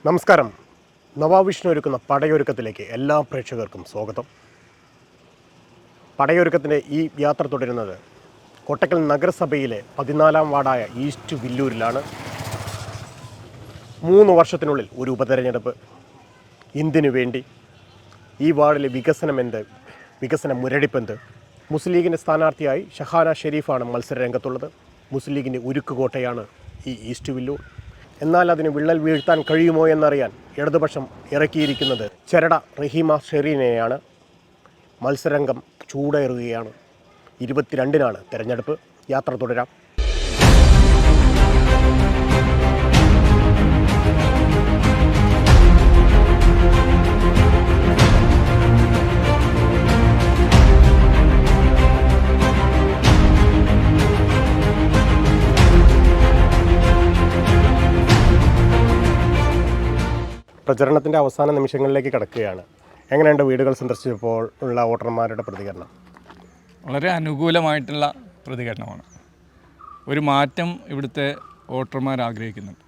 നമസ്കാരം. നവാവിഷ്ണു ഒരുക്കുന്ന പടയൊരുക്കത്തിലേക്ക് എല്ലാ പ്രേക്ഷകർക്കും സ്വാഗതം. പടയൊരുക്കത്തിൻ്റെ ഈ യാത്ര തുടരുന്നത് കോട്ടക്കൽ നഗരസഭയിലെ 14-ാം വാർഡായ ഈസ്റ്റ് വില്ലൂരിലാണ്. 3 വർഷത്തിനുള്ളിൽ ഒരു ഉപതെരഞ്ഞെടുപ്പ്. എന്തിനു വേണ്ടി? ഈ വാർഡിലെ വികസന മുരടിപ്പെന്ത്? മുസ്ലിം ലീഗിൻ്റെ സ്ഥാനാർത്ഥിയായി ഷഹാന ഷെരീഫാണ് മത്സര രംഗത്തുള്ളത്. മുസ്ലിം ലീഗിൻ്റെ ഉരുക്കുകോട്ടയാണ് ഈ ഈസ്റ്റ് വില്ലൂർ. എന്നാൽ അതിന് വിള്ളൽ വീഴ്ത്താൻ കഴിയുമോ എന്നറിയാൻ ഇടതുപക്ഷം ഇറക്കിയിരിക്കുന്നത് ചെരട റഹീമ ഷെറീനെയാണ്. മത്സരരംഗം ചൂടേറുകയാണ്. 22-നാണ് തെരഞ്ഞെടുപ്പ്. യാത്ര തുടരാം. പ്രചരണത്തിൻ്റെ അവസാന നിമിഷങ്ങളിലേക്ക് കടക്കുകയാണ്. എങ്ങനെയുണ്ട് വീടുകൾ സന്ദർശിച്ചപ്പോൾ ഉള്ള വോട്ടർമാരുടെ പ്രതികരണം? വളരെ അനുകൂലമായിട്ടുള്ള പ്രതികരണമാണ്. ഒരു മാറ്റം ഇവിടുത്തെ വോട്ടർമാർ ആഗ്രഹിക്കുന്നുണ്ട്.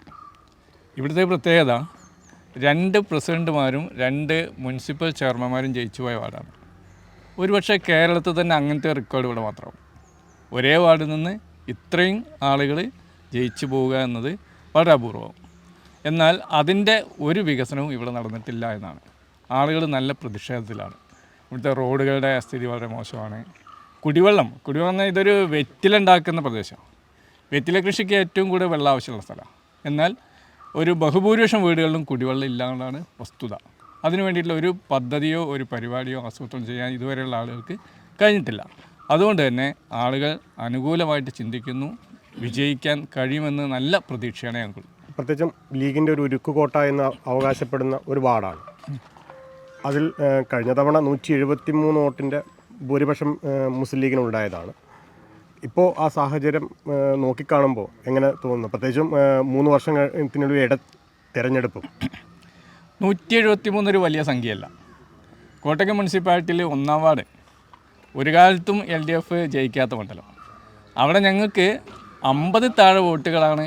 ഇവിടുത്തെ പ്രത്യേകത 2 പ്രസിഡന്റുമാരും 2 മുനിസിപ്പൽ ചെയർമാന്മാരും ജയിച്ചു പോയ വാർഡാണ്. ഒരുപക്ഷെ കേരളത്തിൽ തന്നെ അങ്ങനത്തെ റെക്കോർഡ് ഇവിടെ മാത്രമാവും. ഒരേ വാർഡിൽ നിന്ന് ഇത്രയും ആളുകൾ ജയിച്ചു പോവുക എന്നത് വളരെ അപൂർവം. എന്നാൽ അതിൻ്റെ ഒരു വികസനവും ഇവിടെ നടന്നിട്ടില്ല എന്നാണ്. ആളുകൾ നല്ല പ്രതിഷേധത്തിലാണ്. ഇവിടുത്തെ റോഡുകളുടെ സ്ഥിതി വളരെ മോശമാണ്. കുടിവെള്ളം ഇതൊരു വെറ്റിലുണ്ടാക്കുന്ന പ്രദേശമാണ്. വെറ്റില കൃഷിക്ക് ഏറ്റവും കൂടുതൽ വെള്ളം ആവശ്യമുള്ള സ്ഥലമാണ്. എന്നാൽ ഒരു ബഹുഭൂരിപക്ഷം വീടുകളിലും കുടിവെള്ളം ഇല്ലാതാണ് വസ്തുത. അതിനു വേണ്ടിയിട്ടുള്ള ഒരു പദ്ധതിയോ ഒരു പരിപാടിയോ ആസൂത്രണം ചെയ്യാൻ ഇതുവരെയുള്ള ആളുകൾക്ക് കഴിഞ്ഞിട്ടില്ല. അതുകൊണ്ട് തന്നെ ആളുകൾ അനുകൂലമായിട്ട് ചിന്തിക്കുന്നു. വിജയിക്കാൻ കഴിയുമെന്ന് നല്ല പ്രതീക്ഷയാണ് ഞങ്ങൾക്ക്. പ്രത്യേകിച്ചും ലീഗിൻ്റെ ഒരു ഉരുക്കുകോട്ട എന്ന് അവകാശപ്പെടുന്ന ഒരു വാർഡാണ്. അതിൽ കഴിഞ്ഞ തവണ 173 വോട്ടിൻ്റെ ഭൂരിപക്ഷം മുസ്ലിം ലീഗിനുണ്ടായതാണ്. ഇപ്പോൾ ആ സാഹചര്യം നോക്കിക്കാണുമ്പോൾ എങ്ങനെ തോന്നുന്നു? പ്രത്യേകിച്ചും 3 വർഷത്തിനുള്ളിൽ തെരഞ്ഞെടുപ്പും 173 ഒരു വലിയ സംഖ്യയല്ല. കോട്ടക്കൽ മുനിസിപ്പാലിറ്റിയിൽ 1-ാം വാർഡ് ഒരു കാലത്തും LDF ജയിക്കാത്ത മണ്ഡലം. അവിടെ ഞങ്ങൾക്ക് 50 താഴെ വോട്ടുകളാണ്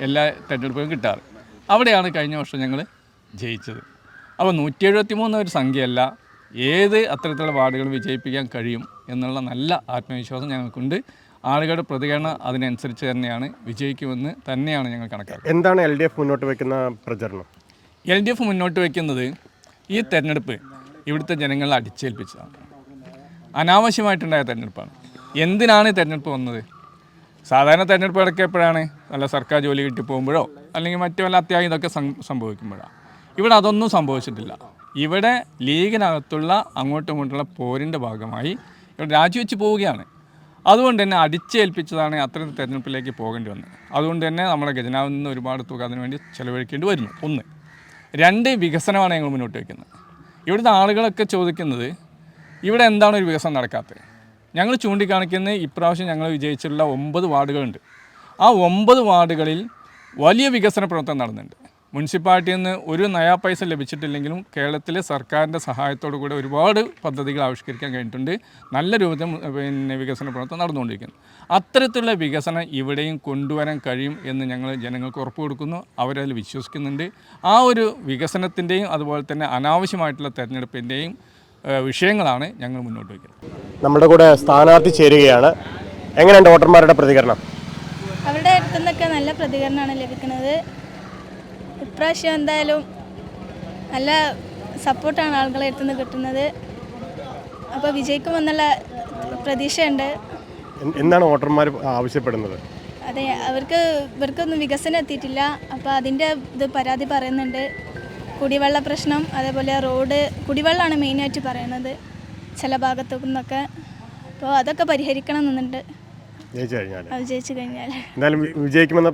എല്ലാ തെരഞ്ഞെടുപ്പുകളും കിട്ടാറ്. അവിടെയാണ് കഴിഞ്ഞ വർഷം ഞങ്ങൾ ജയിച്ചത്. അപ്പോൾ 173 ഒരു സംഖ്യയല്ല. ഏത് അത്തരത്തിലുള്ള വാർഡുകൾ വിജയിപ്പിക്കാൻ കഴിയും എന്നുള്ള നല്ല ആത്മവിശ്വാസം ഞങ്ങൾക്കുണ്ട്. ആളുകളുടെ പ്രതികരണം അതിനനുസരിച്ച് തന്നെയാണ്. വിജയിക്കുമെന്ന് തന്നെയാണ് ഞങ്ങൾ കണക്കാക്കുന്നത്. എന്താണ് LDF മുന്നോട്ട് വയ്ക്കുന്ന പ്രചരണം? LDF മുന്നോട്ട് വയ്ക്കുന്നത് ഈ തെരഞ്ഞെടുപ്പ് ഇവിടുത്തെ ജനങ്ങളെ അടിച്ചേൽപ്പിച്ചതാണ്. അനാവശ്യമായിട്ടുണ്ടായ തെരഞ്ഞെടുപ്പാണ്. എന്തിനാണ് തെരഞ്ഞെടുപ്പ് വന്നത്? സാധാരണ തെരഞ്ഞെടുപ്പ് നടക്കിയപ്പോഴാണ് നല്ല സർക്കാർ ജോലി കിട്ടി പോകുമ്പോഴോ അല്ലെങ്കിൽ മറ്റു വല്ല അത്യാവശ്യം ഇതൊക്കെ സംഭവിക്കുമ്പോഴാണ്. ഇവിടെ അതൊന്നും സംഭവിച്ചിട്ടില്ല. ഇവിടെ ലീഗിനകത്തുള്ള അങ്ങോട്ടും ഇങ്ങോട്ടുള്ള പോരിൻ്റെ ഭാഗമായി ഇവിടെ രാജിവെച്ച് പോവുകയാണ്. അതുകൊണ്ട് തന്നെ അടിച്ചേൽപ്പിച്ചതാണ് അത്തരം തെരഞ്ഞെടുപ്പിലേക്ക് പോകേണ്ടി വന്നത്. അതുകൊണ്ട് തന്നെ നമ്മുടെ ഖജനാവിൽ നിന്ന് ഒരുപാട് തുക അതിനു വേണ്ടി ചെലവഴിക്കേണ്ടി വരുന്നു. 1. 2 വികസനമാണ് ഞങ്ങൾ മുന്നോട്ട് വയ്ക്കുന്നത്. ഇവിടുത്തെ ആളുകളൊക്കെ ചോദിക്കുന്നത് ഇവിടെ എന്താണ് ഒരു വികസനം നടക്കാത്തത്? ഞങ്ങൾ ചൂണ്ടിക്കാണിക്കുന്ന ഇപ്രാവശ്യം ഞങ്ങൾ വിജയിച്ചിട്ടുള്ള 9 വാർഡുകളുണ്ട്. ആ 9 വാർഡുകളിൽ വലിയ വികസന പ്രവർത്തനം നടന്നിട്ടുണ്ട്. മുനിസിപ്പാലിറ്റിയിൽ നിന്ന് ഒരു നയാ പൈസ ലഭിച്ചിട്ടില്ലെങ്കിലും കേരളത്തിലെ സർക്കാരിൻ്റെ സഹായത്തോടു കൂടി ഒരുപാട് പദ്ധതികൾ ആവിഷ്കരിക്കാൻ കഴിഞ്ഞിട്ടുണ്ട്. നല്ല രൂപത്തിൽ വികസന പ്രവർത്തനം നടന്നുകൊണ്ടിരിക്കുന്നു. അത്തരത്തിലുള്ള വികസനം ഇവിടെയും കൊണ്ടുവരാൻ കഴിയും എന്ന് ഞങ്ങൾ ജനങ്ങൾക്ക് ഉറപ്പ് കൊടുക്കുന്നു. അവരതിൽ വിശ്വസിക്കുന്നുണ്ട്. ആ ഒരു വികസനത്തിൻ്റെയും അതുപോലെ തന്നെ അനാവശ്യമായിട്ടുള്ള തെരഞ്ഞെടുപ്പിൻ്റെയും വിഷയങ്ങളാണ് ഞങ്ങൾ മുന്നോട്ട് വയ്ക്കുന്നത്. നമ്മുടെ കൂടെ സ്ഥാനാർത്ഥി ചേരുകയാണ്. എങ്ങനെയുണ്ട് വോട്ടർമാരുടെ പ്രതികരണം? അവരുടെ അടുത്തു നിന്നൊക്കെ നല്ല പ്രതികരണമാണ് ലഭിക്കുന്നത്. ഇപ്രാവശ്യം എന്തായാലും നല്ല സപ്പോർട്ടാണ് ആളുകളെ അടുത്തു നിന്ന് കിട്ടുന്നത്. അപ്പോൾ വിജയിക്കുമെന്നുള്ള പ്രതീക്ഷയുണ്ട്. എന്താണ് വോട്ടർമാർ ആവശ്യപ്പെടുന്നത്? അതെ, ഇവർക്കൊന്നും വികസനം എത്തിയിട്ടില്ല. അപ്പോൾ അതിൻ്റെ പരാതി പറയുന്നുണ്ട്. കുടിവെള്ള പ്രശ്നം, അതേപോലെ റോഡ്, കുടിവെള്ളമാണ് മെയിനായിട്ട് പറയുന്നത് ചില ഭാഗത്തു നിന്നൊക്കെ. അപ്പോൾ അതൊക്കെ പരിഹരിക്കണം എന്നുണ്ട്. ജയിച്ചു കഴിഞ്ഞാൽ എന്തായാലും വിജയിക്കുമെന്ന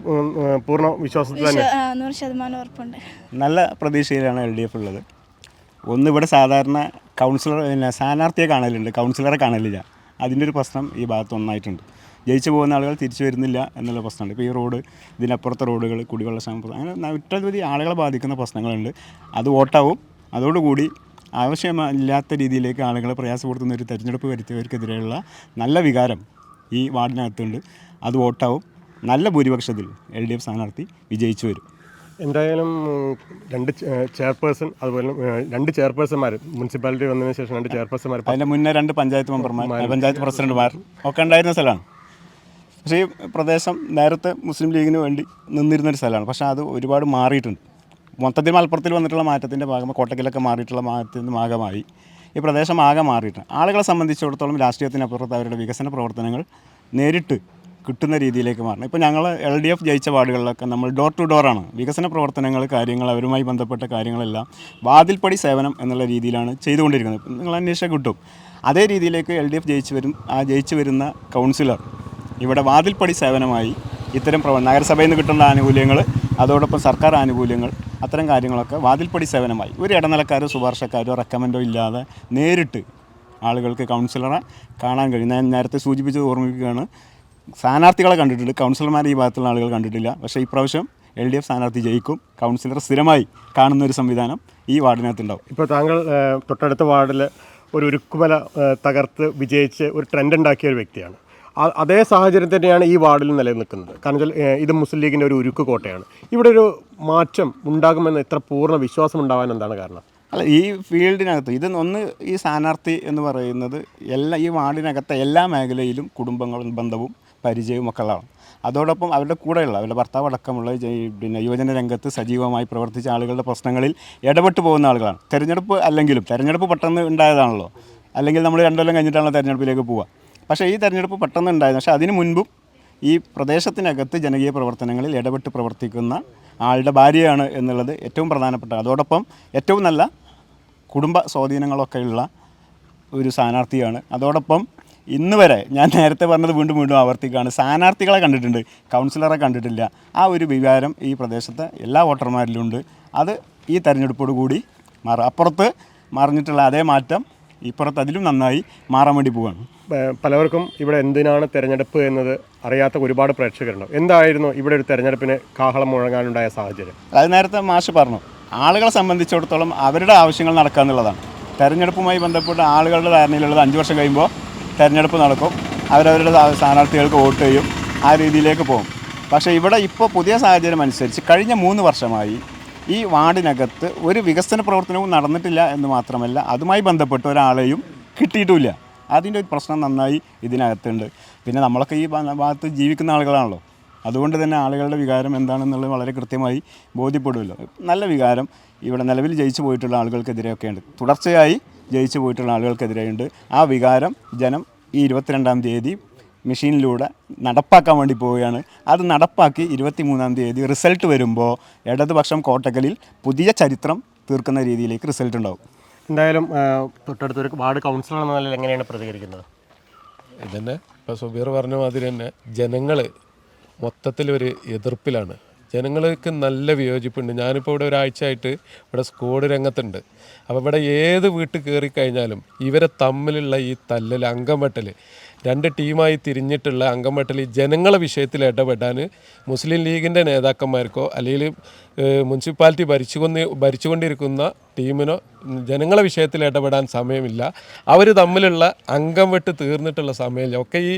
പൂർണ്ണ വിശ്വാസത്തിൽ 100% ഉറപ്പുണ്ട്. നല്ല പ്രതീക്ഷയിലാണ് LDF ഉള്ളത്. ഇവിടെ സാധാരണ സ്ഥാനാർത്ഥിയെ കാണലുണ്ട്, കൗൺസിലറെ കാണലില്ല. അതിൻ്റെ ഒരു പ്രശ്നം ഈ ഭാഗത്ത് ഒന്നായിട്ടുണ്ട്. ജയിച്ചു പോകുന്ന ആളുകൾ തിരിച്ചു വരുന്നില്ല എന്നുള്ള പ്രശ്നമുണ്ട്. ഇപ്പോൾ ഈ റോഡ്, ഇതിനപ്പുറത്തെ റോഡുകൾ, കുടിവെള്ള ക്ഷാമം, അങ്ങനെ ഒട്ടനവധി ആളുകളെ ബാധിക്കുന്ന പ്രശ്നങ്ങളുണ്ട്. അത് വോട്ടാവും. അതോടുകൂടി ആവശ്യമില്ലാത്ത രീതിയിലേക്ക് ആളുകളെ പ്രയാസപ്പെടുത്തുന്ന ഒരു തെരഞ്ഞെടുപ്പ് വരുത്തിയവർക്കെതിരെയുള്ള നല്ല വികാരം ഈ വാർഡിനകത്തുണ്ട്. അത് വോട്ടാവും. നല്ല ഭൂരിപക്ഷത്തിൽ LDF സ്ഥാനാർത്ഥി വിജയിച്ചു വരും. എന്തായാലും രണ്ട് ചെയർപേഴ്സൺ അതുപോലെ രണ്ട് ചെയർപേഴ്സൺമാർ മുനിസിപ്പാലിറ്റി വന്നതിന് ശേഷം രണ്ട് ചെയർപേഴ്സൺമാർ അതിൻ്റെ മുന്നേ 2 പഞ്ചായത്ത് മെമ്പർമാർ, പഞ്ചായത്ത് പ്രസിഡന്റുമാർ ഒക്കെ ഉണ്ടായിരുന്ന സ്ഥലമാണ്. പക്ഷേ ഈ പ്രദേശം നേരത്തെ മുസ്ലിം ലീഗിന് വേണ്ടി നിന്നിരുന്നൊരു സ്ഥലമാണ്. പക്ഷേ അത് ഒരുപാട് മാറിയിട്ടുണ്ട്. മൊത്തത്തിൽ മലപ്പുറത്തിൽ വന്നിട്ടുള്ള മാറ്റത്തിൻ്റെ ഭാഗമായി, കോട്ടക്കലൊക്കെ മാറിയിട്ടുള്ള മാറ്റത്തിൻ്റെ ഭാഗമായി ഈ പ്രദേശം ആകെ മാറിയിട്ടുണ്ട്. ആളുകളെ സംബന്ധിച്ചിടത്തോളം രാഷ്ട്രീയത്തിനപ്പുറത്ത് അവരുടെ വികസന പ്രവർത്തനങ്ങൾ നേരിട്ട് കിട്ടുന്ന രീതിയിലേക്ക് മാറണം. ഇപ്പോൾ ഞങ്ങൾ LDF ജയിച്ച വാർഡുകളിലൊക്കെ നമ്മൾ ഡോർ ടു ഡോറാണ് വികസന പ്രവർത്തനങ്ങൾ, കാര്യങ്ങൾ, അവരുമായി ബന്ധപ്പെട്ട കാര്യങ്ങളെല്ലാം വാതിൽപ്പടി സേവനം എന്നുള്ള രീതിയിലാണ് ചെയ്തുകൊണ്ടിരിക്കുന്നത്. നിങ്ങൾ അന്വേഷിച്ചാൽ കിട്ടും. അതേ രീതിയിലേക്ക് LDF ജയിച്ചു വരുന്ന കൗൺസിലർ ഇവിടെ വാതിൽപ്പടി സേവനമായി ഇത്തരം നഗരസഭയിൽ നിന്ന് കിട്ടുന്ന ആനുകൂല്യങ്ങൾ, അതോടൊപ്പം സർക്കാർ ആനുകൂല്യങ്ങൾ, അത്തരം കാര്യങ്ങളൊക്കെ വാതിൽപ്പടി സേവനമായി ഒരു ഇടനിലക്കാരോ ശുപാർശക്കാരോ റെക്കമെൻഡോ ഇല്ലാതെ നേരിട്ട് ആളുകൾക്ക് കൗൺസിലറെ കാണാൻ കഴിയും. ഞാൻ നേരത്തെ സൂചിപ്പിച്ചത് ഓർമ്മിക്കുകയാണ്, സ്ഥാനാർത്ഥികളെ കണ്ടിട്ടുണ്ട്, കൗൺസിലർമാരെ ഈ ഭാഗത്തുള്ള ആളുകൾ കണ്ടിട്ടില്ല. പക്ഷേ ഇപ്രാവശ്യം LDF സ്ഥാനാർത്ഥി ജയിക്കും, കൗൺസിലർ സ്ഥിരമായി കാണുന്ന ഒരു സംവിധാനം ഈ വാർഡിനകത്തുണ്ടാവും. ഇപ്പോൾ താങ്കൾ തൊട്ടടുത്ത വാർഡിൽ ഒരു ഉരുക്കുമല തകർത്ത് വിജയിച്ച് ഒരു ട്രെൻഡ് ഉണ്ടാക്കിയ ഒരു വ്യക്തിയാണ്. അതേ സാഹചര്യം തന്നെയാണ് ഈ വാർഡിൽ നിലനിൽക്കുന്നത്. കാരണം വെച്ചാൽ ഇത് മുസ്ലിം ലീഗിൻ്റെ ഒരു ഉരുക്ക് കോട്ടയാണ്. ഇവിടെ ഒരു മാറ്റം ഉണ്ടാകുമെന്ന് ഇത്ര പൂർണ്ണ വിശ്വാസം ഉണ്ടാവാൻ എന്താണ് കാരണം? അല്ല, ഈ ഫീൽഡിനകത്ത് ഒന്ന് ഈ സ്ഥാനാർത്ഥി എന്ന് പറയുന്നത് ഈ വാർഡിനകത്തെ എല്ലാ മേഖലയിലും കുടുംബങ്ങളും ബന്ധവും പരിചയവും ഒക്കെ ഉള്ളതാണ്. അതോടൊപ്പം അവരുടെ കൂടെയുള്ള അവരുടെ ഭർത്താവ് അടക്കമുള്ള പിന്നെ യുവജന രംഗത്ത് സജീവമായി പ്രവർത്തിച്ച ആളുകളുടെ പ്രശ്നങ്ങളിൽ ഇടപെട്ട് പോകുന്ന ആളുകളാണ്. തെരഞ്ഞെടുപ്പ് പെട്ടെന്ന് ഉണ്ടായതാണല്ലോ, അല്ലെങ്കിൽ നമ്മൾ 2 കൊല്ലം കഴിഞ്ഞിട്ടാണല്ലോ തെരഞ്ഞെടുപ്പിലേക്ക് പോവുക. പക്ഷേ ഈ തെരഞ്ഞെടുപ്പ് പെട്ടെന്ന് ഉണ്ടായിരുന്നു. പക്ഷേ അതിനു മുൻപും ഈ പ്രദേശത്തിനകത്ത് ജനകീയ പ്രവർത്തനങ്ങളിൽ ഇടപെട്ട് പ്രവർത്തിക്കുന്ന ആളുടെ ഭാര്യയാണ് എന്നുള്ളത് ഏറ്റവും പ്രധാനപ്പെട്ട. അതോടൊപ്പം ഏറ്റവും നല്ല കുടുംബ സ്വാധീനങ്ങളൊക്കെയുള്ള ഒരു സ്ഥാനാർത്ഥിയാണ്. അതോടൊപ്പം ഇന്ന് വരെ ഞാൻ നേരത്തെ പറഞ്ഞത് വീണ്ടും ആവർത്തിക്കുകയാണ്, സ്ഥാനാർത്ഥികളെ കണ്ടിട്ടുണ്ട്, കൗൺസിലറെ കണ്ടിട്ടില്ല. ആ ഒരു വികാരം ഈ പ്രദേശത്തെ എല്ലാ വോട്ടർമാരിലുണ്ട്. അത് ഈ തെരഞ്ഞെടുപ്പോട് കൂടി മാറും. അപ്പുറത്ത് മറിഞ്ഞിട്ടുള്ള അതേ മാറ്റം ഇപ്പുറത്ത് അതിലും നന്നായി മാറാൻ വേണ്ടി പോവുകയാണ്. പലവർക്കും ഇവിടെ എന്തിനാണ് തെരഞ്ഞെടുപ്പ് എന്നത് അറിയാത്ത ഒരുപാട് പ്രേക്ഷകരുണ്ടാവും. എന്തായിരുന്നു ഇവിടെ ഒരു തെരഞ്ഞെടുപ്പിന് കാഹളം മുഴങ്ങാനുണ്ടായ സാഹചര്യം? അത് നേരത്തെ മാഷ് പറഞ്ഞു, ആളുകളെ സംബന്ധിച്ചിടത്തോളം അവരുടെ ആവശ്യങ്ങൾ നടക്കുക എന്നുള്ളതാണ്. തെരഞ്ഞെടുപ്പുമായി ബന്ധപ്പെട്ട് ആളുകളുടെ ധാരണയിലുള്ളത് 5 വർഷം കഴിയുമ്പോൾ തെരഞ്ഞെടുപ്പ് നടക്കും, അവരവരുടെ സ്ഥാനാർത്ഥികൾക്ക് വോട്ട് ചെയ്യും, ആ രീതിയിലേക്ക് പോകും. പക്ഷേ ഇവിടെ ഇപ്പോൾ പുതിയ സാഹചര്യം അനുസരിച്ച് കഴിഞ്ഞ 3 വർഷമായി ഈ വാർഡിനകത്ത് ഒരു വികസന പ്രവർത്തനവും നടന്നിട്ടില്ല എന്ന് മാത്രമല്ല, അതുമായി ബന്ധപ്പെട്ട് ഒരാളെയും കിട്ടിയിട്ടുമില്ല. അതിൻ്റെ ഒരു പ്രശ്നം നന്നായി ഇതിനകത്തുണ്ട്. പിന്നെ നമ്മളൊക്കെ ഈ ഭാഗത്ത് ജീവിക്കുന്ന ആളുകളാണല്ലോ, അതുകൊണ്ട് തന്നെ ആളുകളുടെ വികാരം എന്താണെന്നുള്ളത് വളരെ കൃത്യമായി ബോധ്യപ്പെടുമല്ലോ. നല്ല വികാരം ഇവിടെ നിലവിൽ ജയിച്ചു പോയിട്ടുള്ള ആളുകൾക്കെതിരെയൊക്കെ ഉണ്ട്, തുടർച്ചയായി ജയിച്ചു പോയിട്ടുള്ള ആളുകൾക്കെതിരെയുണ്ട്. ആ വികാരം ജനം ഈ 22-ാം തീയതി മെഷീനിലൂടെ നടപ്പാക്കാൻ വേണ്ടി പോവുകയാണ്. അത് നടപ്പാക്കി 23-ാം തീയതി റിസൾട്ട് വരുമ്പോൾ ഇടതുപക്ഷം കോട്ടക്കലിൽ പുതിയ ചരിത്രം തീർക്കുന്ന രീതിയിലേക്ക് റിസൾട്ട് ഉണ്ടാവും. എന്തായാലും തൊട്ടടുത്തൊരു വാർഡ് കൗൺസിലർ എന്ന നിലയിൽ എങ്ങനെയാണ് പ്രതികരിക്കുന്നത്? ഇതന്നെ ഇപ്പോൾ സുബീർ പറഞ്ഞ മാതിരി തന്നെ ജനങ്ങൾ മൊത്തത്തിലൊരു എതിർപ്പിലാണ്. ജനങ്ങൾക്ക് നല്ല വിയോജിപ്പുണ്ട്. ഞാനിപ്പോൾ ഇവിടെ ഒരാഴ്ചയായിട്ട് ഇവിടെ സ്ക്വാഡ് രംഗത്തുണ്ട്. അപ്പോൾ ഇവിടെ ഏത് വീട്ടിൽ കയറി കഴിഞ്ഞാലും ഇവരെ തമ്മിലുള്ള ഈ തല്ലൽ, അംഗംവെട്ടൽ, 2 ടീമായി തിരിഞ്ഞിട്ടുള്ള അംഗംവെട്ടൽ, ഈ ജനങ്ങളെ വിഷയത്തിൽ ഇടപെടാൻ മുസ്ലിം ലീഗിൻ്റെ നേതാക്കന്മാർക്കോ അല്ലെങ്കിൽ മുനിസിപ്പാലിറ്റി ഭരിച്ചുകൊണ്ടിരിക്കുന്ന ടീമിനോ ജനങ്ങളെ വിഷയത്തിൽ ഇടപെടാൻ സമയമില്ല. അവർ തമ്മിലുള്ള അംഗംവെട്ട് തീർന്നിട്ടുള്ള സമയമില്ല. ഒക്കെ ഈ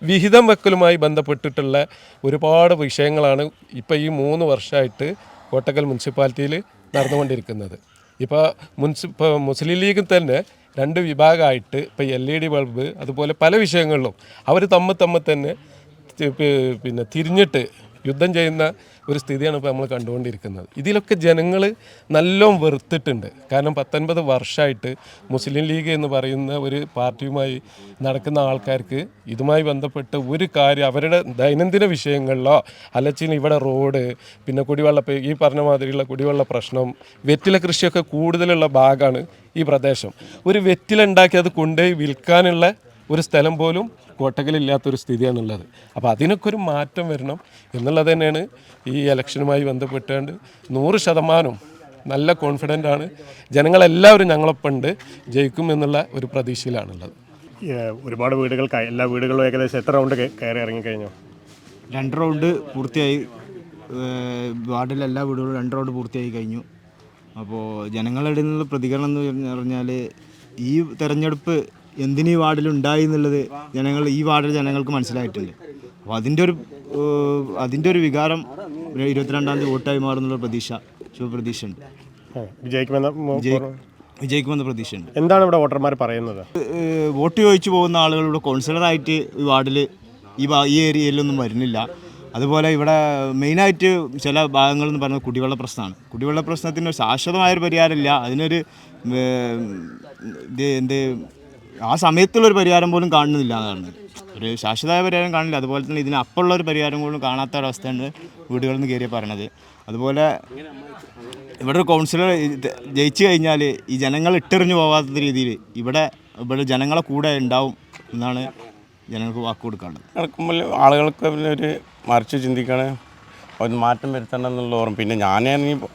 വിഹിതം വെക്കലുമായി ബന്ധപ്പെട്ടിട്ടുള്ള ഒരുപാട് വിഷയങ്ങളാണ് ഇപ്പോൾ ഈ 3 വർഷമായിട്ട് കോട്ടക്കൽ മുനിസിപ്പാലിറ്റിയിൽ നടന്നുകൊണ്ടിരിക്കുന്നത്. ഇപ്പോൾ മുസ്ലിം ലീഗിൽ തന്നെ 2 വിഭാഗമായിട്ട് ഇപ്പോൾ LED ബൾബ് അതുപോലെ പല വിഷയങ്ങളിലും അവർ തമ്മിൽ തന്നെ പിന്നെ തിരിഞ്ഞിട്ട് യുദ്ധം ചെയ്യുന്ന ഒരു സ്ഥിതിയാണ് ഇപ്പോൾ നമ്മൾ കണ്ടുകൊണ്ടിരിക്കുന്നത്. ഇതിലൊക്കെ ജനങ്ങൾ നല്ലോണം വെറുത്തിട്ടുണ്ട്. കാരണം 19 വർഷമായിട്ട് മുസ്ലിം ലീഗ് എന്ന് പറയുന്ന ഒരു പാർട്ടിയുമായി നടക്കുന്ന ആൾക്കാർക്ക് ഇതുമായി ബന്ധപ്പെട്ട് ഒരു കാര്യം അവരുടെ ദൈനംദിന വിഷയങ്ങളിലോ അല്ലെങ്കിൽ ഇവിടെ റോഡ്, പിന്നെ കുടിവെള്ള, ഈ പറഞ്ഞ മാതിരിയുള്ള കുടിവെള്ള പ്രശ്നം, വെറ്റില കൃഷിയൊക്കെ കൂടുതലുള്ള ഭാഗമാണ് ഈ പ്രദേശം. ഒരു വെറ്റില ഉണ്ടാക്കി അത് കൊണ്ടുപോയി വിൽക്കാനുള്ള ഒരു സ്ഥലം പോലും കോട്ടക്കലില്ലാത്തൊരു സ്ഥിതിയാണുള്ളത്. അപ്പോൾ അതിനൊക്കെ ഒരു മാറ്റം വരണം എന്നുള്ളത് തന്നെയാണ് ഈ ഇലക്ഷനുമായി ബന്ധപ്പെട്ടുകൊണ്ട് 100% നല്ല കോൺഫിഡൻ്റാണ്. ജനങ്ങളെല്ലാവരും ഞങ്ങളൊപ്പം ഉണ്ട്, ജയിക്കും എന്നുള്ള ഒരു പ്രതീക്ഷയിലാണുള്ളത്. ഒരുപാട് വീടുകൾക്കായി എല്ലാ വീടുകളും ഏകദേശം എത്ര റൗണ്ട് കയറി ഇറങ്ങിക്കഴിഞ്ഞു? 2 റൗണ്ട് പൂർത്തിയായി. വാർഡിലെ എല്ലാ വീടുകളും 2 റൗണ്ട് പൂർത്തിയായി കഴിഞ്ഞു. അപ്പോൾ ജനങ്ങളുടെ നിന്നുള്ള പ്രതികരണം എന്ന് പറഞ്ഞാൽ ഈ തെരഞ്ഞെടുപ്പ് എന്തിനീ വാർഡിലുണ്ടായി എന്നുള്ളത് ഈ വാർഡിലെ ജനങ്ങൾക്ക് മനസ്സിലായിട്ടുണ്ട്. അപ്പോൾ അതിൻ്റെ ഒരു വികാരം ഒരു 22-ാം തീയതി വോട്ടായി മാറുന്നുള്ള പ്രതീക്ഷ ശുഭപ്രതീക്ഷയുണ്ട്. വിജയിക്കുമെന്ന പ്രതീക്ഷയുണ്ട്. എന്താണ് ഇവിടെ വോട്ടർമാർ പറയുന്നത്? വോട്ട് ചോദിച്ചു പോകുന്ന ആളുകളുടെ കൗൺസിലറായിട്ട് ഈ വാർഡിൽ ഈ ഏരിയയിലൊന്നും വരുന്നില്ല. അതുപോലെ ഇവിടെ മെയിനായിട്ട് ചില ഭാഗങ്ങളെന്ന് പറയുന്നത് കുടിവെള്ള പ്രശ്നമാണ്. കുടിവെള്ള പ്രശ്നത്തിന് ശാശ്വതമായൊരു പരിഹാരമില്ല. അതിനൊരു ആ സമയത്തുള്ളൊരു പരിഹാരം പോലും കാണുന്നില്ല എന്നാണ്. ഒരു ശാശ്വതമായ പരിഹാരം കാണില്ല. അതുപോലെ തന്നെ ഇതിന് അപ്പുള്ളൊരു പരിഹാരം പോലും കാണാത്ത ഒരവസ്ഥയാണ് വീടുകളിൽ നിന്ന് കയറി പറഞ്ഞത്. അതുപോലെ ഇവിടെ ഒരു കൗൺസിലർ ജയിച്ചു കഴിഞ്ഞാൽ ഈ ജനങ്ങൾ ഇട്ടെറിഞ്ഞു പോകാത്ത രീതിയിൽ ഇവിടെ ജനങ്ങളെ കൂടെ ഉണ്ടാവും എന്നാണ് ജനങ്ങൾക്ക് വാക്ക് കൊടുക്കാനുള്ളത്. നടക്കുമ്പോൾ ആളുകൾക്ക് ഒരു മറിച്ച് ചിന്തിക്കണ ഒരു മാറ്റം വരുത്തണമെന്നുള്ള ഓർമ്മ. പിന്നെ ഞാൻ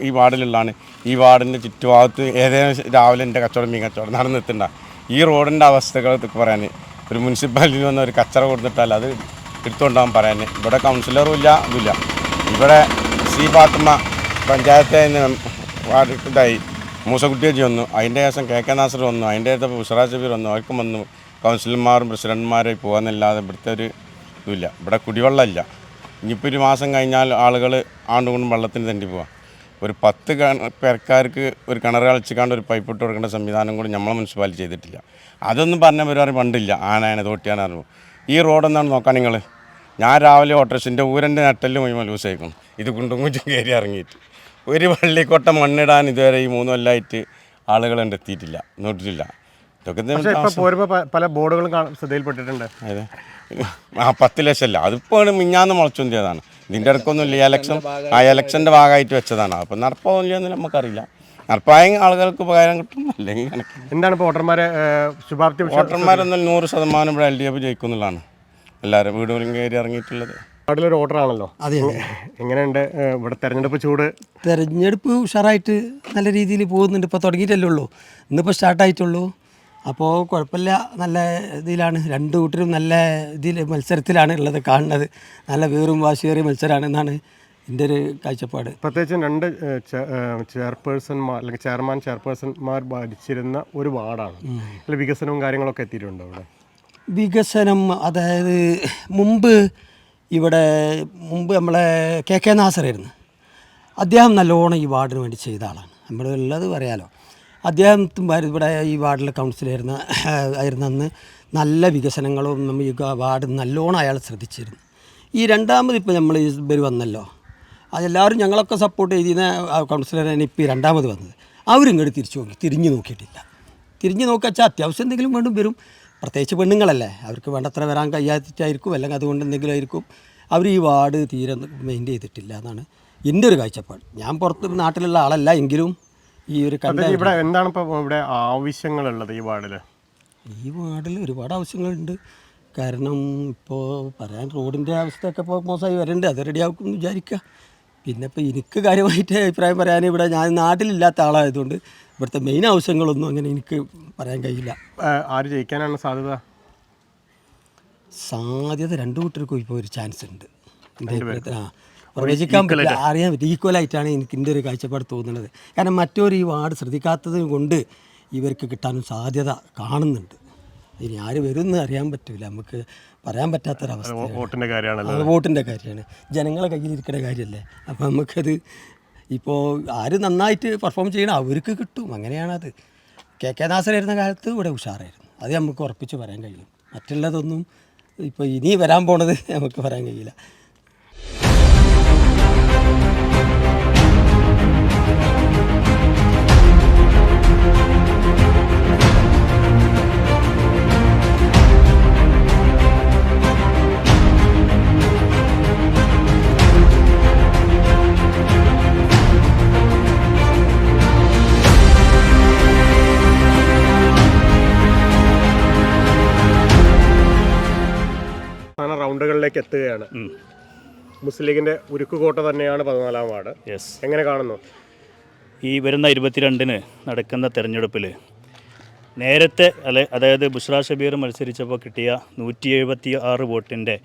ഈ വാർഡിലുള്ളതാണ്. ഈ വാർഡിൻ്റെ ചുറ്റുഭാഗത്ത് ഏതെങ്കിലും രാവിലെ എൻ്റെ കച്ചവടം മീൻ കച്ചവടം നടന്നെത്തണ്ട. ഈ റോഡിൻ്റെ അവസ്ഥകൾ പറയാൻ ഒരു മുനിസിപ്പാലിറ്റിയിൽ വന്ന ഒരു കച്ചറ കൊടുത്തിട്ടാൽ അത് എടുത്തുകൊണ്ടാകാൻ പറയാൻ ഇവിടെ കൗൺസിലറും ഇല്ല, ഇതില്ല. ഇവിടെ സി ഫാത്തിമ പഞ്ചായത്തിൽ നിന്ന് വാർഡ് ഇതായി മൂസക്കുട്ടി ചേച്ചി വന്നു, അതിൻ്റെ ശേഷം KK നാസർ വന്നു, അതിൻ്റെ ശേഷം ബുഷറ ഷബീർ വന്നു, അവർക്കും വന്നു. കൗൺസിലർമാരും പ്രസിഡന്റുമാരും പോകാമെന്നല്ലാതെ ഇവിടുത്തെ ഒരു ഇതില്ല. ഇവിടെ കുടിവെള്ളമില്ല. ഇനിയിപ്പോൾ ഒരു മാസം കഴിഞ്ഞാൽ ആളുകൾ ആണ്ടുകൊണ്ടും വെള്ളത്തിന് തണ്ടി പോവാം. ഒരു 10 പേർക്കാർക്ക് ഒരു കിണർ കളിച്ചിക്കാണ്ട് ഒരു പൈപ്പ് ഇട്ട് കൊടുക്കേണ്ട സംവിധാനം കൂടി നമ്മളെ മുനിസിപ്പാലിറ്റി ചെയ്തിട്ടില്ല. അതൊന്നും പറഞ്ഞ പരിപാടി പണ്ടില്ല. ആനയാണ് തോട്ടിയാണ് അറിവ്. ഈ റോഡെന്നാണ് നോക്കാൻ നിങ്ങൾ. ഞാൻ രാവിലെ ഓട്ടോറിക്ഷൻ്റെ ഊരൻ്റെ നട്ടെല്ലാം മുഴുവൻ ലൂസ് ആയിക്കണം. ഇത് കുണ്ടും കുഞ്ചും കയറി ഇറങ്ങിയിട്ട് ഒരു വള്ളിക്കൊട്ട മണ്ണിടാൻ ഇതുവരെ ഈ 3 കൊല്ലമായിട്ട് ആളുകൾ എത്തിയിട്ടില്ല, നോട്ടിട്ടില്ല. ഇതൊക്കെ പല ബോർഡുകളും ശ്രദ്ധയിൽപ്പെട്ടിട്ടുണ്ട്. അതെ, 10 ലക്ഷമല്ല, അതിപ്പോൾ മിഞ്ഞാന്ന് മുളച്ചൊന്തിയതാണ്. ഇതിൻ്റെ ഇടയ്ക്കൊന്നുമില്ല. ഈ ഇലക്ഷൻ്റെ ഭാഗമായിട്ട് വെച്ചതാണ്. അപ്പം നടപ്പാവില്ലെന്ന് നമുക്കറിയില്ല. നടപ്പായ ആളുകൾക്ക് ഉപകാരം കിട്ടും, അല്ലെങ്കിൽ കണക്ക്. എന്താണ് ഇപ്പോൾ വോട്ടർമാരെ ശുഭാപ്തി? വോട്ടർമാരെന്നാൽ 100% ഇവിടെ LDF ജയിക്കുന്നുള്ളതാണ് എല്ലാവരും വീടുകളിലും കയറി ഇറങ്ങിയിട്ടുള്ളത്. വാർഡിലൊരു വോട്ടറാണല്ലോ. അതെ. എങ്ങനെയുണ്ട് ഇവിടെ തെരഞ്ഞെടുപ്പ് ചൂട്? തെരഞ്ഞെടുപ്പ് ഉഷാറായിട്ട് നല്ല രീതിയിൽ പോകുന്നുണ്ട്. ഇപ്പോൾ തുടങ്ങിയിട്ടല്ലേ ഉള്ളൂ, ഇന്നിപ്പോൾ സ്റ്റാർട്ടായിട്ടുള്ളൂ. അപ്പോൾ കുഴപ്പമില്ല, നല്ല ഇതിലാണ്. 2 കൂട്ടരും നല്ല മത്സരത്തിലാണ് ഉള്ളത് കാണുന്നത്. നല്ല വേറും വാശിയേറിയ മത്സരമാണെന്നാണ് എൻ്റെ ഒരു കാഴ്ചപ്പാട്. പ്രത്യേകിച്ചും 2 ചെയർപേഴ്സൺമാർ അല്ലെങ്കിൽ ചെയർമാൻ ഭരിച്ചിരുന്ന ഒരു വാർഡാണ്. അതിൽ വികസനവും കാര്യങ്ങളൊക്കെ എത്തിയിട്ടുണ്ടോ ഇവിടെ? വികസനം അതായത് മുമ്പ് നമ്മളെ KK നാസറായിരുന്നു. അദ്ദേഹം നല്ലോണം ഈ വാർഡിന് വേണ്ടി ചെയ്ത ആളാണ്. നമ്മളുള്ളത് പറയാലോ. അദ്ദേഹം ഇവിടെ ഈ വാർഡിലെ ആയിരുന്ന അന്ന് നല്ല വികസനങ്ങളും നമ്മൾ ഈ വാർഡ് നല്ലോണം അയാൾ ശ്രദ്ധിച്ചിരുന്നു. ഈ രണ്ടാമത് ഇപ്പോൾ നമ്മൾ ഇവർ വന്നല്ലോ, അതെല്ലാവരും ഞങ്ങളൊക്കെ സപ്പോർട്ട് ചെയ്തിരുന്ന കൗൺസിലറാണ് ഇപ്പോൾ ഈ രണ്ടാമത് വന്നത്. അവരിങ്ങോട്ട് തിരിഞ്ഞു നോക്കിയിട്ടില്ല. തിരിഞ്ഞു നോക്കിച്ചാൽ അത്യാവശ്യം എന്തെങ്കിലും വീണ്ടും വരും. പ്രത്യേകിച്ച് പെണ്ണുങ്ങളല്ലേ, അവർക്ക് വേണ്ടത്ര വരാൻ കഴിയാത്തിട്ടായിരിക്കും, അല്ലെങ്കിൽ അതുകൊണ്ട് എന്തെങ്കിലും ആയിരിക്കും. അവർ ഈ വാർഡ് തീരെ മെയിൻറ്റെയിൻ ചെയ്തിട്ടില്ല എന്നാണ് എൻ്റെ ഒരു കാഴ്ചപ്പാട്. ഞാൻ പുറത്ത് നാട്ടിലുള്ള ആളല്ല, എങ്കിലും ഈ ഒരു ഇവിടെ എന്താണ് ഇപ്പോൾ ഇവിടെ ആവശ്യങ്ങളുള്ളത്? ഈ വാർഡിൽ ഒരുപാട് ആവശ്യങ്ങളുണ്ട്. കാരണം ഇപ്പോൾ പറയാൻ റോഡിൻ്റെ അവസ്ഥയൊക്കെ ഇപ്പോൾ മോശമായി വരുന്നുണ്ട്. അത് റെഡിയാക്കും എന്ന് വിചാരിക്കുക. പിന്നെ ഇപ്പോൾ എനിക്ക് കാര്യമായിട്ട് അഭിപ്രായം പറയാൻ ഇവിടെ ഞാൻ നാട്ടിലില്ലാത്ത ആളായതുകൊണ്ട് ഇവിടുത്തെ മെയിൻ ആവശ്യങ്ങളൊന്നും അങ്ങനെ എനിക്ക് പറയാൻ കഴിയില്ല. ആര് ജയിക്കാനാണ് സാധ്യത? 2 കൂട്ടർക്കും ഇപ്പോൾ ഒരു ചാൻസ് ഉണ്ട്. പ്രവചിക്കാൻ പറ്റില്ല, അറിയാൻ പറ്റും. ഈക്വലായിട്ടാണ് എനിക്ക് എൻ്റെ ഒരു കാഴ്ചപ്പാട് തോന്നുന്നത്. കാരണം മറ്റൊരു ഈ വാർഡ് ശ്രദ്ധിക്കാത്തത് കൊണ്ട് ഇവർക്ക് കിട്ടാനും സാധ്യത കാണുന്നുണ്ട്. ഇനി ആര് വരുമെന്ന് അറിയാൻ പറ്റില്ല, നമുക്ക് പറയാൻ പറ്റാത്തൊരവസ്ഥ. വോട്ടിൻ്റെ കാര്യമാണ്, വോട്ടിൻ്റെ കാര്യമാണ്, ജനങ്ങളെ കയ്യിലിരിക്കുന്ന കാര്യമല്ലേ. അപ്പോൾ നമുക്കത് ഇപ്പോൾ ആര് നന്നായിട്ട് പെർഫോം ചെയ്യണം അവർക്ക് കിട്ടും, അങ്ങനെയാണത്. KK നാസറായിരുന്ന കാലത്ത് ഇവിടെ ഉഷാറായിരുന്നു, അത് നമുക്ക് ഉറപ്പിച്ച് പറയാൻ കഴിയും. മറ്റുള്ളതൊന്നും ഇപ്പോൾ ഇനി വരാൻ പോണത് നമുക്ക് പറയാൻ കഴിയില്ല. റൗണ്ടുകളിലേക്ക് എത്തുകയാണ്. മുസ്ലിം ലീഗിൻ്റെ ഉരുക്കുകോട്ട തന്നെയാണ് 14-ാം വാർഡ്. എങ്ങനെ കാണുന്നു? ഈ വരുന്ന 22-ന് നടക്കുന്ന തെരഞ്ഞെടുപ്പിൽ നേരത്തെ അതായത് ബുഷറ ഷബീർ മത്സരിച്ചപ്പോൾ കിട്ടിയ 176 വോട്ടിൻ്റെ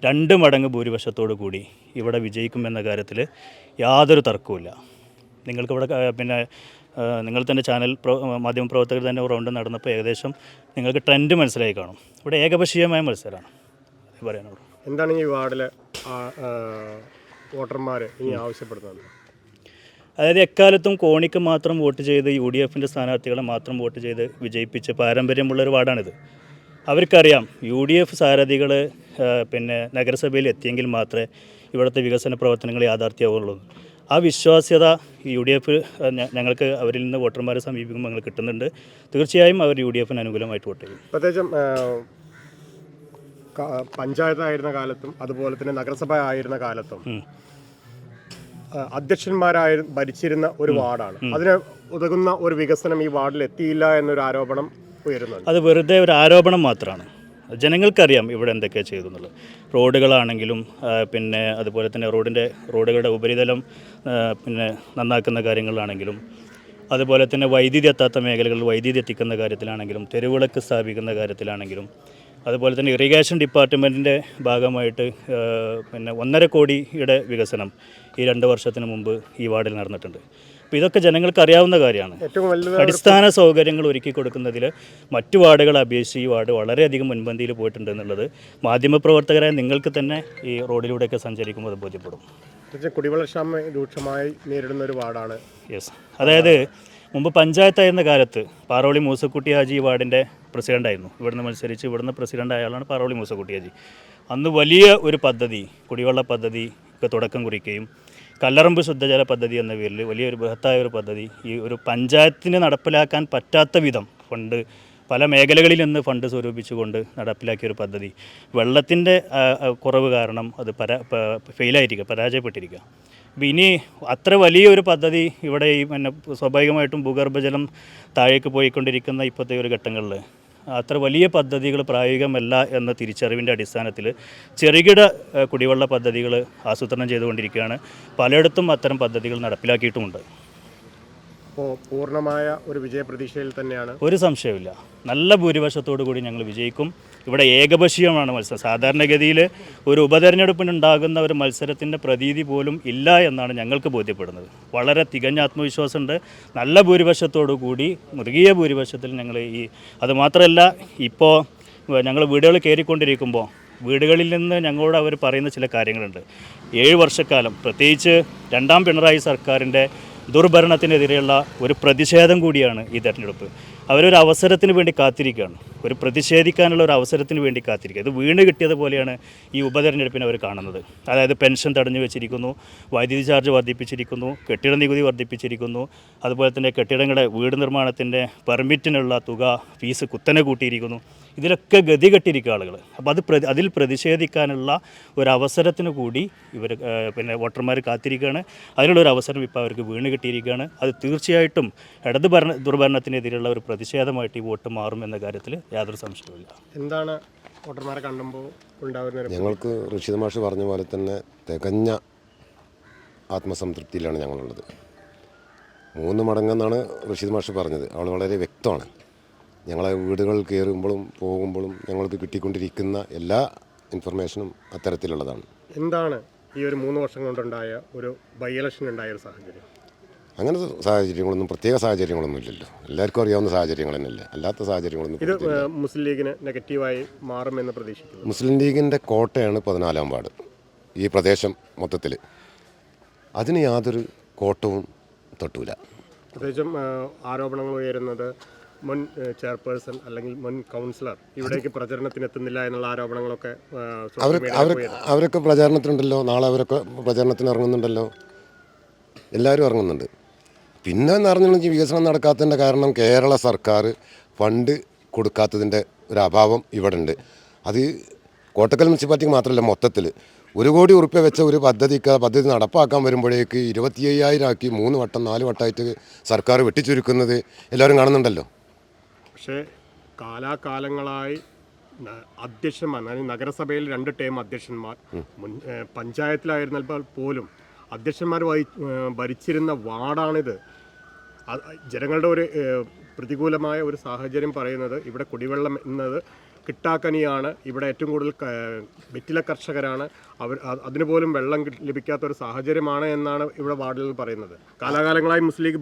2 മടങ്ങ് ഭൂരിപക്ഷത്തോടു കൂടി ഇവിടെ വിജയിക്കുമെന്ന കാര്യത്തിൽ യാതൊരു തർക്കവുമില്ല. നിങ്ങൾക്കിവിടെ പിന്നെ നിങ്ങൾ തന്നെ മാധ്യമപ്രവർത്തകർ തന്നെ റൗണ്ട് നടന്നപ്പോൾ ഏകദേശം നിങ്ങൾക്ക് ട്രെൻഡ് മനസ്സിലായി കാണും. ഇവിടെ ഏകപക്ഷീയമായ മത്സരമാണ് പറയാനുള്ളൂ. എന്താണ് ഈ വാർഡിൽ വോട്ടർമാർ ഇനി ആവശ്യപ്പെടുന്നത്? അതായത് എക്കാലത്തും കോണിക്ക് മാത്രം വോട്ട് ചെയ്ത് UDF സ്ഥാനാർത്ഥികളെ മാത്രം വോട്ട് ചെയ്ത് വിജയിപ്പിച്ച പാരമ്പര്യമുള്ളൊരു വാർഡാണിത്. അവർക്കറിയാം UDF സാരഥികൾ പിന്നെ നഗരസഭയിൽ എത്തിയെങ്കിൽ മാത്രമേ ഇവിടുത്തെ വികസന പ്രവർത്തനങ്ങൾ യാഥാർത്ഥ്യമാവുള്ളൂ. ആ വിശ്വാസ്യത UDF ഞങ്ങൾക്ക് അവരിൽ നിന്ന് വോട്ടർമാരെ സമീപിക്കുമ്പോൾ ഞങ്ങൾ കിട്ടുന്നുണ്ട്. തീർച്ചയായും അവർ UDF അനുകൂലമായിട്ട് വോട്ട് ചെയ്യും. പ്രത്യേകിച്ചും പഞ്ചായത്തായിരുന്ന കാലത്തും അതുപോലെ തന്നെ നഗരസഭ ആയിരുന്ന കാലത്തും ഭരിച്ചിരുന്ന ഒരു വാർഡാണ്. അതിന് ഉതകുന്ന ഒരു വികസനം ഈ വാർഡിൽ എത്തിയില്ല എന്നൊരു ആരോപണം ഉയരുന്നുണ്ട്. അത് വെറുതെ ഒരു ആരോപണം മാത്രമാണ്. ജനങ്ങൾക്കറിയാം ഇവിടെ എന്തൊക്കെയാണ് ചെയ്തു എന്നുള്ളത്. റോഡുകളാണെങ്കിലും പിന്നെ അതുപോലെ തന്നെ റോഡുകളുടെ ഉപരിതലം പിന്നെ നന്നാക്കുന്ന കാര്യങ്ങളാണെങ്കിലും, അതുപോലെ തന്നെ വൈദ്യുതി എത്താത്ത മേഖലകളിൽ വൈദ്യുതി എത്തിക്കുന്ന കാര്യത്തിലാണെങ്കിലും, തെരുവിളക്ക് സ്ഥാപിക്കുന്ന കാര്യത്തിലാണെങ്കിലും, അതുപോലെ തന്നെ ഇറിഗേഷൻ ഡിപ്പാർട്ട്മെൻറ്റിൻ്റെ ഭാഗമായിട്ട് പിന്നെ 1.5 കോടിയുടെ വികസനം ഈ 2 വർഷത്തിന് മുമ്പ് ഈ വാർഡിൽ നടന്നിട്ടുണ്ട്. അപ്പോൾ ഇതൊക്കെ ജനങ്ങൾക്ക് അറിയാവുന്ന കാര്യമാണ്. അടിസ്ഥാന സൗകര്യങ്ങൾ ഒരുക്കി കൊടുക്കുന്നതിൽ മറ്റു വാർഡുകളെ അപേക്ഷിച്ച് ഈ വാർഡ് വളരെയധികം മുൻപന്തിയിൽ പോയിട്ടുണ്ട് എന്നുള്ളത് മാധ്യമപ്രവർത്തകരായ നിങ്ങൾക്ക് തന്നെ ഈ റോഡിലൂടെയൊക്കെ സഞ്ചരിക്കുമ്പോൾ അത് ബോധ്യപ്പെടും. കുടിവെള്ളക്ഷാമം രൂക്ഷമായി നേരിടുന്ന ഒരു വാർഡാണ്. യെസ്, അതായത് മുമ്പ് പഞ്ചായത്തായിരുന്ന കാലത്ത് പാറോളി മൂസക്കുട്ടി ഹാജി ഈ വാർഡിൻ്റെ പ്രസിഡൻ്റായിരുന്നു. ഇവിടുന്ന് മത്സരിച്ച് ഇവിടുന്ന് പ്രസിഡൻ്റ് ആയാളാണ് പാറോളി മൂസക്കുട്ടി ഹാജി. അന്ന് വലിയ ഒരു പദ്ധതി, കുടിവെള്ള പദ്ധതിക്ക് തുടക്കം കുറിക്കുകയും കല്ലറമ്പ് ശുദ്ധജല പദ്ധതി എന്ന പേരിൽ വലിയൊരു ബൃഹത്തായ ഒരു പദ്ധതി ഈ ഒരു പഞ്ചായത്തിന് നടപ്പിലാക്കാൻ പറ്റാത്ത വിധം ഫണ്ട് പല മേഖലകളിൽ നിന്ന് ഫണ്ട് സ്വരൂപിച്ചുകൊണ്ട് നടപ്പിലാക്കിയൊരു പദ്ധതി വെള്ളത്തിൻ്റെ കുറവ് കാരണം അത് പരാജയപ്പെട്ടിരിക്കുക. അപ്പോൾ ഇനി അത്ര വലിയൊരു പദ്ധതി ഇവിടെ ഈ പിന്നെ സ്വാഭാവികമായിട്ടും ഭൂഗർഭജലം താഴേക്ക് പോയിക്കൊണ്ടിരിക്കുന്ന ഇപ്പോഴത്തെ ഒരു ഘട്ടങ്ങളിൽ അത്ര വലിയ പദ്ധതികൾ പ്രായോഗികമല്ല എന്ന തിരിച്ചറിവിൻ്റെ അടിസ്ഥാനത്തിൽ ചെറുകിട കുടിവെള്ള പദ്ധതികൾ ആസൂത്രണം ചെയ്തുകൊണ്ടിരിക്കുകയാണ്. പലയിടത്തും അത്തരം പദ്ധതികൾ നടപ്പിലാക്കിയിട്ടുമുണ്ട്. അപ്പോൾ പൂർണ്ണമായ ഒരു വിജയപ്രതീക്ഷയിൽ തന്നെയാണ്. ഒരു സംശയമില്ല, നല്ല ഭൂരിപക്ഷത്തോടു കൂടി ഞങ്ങൾ വിജയിക്കും. ഇവിടെ ഏകപക്ഷീയമാണ് മത്സരം. സാധാരണഗതിയിൽ ഒരു ഉപതെരഞ്ഞെടുപ്പിനുണ്ടാകുന്ന ഒരു മത്സരത്തിൻ്റെ പ്രതീതി പോലും ഇല്ല എന്നാണ് ഞങ്ങൾക്ക് ബോധ്യപ്പെടുന്നത്. വളരെ തികഞ്ഞ ആത്മവിശ്വാസമുണ്ട്. നല്ല ഭൂരിപക്ഷത്തോടു കൂടി മൃഗീയ ഭൂരിപക്ഷത്തിൽ ഞങ്ങൾ അതുമാത്രമല്ല, ഇപ്പോൾ ഞങ്ങൾ വീടുകൾ കയറിക്കൊണ്ടിരിക്കുമ്പോൾ വീടുകളിൽ നിന്ന് ഞങ്ങളോട് അവർ പറയുന്ന ചില കാര്യങ്ങളുണ്ട്. 7 വർഷക്കാലം പ്രത്യേകിച്ച് 2ാം പിണറായി സർക്കാരിൻ്റെ ദുർഭരണത്തിനെതിരെയുള്ള ഒരു പ്രതിഷേധം കൂടിയാണ് ഈ തെരഞ്ഞെടുപ്പ്. അവരൊരു അവസരത്തിന് വേണ്ടി കാത്തിരിക്കുകയാണ്, ഒരു പ്രതിഷേധിക്കാനുള്ള ഒരു അവസരത്തിന് വേണ്ടി കാത്തിരിക്കുക. ഇത് വീണ് കിട്ടിയതുപോലെയാണ് ഈ ഉപതെരഞ്ഞെടുപ്പിനെ അവർ കാണുന്നത്. അതായത് പെൻഷൻ തടഞ്ഞു വെച്ചിരിക്കുന്നു, വൈദ്യുതി ചാർജ് വർദ്ധിപ്പിച്ചിരിക്കുന്നു, കെട്ടിട നികുതി വർദ്ധിപ്പിച്ചിരിക്കുന്നു, അതുപോലെ തന്നെ കെട്ടിടങ്ങളുടെ വീട് നിർമ്മാണത്തിൻ്റെ പെർമിറ്റിനുള്ള തുക ഫീസ് കുത്തനെ കൂട്ടിയിരിക്കുന്നു. ഇതിലൊക്കെ ഗതികെട്ടിരിക്കുക ആളുകൾ. അപ്പോൾ അതിൽ പ്രതിഷേധിക്കാനുള്ള ഒരു അവസരത്തിന് കൂടി ഇവർ പിന്നെ വോട്ടർമാർ കാത്തിരിക്കുകയാണ്. അതിനുള്ളൊരു അവസരം ഇപ്പോൾ അവർക്ക് വീണ് കിട്ടിയിരിക്കുകയാണ്. അത് തീർച്ചയായിട്ടും ദുർഭരണത്തിനെതിരെയുള്ള ഒരു പ്രതിഷേധമായിട്ട് ഈ വോട്ട് മാറും എന്ന കാര്യത്തിൽ യാതൊരു സംശയവുമില്ല. എന്താണ് വോട്ടർമാരെ കാണുമ്പോൾ ഉണ്ടാകുന്ന? ഞങ്ങൾക്ക് റഷീദ് മാഷ് പറഞ്ഞ പോലെ തന്നെ തികഞ്ഞ ആത്മസംതൃപ്തിയിലാണ് ഞങ്ങളുള്ളത്. 3 മടങ്ങെന്നാണ് റഷീദ് മാഷ് പറഞ്ഞത്. അവൾ വളരെ വ്യക്തമാണ്. ഞങ്ങളെ വീടുകൾ കയറുമ്പോഴും പോകുമ്പോഴും ഞങ്ങൾക്ക് കിട്ടിക്കൊണ്ടിരിക്കുന്ന എല്ലാ ഇൻഫർമേഷനും അത്തരത്തിലുള്ളതാണ്. എന്താണ് ഈ ഒരു 3 വർഷം കൊണ്ടുണ്ടായ ഒരു ബൈ ഇലക്ഷൻ ഉണ്ടായ ഒരു സാഹചര്യം? അങ്ങനെ സാഹചര്യങ്ങളൊന്നും പ്രത്യേക സാഹചര്യങ്ങളൊന്നും ഇല്ലല്ലോ. എല്ലാവർക്കും അറിയാവുന്ന സാഹചര്യങ്ങൾ തന്നെയല്ലേ, അല്ലാത്ത സാഹചര്യങ്ങളൊന്നും. ഇത് മുസ്ലിം ലീഗിന് നെഗറ്റീവായി മാറുമെന്ന് പ്രതീക്ഷിക്കുന്നു. മുസ്ലിം ലീഗിൻ്റെ കോട്ടയാണ് 14ാം വാർഡ്, ഈ പ്രദേശം മൊത്തത്തിൽ. അതിന് യാതൊരു കോട്ടവും തൊട്ടൂല. പ്രത്യേകിച്ചും ആരോപണങ്ങൾ ഉയരുന്നത് മുൻ ചെയർപേഴ്സൺ അല്ലെങ്കിൽ മുൻ കൗൺസിലർ ഇവിടേക്ക് പ്രചരണത്തിനെത്തുന്നില്ല എന്നുള്ള ആരോപണങ്ങളൊക്കെ അവരൊക്കെ പ്രചാരണത്തിനുണ്ടല്ലോ. നാളെ അവരൊക്കെ പ്രചാരണത്തിന് ഇറങ്ങുന്നുണ്ടല്ലോ, എല്ലാവരും ഇറങ്ങുന്നുണ്ട്. പിന്നെ എന്ന് പറഞ്ഞാൽ വികസനം നടക്കാത്തതിൻ്റെ കാരണം കേരള സർക്കാർ ഫണ്ട് കൊടുക്കാത്തതിൻ്റെ ഒരു അഭാവം ഇവിടെ ഉണ്ട്. അത് കോട്ടക്കൽ മുനിസിപ്പാലിറ്റിക്ക് മാത്രമല്ല, മൊത്തത്തിൽ 1 കോടി ഉറുപ്പ്യ വെച്ച ഒരു പദ്ധതി നടപ്പാക്കാൻ വരുമ്പോഴേക്ക് 25,000 ആക്കി 3 വട്ടം 4 വട്ടമായിട്ട് സർക്കാർ വെട്ടിച്ചുരുക്കുന്നത് എല്ലാവരും കാണുന്നുണ്ടല്ലോ. പക്ഷേ കാലാകാലങ്ങളായി അധ്യക്ഷന്മാർ, അതായത് നഗരസഭയിൽ 2 ടേം അധ്യക്ഷന്മാർ, പഞ്ചായത്തിലായിരുന്നാൽ പോലും അധ്യക്ഷന്മാർ ഭരിച്ചിരുന്ന വാർഡാണിത്. ജനങ്ങളുടെ ഒരു പ്രതികൂലമായ ഒരു സാഹചര്യം പറയുന്നത് ഇവിടെ കുടിവെള്ളം എന്നത് കിട്ടാക്കനിയാണ്. ഇവിടെ ഏറ്റവും കൂടുതൽ വെറ്റില കർഷകരാണ്. അതിനുപോലും വെള്ളം ലഭിക്കാത്ത ഒരു സാഹചര്യമാണ് എന്നാണ് ഇവിടെ വാർഡിൽ പറയുന്നത്. കാലാകാലങ്ങളായി മുസ്ലിം ലീഗ്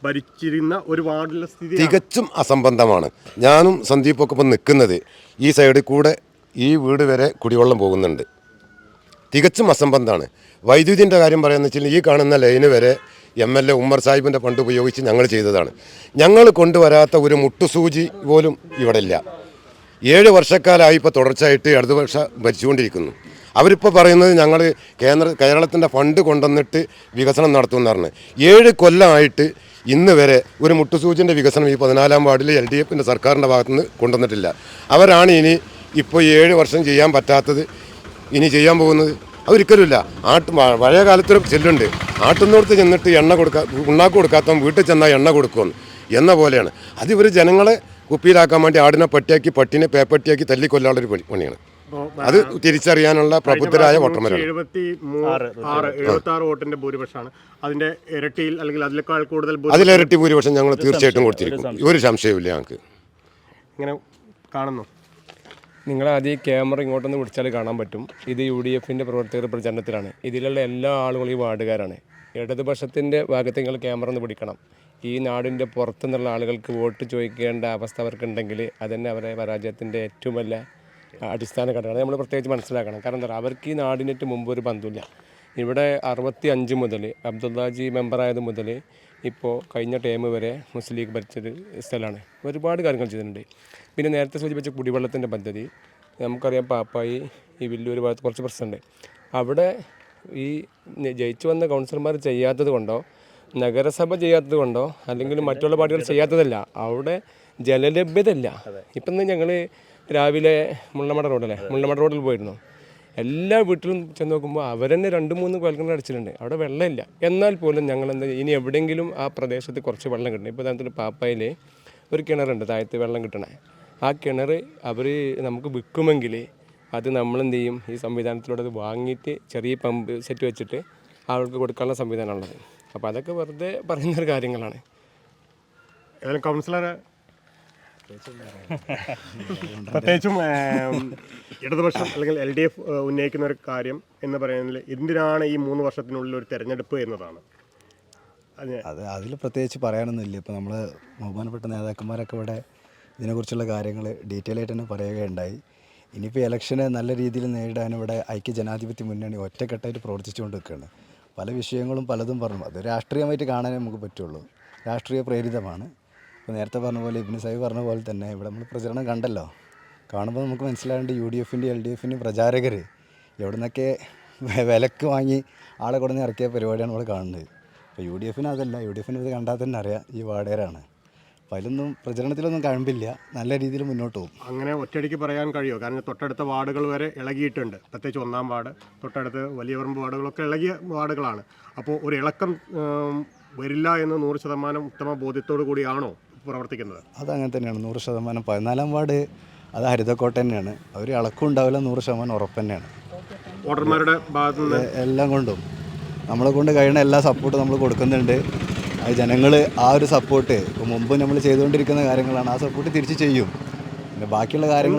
ഭരിച്ചിരുന്ന ഒരു വാർഡിലെ സ്ഥിതി തികച്ചും അസംബന്ധമാണ്. ഞാനും സന്ദീപൊക്കെ ഇപ്പം നിൽക്കുന്നത് ഈ സൈഡിൽ കൂടെ ഈ വീട് വരെ കുടിവെള്ളം പോകുന്നുണ്ട്. തികച്ചും അസംബന്ധമാണ്. വൈദ്യുതിൻ്റെ കാര്യം പറയുന്നത് വെച്ചാൽ ഈ കാണുന്ന ലൈന് വരെ MLA ഉമ്മർ സാഹിബിൻ്റെ ഫണ്ട് ഉപയോഗിച്ച് ഞങ്ങൾ ചെയ്തതാണ്. ഞങ്ങൾ കൊണ്ടുവരാത്ത ഒരു മുട്ടുസൂചി പോലും ഇവിടെ ഇല്ല. 7 വർഷക്കാലമായി ഇപ്പോൾ തുടർച്ചയായിട്ട് ഇടതുപക്ഷ ഭരിച്ചുകൊണ്ടിരിക്കുന്നു. അവരിപ്പോൾ പറയുന്നത് ഞങ്ങൾ കേരളത്തിൻ്റെ ഫണ്ട് കൊണ്ടുവന്നിട്ട് വികസനം നടത്തുമെന്ന് പറഞ്ഞ് 7 കൊല്ലമായിട്ട് ഇന്ന് വരെ ഒരു മുട്ടുസൂചിൻ്റെ വികസനം ഈ 14-ാം വാർഡിൽ LDFിൻ്റെ സർക്കാരിൻ്റെ ഭാഗത്തുനിന്ന് കൊണ്ടുവന്നിട്ടില്ല. അവരാണ് ഇനി ഇപ്പോൾ 7 വർഷം ചെയ്യാൻ പറ്റാത്തത് ഇനി ചെയ്യാൻ പോകുന്നത്. അതൊരിക്കലുമില്ല. പഴയ കാലത്തൊരു ചെല്ലുണ്ട്, ആട്ടുന്നോടത്ത് ചെന്നിട്ട് എണ്ണ ഉണ്ണാക്ക് കൊടുക്കാത്തവൻ വീട്ടിൽ ചെന്നാൽ എണ്ണ കൊടുക്കുമെന്ന് എന്ന പോലെയാണ്. അത് ഇവർ ജനങ്ങളെ കുപ്പിയിലാക്കാൻ വേണ്ടി ആടിനെ പട്ടിയാക്കി പട്ടിനെ പേപ്പട്ടിയാക്കി തല്ലിക്കൊല്ലാനുള്ളൊരു പണിയാണ്. അത് തിരിച്ചറിയാനുള്ള പ്രബുദ്ധരായ വോട്ടർമാരാണ്. 76 വോട്ടിന്റെ ഭൂരിപക്ഷമാണ്. അതിന്റെ ഇരട്ടിയിൽ അല്ലെങ്കിൽ അതിനേക്കാൾ കൂടുതൽ അതിലിരട്ടി ഭൂരിപക്ഷം ഞങ്ങൾ തീർച്ചയായിട്ടും കൊടുത്തിരിക്കും. ഒരു സംശയമില്ല ഞങ്ങൾക്ക്. ഇങ്ങനെ കാണുന്നു. നിങ്ങൾ ആദ്യം ക്യാമറ ഇങ്ങോട്ടൊന്ന് പിടിച്ചാൽ കാണാൻ പറ്റും. ഇത് UDFിൻ്റെ പ്രവർത്തകർ പ്രചരണത്തിലാണ്. ഇതിലുള്ള എല്ലാ ആളുകളും ഈ വാർഡുകാരാണ്. ഇടതുപക്ഷത്തിൻ്റെ ഭാഗത്ത് നിങ്ങൾ ക്യാമറ ഒന്ന് പിടിക്കണം. ഈ നാടിൻ്റെ പുറത്തുനിന്നുള്ള ആളുകൾക്ക് വോട്ട് ചോദിക്കേണ്ട അവസ്ഥ അവർക്കുണ്ടെങ്കിൽ അതന്നെ അവരെ പരാജയത്തിൻ്റെ ഏറ്റവും വലിയ അടിസ്ഥാന ഘടകമാണ്. നമ്മൾ പ്രത്യേകിച്ച് മനസ്സിലാക്കണം. കാരണം എന്താ പറയുക, അവർക്ക് ഈ നാടിനേറ്റ് മുമ്പ് ഒരു ബന്ധമില്ല. ഇവിടെ 65 മുതൽ അബ്ദുള്ളാജി മെമ്പറായത് മുതൽ ഇപ്പോൾ കഴിഞ്ഞ ടൈം വരെ മുസ്ലിം ലീഗ് ഭരിച്ചൊരു സ്ഥലമാണ്. ഒരുപാട് കാര്യങ്ങൾ ചെയ്തിട്ടുണ്ട്. പിന്നെ നേരത്തെ സൂചിപ്പിച്ച കുടിവെള്ളത്തിൻ്റെ പദ്ധതി നമുക്കറിയാം. പാപ്പായി ഈ വില്ലൂർ ഭാഗത്ത് കുറച്ച് പ്രശ്നമുണ്ട്. അവിടെ ഈ ജയിച്ചു വന്ന കൗൺസിലർമാർ ചെയ്യാത്തത് കൊണ്ടോ നഗരസഭ ചെയ്യാത്തത് കൊണ്ടോ അല്ലെങ്കിൽ മറ്റുള്ള പാർട്ടികൾ ചെയ്യാത്തതല്ല, അവിടെ ജലലഭ്യത ഇല്ല. ഇപ്പം ഞങ്ങൾ രാവിലെ മുള്ളമട റോഡിൽ പോയിരുന്നു. എല്ലാ വീട്ടിലും ചെന്ന് നോക്കുമ്പോൾ അവർ തന്നെ 2-3 കുഴൽക്കിണർ അടിച്ചിട്ടുണ്ട്. അവിടെ വെള്ളമില്ല. എന്നാൽ പോലും ഞങ്ങൾ ഇനി എവിടെയെങ്കിലും ആ പ്രദേശത്ത് കുറച്ച് വെള്ളം കിട്ടണം. ഇപ്പോൾ ഉദാഹരണത്തിന് പാപ്പായിൽ ഒരു കിണറുണ്ട് താഴത്ത് വെള്ളം കിട്ടണേ. ആ കിണർ അവർ നമുക്ക് വിൽക്കുമെങ്കിൽ അത് നമ്മളെന്ത് ചെയ്യും, ഈ സംവിധാനത്തിലൂടെ അത് വാങ്ങിയിട്ട് ചെറിയ പമ്പ് സെറ്റ് വെച്ചിട്ട് അവർക്ക് കൊടുക്കാനുള്ള സംവിധാനമുള്ളത്. അപ്പോൾ അതൊക്കെ വെറുതെ പറയുന്നൊരു കാര്യങ്ങളാണ്. ഏതായാലും കൗൺസിലർ പ്രത്യേകിച്ചും ഇടതുപക്ഷം അല്ലെങ്കിൽ LDF ഉന്നയിക്കുന്ന ഒരു കാര്യം എന്ന് പറയുന്നത് എന്തിനാണ് ഈ 3 വർഷത്തിനുള്ളിൽ ഒരു തെരഞ്ഞെടുപ്പ് എന്നതാണ്. അതിൽ പ്രത്യേകിച്ച് പറയാനൊന്നുമില്ല. ഇപ്പോൾ നമ്മൾ ബഹുമാനപ്പെട്ട നേതാക്കന്മാരൊക്കെ ഇവിടെ ഇതിനെക്കുറിച്ചുള്ള കാര്യങ്ങൾ ഡീറ്റെയിൽ ആയിട്ട് തന്നെ പറയുകയുണ്ടായി. ഇനിയിപ്പോൾ ഇലക്ഷനെ നല്ല രീതിയിൽ നേരിടാൻ ഇവിടെ ഐക്യജനാധിപത്യ മുന്നണി ഒറ്റക്കെട്ടായിട്ട് പ്രവർത്തിച്ചുകൊണ്ട് നിൽക്കുകയാണ്. പല വിഷയങ്ങളും പലതും പറഞ്ഞു. അത് രാഷ്ട്രീയമായിട്ട് കാണാനേ നമുക്ക് പറ്റുള്ളൂ. രാഷ്ട്രീയ പ്രേരിതമാണ്. ഇപ്പോൾ നേരത്തെ പറഞ്ഞ പോലെ ഇബ്നു സാഹിബ് പറഞ്ഞ പോലെ തന്നെ ഇവിടെ നമ്മൾ പ്രചരണം കണ്ടല്ലോ. കാണുമ്പോൾ നമുക്ക് മനസ്സിലാവേണ്ട UDFിൻ്റെ LDFിൻ്റെ പ്രചാരകർ എവിടെ നിന്നൊക്കെ വിലക്ക് വാങ്ങി ആളെ കൊടുന്ന് ഇറക്കിയ പരിപാടിയാണ് നമ്മൾ കാണുന്നത്. അപ്പോൾ UDFിന് അതല്ല, UDFിന് ഇത് കണ്ടാൽ തന്നെ അറിയാം ഈ വാർഡുകാരാണ്. അപ്പോൾ അതിലൊന്നും പ്രചരണത്തിലൊന്നും കഴമ്പില്ല. നല്ല രീതിയിൽ മുന്നോട്ട് പോകും. അങ്ങനെ ഒറ്റയടിക്ക് പറയാൻ കഴിയുമോ? കാരണം തൊട്ടടുത്ത വാർഡുകൾ വരെ ഇളകിയിട്ടുണ്ട്. പ്രത്യേകിച്ച് 1-ാം വാർഡ്, തൊട്ടടുത്ത് വലിയ പറമ്പ് വാർഡുകളൊക്കെ ഇളകിയ വാർഡുകളാണ്. അപ്പോൾ ഒരു ഇളക്കം വരില്ല എന്ന് 100% ഉത്തമ ബോധ്യത്തോടു കൂടിയാണോ പ്രവർത്തിക്കുന്നത്? അതങ്ങനെ തന്നെയാണ് 100%. 14-ാം വാർഡ് അത് ഹരിതക്കോട്ട തന്നെയാണ്. അവർ ഇളക്കം ഉണ്ടാവില്ല, 100% ഉറപ്പ് തന്നെയാണ്. വോട്ടർമാരുടെ ഭാഗത്തു നിന്ന് എല്ലാം കൊണ്ടും നമ്മളെ കൊണ്ട് കഴിയുന്ന എല്ലാ സപ്പോർട്ടും നമ്മൾ കൊടുക്കുന്നുണ്ട്. അത് ജനങ്ങൾ ആ ഒരു സപ്പോർട്ട് ഇപ്പോൾ മുമ്പ് നമ്മൾ ചെയ്തുകൊണ്ടിരിക്കുന്ന കാര്യങ്ങളാണ്, ആ സപ്പോർട്ട് തിരിച്ച് ചെയ്യും. പിന്നെ ബാക്കിയുള്ള കാര്യങ്ങൾ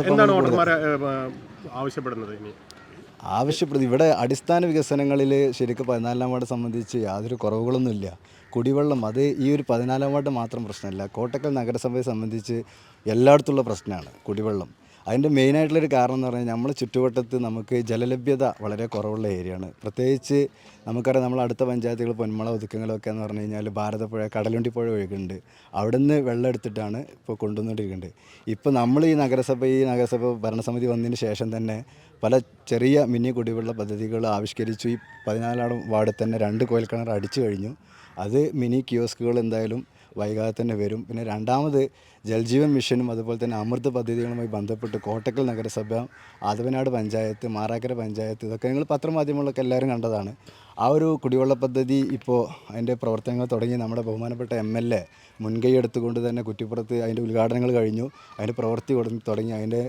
ആവശ്യപ്പെടുന്നത് ഇവിടെ അടിസ്ഥാന വികസനങ്ങളിൽ ശരിക്കും 14-ാം വാർഡ് സംബന്ധിച്ച് യാതൊരു കുറവുകളൊന്നുമില്ല. കുടിവെള്ളം അത് ഈ ഒരു 14-ാം വാർഡ് മാത്രം പ്രശ്നമല്ല, കോട്ടക്കൽ നഗരസഭയെ സംബന്ധിച്ച് എല്ലായിടത്തുള്ള പ്രശ്നമാണ് കുടിവെള്ളം. അതിൻ്റെ മെയിനായിട്ടുള്ളൊരു കാരണം എന്ന് പറഞ്ഞാൽ നമ്മൾ ചുറ്റുവട്ടത്ത് നമുക്ക് ജലലഭ്യത വളരെ കുറവുള്ള ഏരിയയാണ്. പ്രത്യേകിച്ച് നമുക്കറിയാം, നമ്മൾ അടുത്ത പഞ്ചായത്തുകൾ പൊന്മള ഒതുക്കങ്ങളൊക്കെ എന്ന് പറഞ്ഞു കഴിഞ്ഞാൽ ഭാരതപ്പുഴ, കടലുണ്ടി പുഴ ഒഴുകുന്നുണ്ട്. അവിടെ നിന്ന് വെള്ളം എടുത്തിട്ടാണ് ഇപ്പോൾ കൊണ്ടുവന്നുകൊണ്ടിരിക്കുന്നത്. ഇപ്പോൾ നമ്മൾ ഈ നഗരസഭ ഭരണസമിതി വന്നതിന് ശേഷം തന്നെ പല ചെറിയ മിനി കുടിവെള്ള പദ്ധതികൾ ആവിഷ്കരിച്ചു. ഈ 14-ാം വാർഡിൽ തന്നെ 2 കുഴൽക്കിണർ അടിച്ചു കഴിഞ്ഞു. അത് മിനി കിയോസ്കുകൾ എന്തായാലും വൈകാതെ തന്നെ വരും. പിന്നെ രണ്ടാമത് ജൽജീവൻ മിഷനും അതുപോലെ തന്നെ അമൃത് പദ്ധതികളുമായി ബന്ധപ്പെട്ട് കോട്ടക്കൽ നഗരസഭ, ആദവനാട് പഞ്ചായത്ത്, മാറാക്കര പഞ്ചായത്ത്, ഇതൊക്കെ നിങ്ങൾ പത്രമാധ്യമങ്ങളിലൊക്കെ എല്ലാവരും കണ്ടതാണ്. ആ ഒരു കുടിവെള്ള പദ്ധതി ഇപ്പോൾ അതിൻ്റെ പ്രവർത്തനങ്ങൾ തുടങ്ങി. നമ്മുടെ ബഹുമാനപ്പെട്ട MLA മുൻകൈ എടുത്തുകൊണ്ട് തന്നെ കുറ്റിപ്പുറത്ത് അതിൻ്റെ ഉദ്ഘാടനങ്ങൾ കഴിഞ്ഞു, അതിൻ്റെ പ്രവൃത്തി തുടങ്ങി. അതിൻ്റെ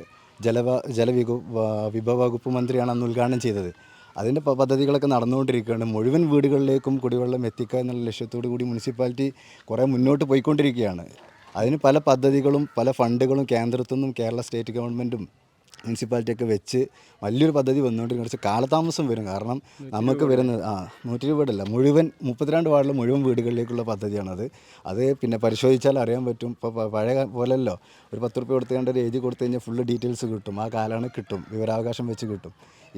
ജലവിഭവ വകുപ്പ് മന്ത്രിയാണ് അന്ന് ഉദ്ഘാടനം ചെയ്തത്. അതിൻ്റെ പദ്ധതികളൊക്കെ നടന്നുകൊണ്ടിരിക്കുകയാണ്. മുഴുവൻ വീടുകളിലേക്കും കുടിവെള്ളം എത്തിക്കുക എന്നുള്ള ലക്ഷ്യത്തോടു കൂടി മുനിസിപ്പാലിറ്റി കുറേ മുന്നോട്ട് പോയിക്കൊണ്ടിരിക്കുകയാണ്. അതിന് പല പദ്ധതികളും പല ഫണ്ടുകളും കേന്ദ്രത്തു നിന്നും കേരള സ്റ്റേറ്റ് ഗവൺമെൻറ്റും മുനിസിപ്പാലിറ്റിയൊക്കെ വെച്ച് വലിയൊരു പദ്ധതി വന്നുകൊണ്ടിരിക്കുന്ന കുറച്ച് കാലതാമസം വരും. കാരണം നമുക്ക് വരുന്നത് 120 വീടല്ല, മുഴുവൻ 32 വാർഡിലെ മുഴുവൻ വീടുകളിലേക്കുള്ള പദ്ധതിയാണത്. അത് പിന്നെ പരിശോധിച്ചാൽ അറിയാൻ പറ്റും. ഇപ്പോൾ പഴയ പോലെയല്ലോ ഒരു 10 രൂപ കൊടുത്തുകൊണ്ട് ഒരു എഴുതി കൊടുത്തു കഴിഞ്ഞാൽ ഫുള്ള് ഡീറ്റെയിൽസ് കിട്ടും, ആ കാലാണ് കിട്ടും, വിവരാവകാശം വെച്ച് കിട്ടും.